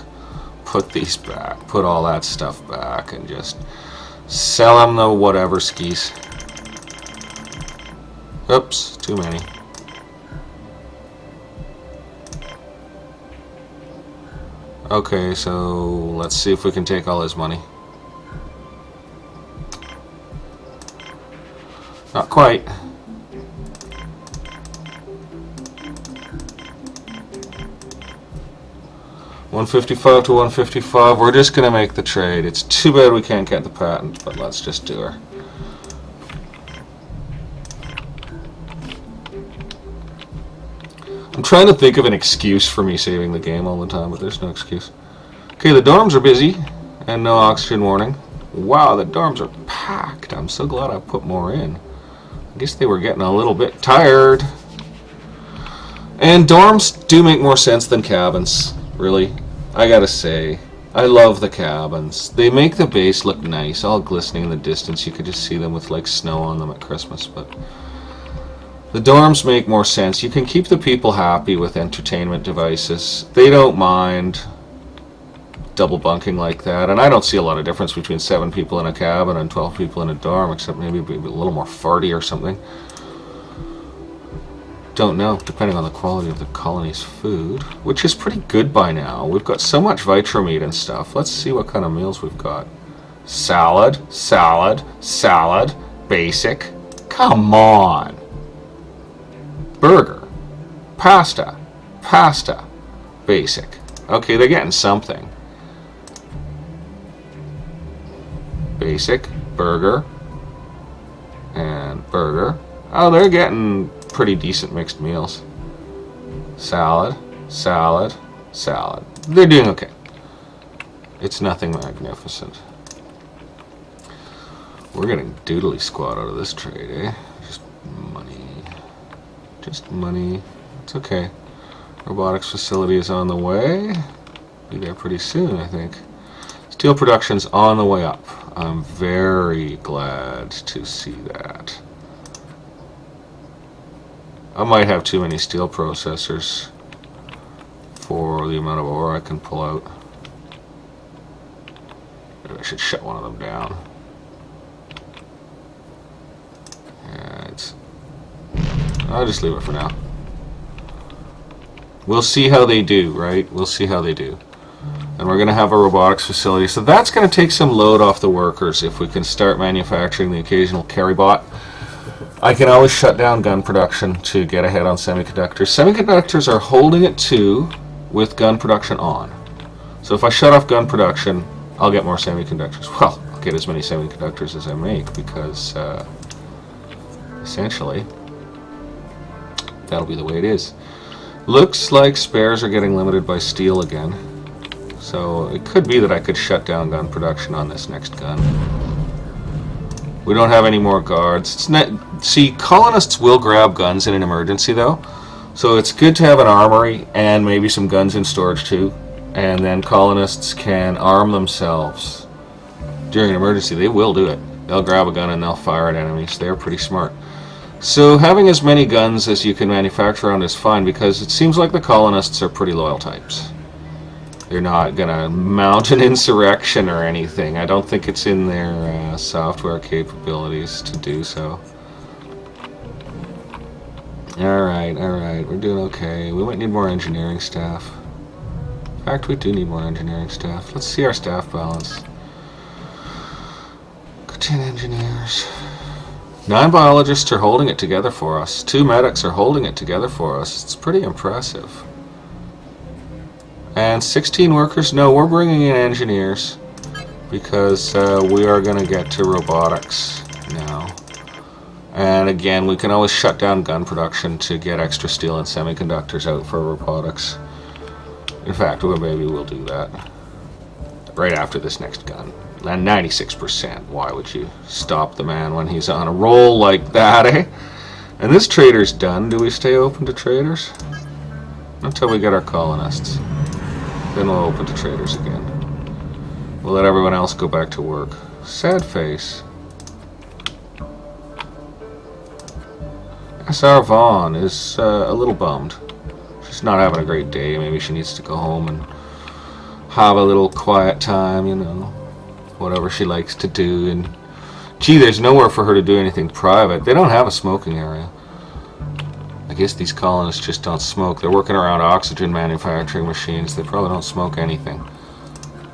Put these back. Put all that stuff back and just sell them the whatever skis. Oops, too many. Okay, so let's see if we can take all his money. Not quite. 155 to 155. We're just going to make the trade. It's too bad we can't get the patent, but let's just do her. I'm trying to think of an excuse for me saving the game all the time, but there's no excuse. Okay, the dorms are busy, and no oxygen warning. Wow, the dorms are packed. I'm so glad I put more in. I guess they were getting a little bit tired. And dorms do make more sense than cabins, really. I gotta say, I love the cabins. They make the base look nice, all glistening in the distance. You could just see them with like snow on them at Christmas, but the dorms make more sense. You can keep the people happy with entertainment devices. They don't mind double bunking like that, and I don't see a lot of difference between 7 people in a cabin and 12 people in a dorm, except maybe a little more farty or something. Don't know, depending on the quality of the colony's food, which is pretty good by now. We've got so much vitro meat and stuff. Let's see what kind of meals we've got. Salad, salad, salad, basic. Come on. Burger, pasta, pasta, basic. Okay, they're getting something. Basic, burger, and burger. Oh, they're getting pretty decent mixed meals. Salad, salad, salad. They're doing okay. It's nothing magnificent. We're getting doodly squat out of this trade, eh? Just money. Just money. It's okay. Robotics facility is on the way. Be there pretty soon, I think. Steel production's on the way up. I'm very glad to see that. I might have too many steel processors for the amount of ore I can pull out. Maybe I should shut one of them down. Yeah, I'll just leave it for now. We'll see how they do, right? We'll see how they do. And we're going to have a robotics facility. So that's going to take some load off the workers if we can start manufacturing the occasional carry bot. I can always shut down gun production to get ahead on semiconductors. Semiconductors are holding it too with gun production on. So if I shut off gun production, I'll get more semiconductors. Well, I'll get as many semiconductors as I make because essentially that'll be the way it is. Looks like spares are getting limited by steel again. So it could be that I could shut down gun production on this next gun. We don't have any more guards. See, colonists will grab guns in an emergency though. So it's good to have an armory and maybe some guns in storage too. And then colonists can arm themselves during an emergency. They will do it. They'll grab a gun and they'll fire at enemies. They're pretty smart. So having as many guns as you can manufacture around is fine because it seems like the colonists are pretty loyal types. They're not going to mount an insurrection or anything. I don't think it's in their software capabilities to do so. Alright, we're doing okay. We might need more engineering staff. In fact, we do need more engineering staff. Let's see our staff balance. Got 10 engineers. 9 biologists are holding it together for us. 2 medics are holding it together for us. It's pretty impressive. And 16 workers? No, we're bringing in engineers because we are going to get to robotics now. And again, we can always shut down gun production to get extra steel and semiconductors out for robotics. In fact, maybe we'll do that right after this next gun. And 96%. Why would you stop the man when he's on a roll like that, eh? And this trader's done. Do we stay open to traders? Until we get our colonists. Then we'll open to traders again. We'll let everyone else go back to work. Sad face. S.R. Vaughn is a little bummed. She's not having a great day. Maybe she needs to go home and have a little quiet time, you know. Whatever she likes to do. And gee, there's nowhere for her to do anything private. They don't have a smoking area. I guess these colonists just don't smoke. They're working around oxygen manufacturing machines. They probably don't smoke anything.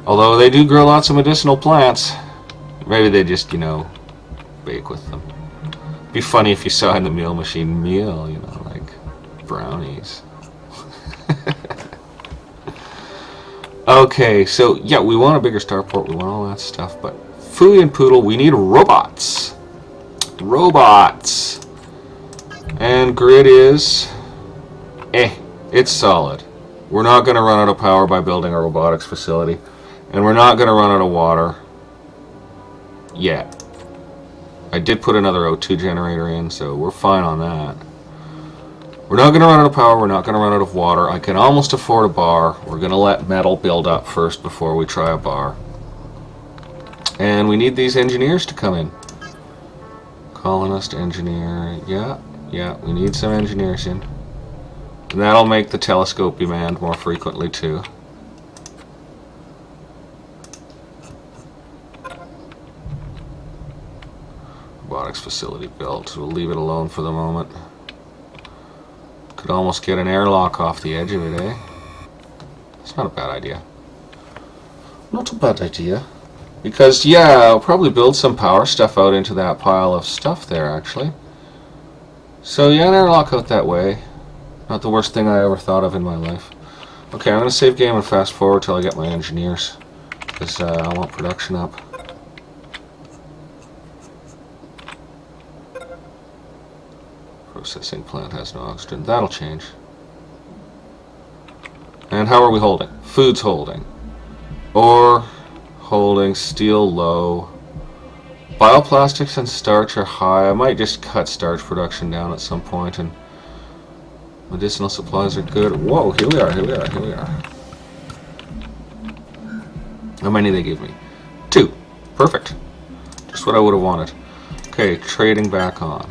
Although they do grow lots of medicinal plants. Maybe they just, you know, bake with them. It'd be funny if you saw in the meal machine meal, you know, like brownies. Okay, so yeah, we want a bigger starport, we want all that stuff, but Fooey and Poodle, we need robots. Robots. And grid is... it's solid. We're not going to run out of power by building a robotics facility. And we're not going to run out of water yet. I did put another O2 generator in, so we're fine on that. We're not going to run out of power, we're not going to run out of water. I can almost afford a bar. We're going to let metal build up first before we try a bar. And we need these engineers to come in. Colonist, engineer, yeah, we need some engineers in. And that'll make the telescope be manned more frequently too. Robotics facility built. We'll leave it alone for the moment. Could almost get an airlock off the edge of it, eh? It's not a bad idea. Not a bad idea. Because, yeah, I'll probably build some power stuff out into that pile of stuff there, actually. So, yeah, an airlock out that way. Not the worst thing I ever thought of in my life. Okay, I'm going to save game and fast forward till I get my engineers. Because I want production up. Processing plant has no oxygen. That'll change. And how are we holding? Food's holding. Ore holding. Steel low. Bioplastics and starch are high. I might just cut starch production down at some point. And medicinal supplies are good. Whoa, here we are, here we are, here we are. How many they give me? 2. Perfect. Just what I would have wanted. Okay, trading back on.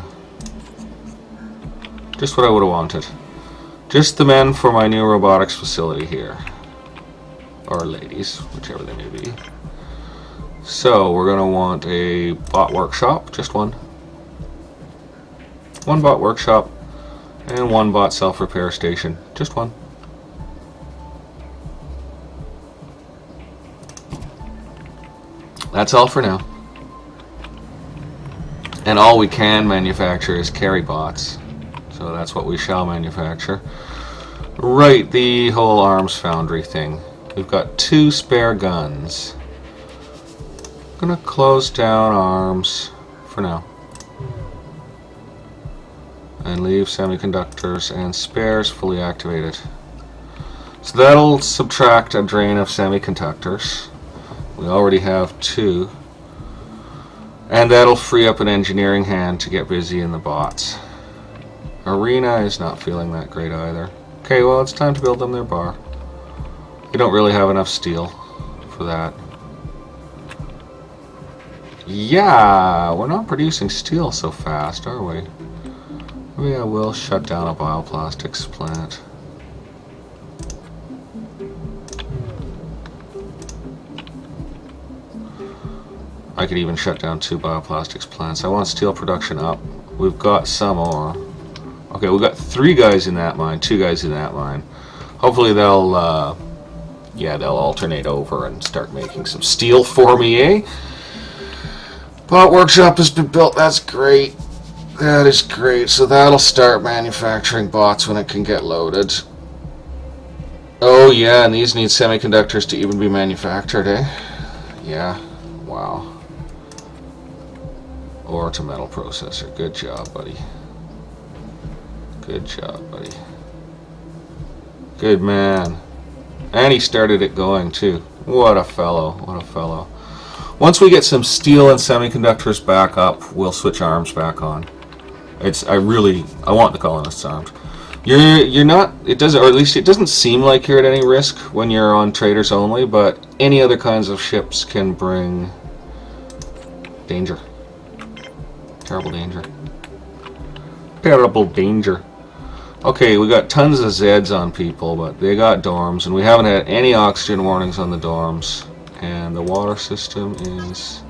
Just what I would have wanted. Just the men for my new robotics facility here. Or ladies, whichever they may be. So, we're going to want a bot workshop. Just one. One bot workshop. And one bot self-repair station. Just one. That's all for now. And all we can manufacture is carry bots. So that's what we shall manufacture. Right, the whole arms foundry thing. We've got 2 spare guns. Gonna close down arms for now. And leave semiconductors and spares fully activated. So that'll subtract a drain of semiconductors. We already have 2. And that'll free up an engineering hand to get busy in the bots. Arena is not feeling that great either. Okay, well, it's time to build them their bar. We don't really have enough steel for that. Yeah, we're not producing steel so fast, are we? Maybe I will shut down a bioplastics plant. I could even shut down 2 bioplastics plants. I want steel production up. We've got some ore. Okay, we've got 3 guys in that mine, 2 guys in that mine. Hopefully they'll, they'll alternate over and start making some steel for me, eh? Bot workshop has been built. That's great. That is great. So that'll start manufacturing bots when it can get loaded. Oh yeah, and these need semiconductors to even be manufactured, eh? Yeah. Wow. Ore to metal processor. Good job, buddy. Good job, buddy. Good man. And he started it going too. What a fellow. What a fellow. Once we get some steel and semiconductors back up, we'll switch arms back on. I want the colonists armed. You're not, it doesn't, or at least it doesn't seem like you're at any risk when you're on traders only, but any other kinds of ships can bring danger. Terrible danger. Terrible danger. Okay, we got tons of Zeds on people, but they got dorms, and we haven't had any oxygen warnings on the dorms. And the water system is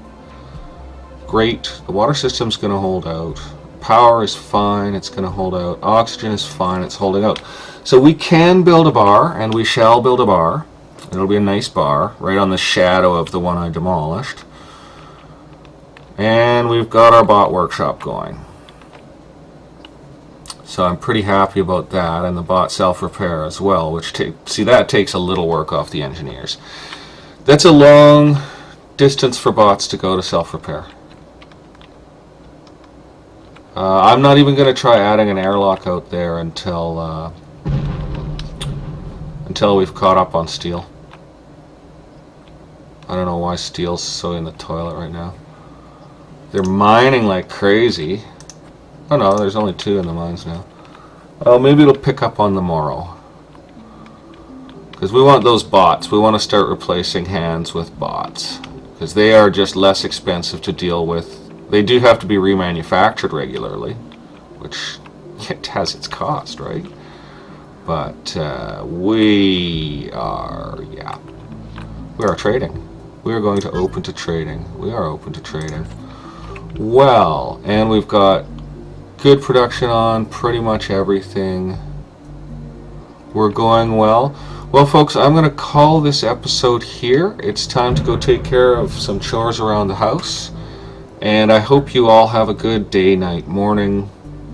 great. The water system's going to hold out. Power is fine, it's going to hold out. Oxygen is fine, it's holding out. So we can build a bar, and we shall build a bar. It'll be a nice bar, right on the shadow of the one I demolished. And we've got our bot workshop going. So I'm pretty happy about that, and the bot self-repair as well, which that takes a little work off the engineers. That's a long distance for bots to go to self-repair. I'm not even going to try adding an airlock out there until we've caught up on steel. I don't know why steel's so in the toilet right now. They're mining like crazy. Oh no, there's only 2 in the mines now. Well, maybe it'll pick up on the morrow. Because we want those bots. We want to start replacing hands with bots. Because they are just less expensive to deal with. They do have to be remanufactured regularly, which it has its cost, right? But we are trading. We are going to open to trading. We are open to trading. Well, and we've got good production on pretty much everything. We're going well. Well, folks, I'm going to call this episode here. It's time to go take care of some chores around the house. And I hope you all have a good day, night, morning,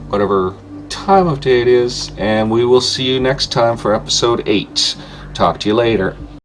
whatever time of day it is. And we will see you next time for episode 8. Talk to you later.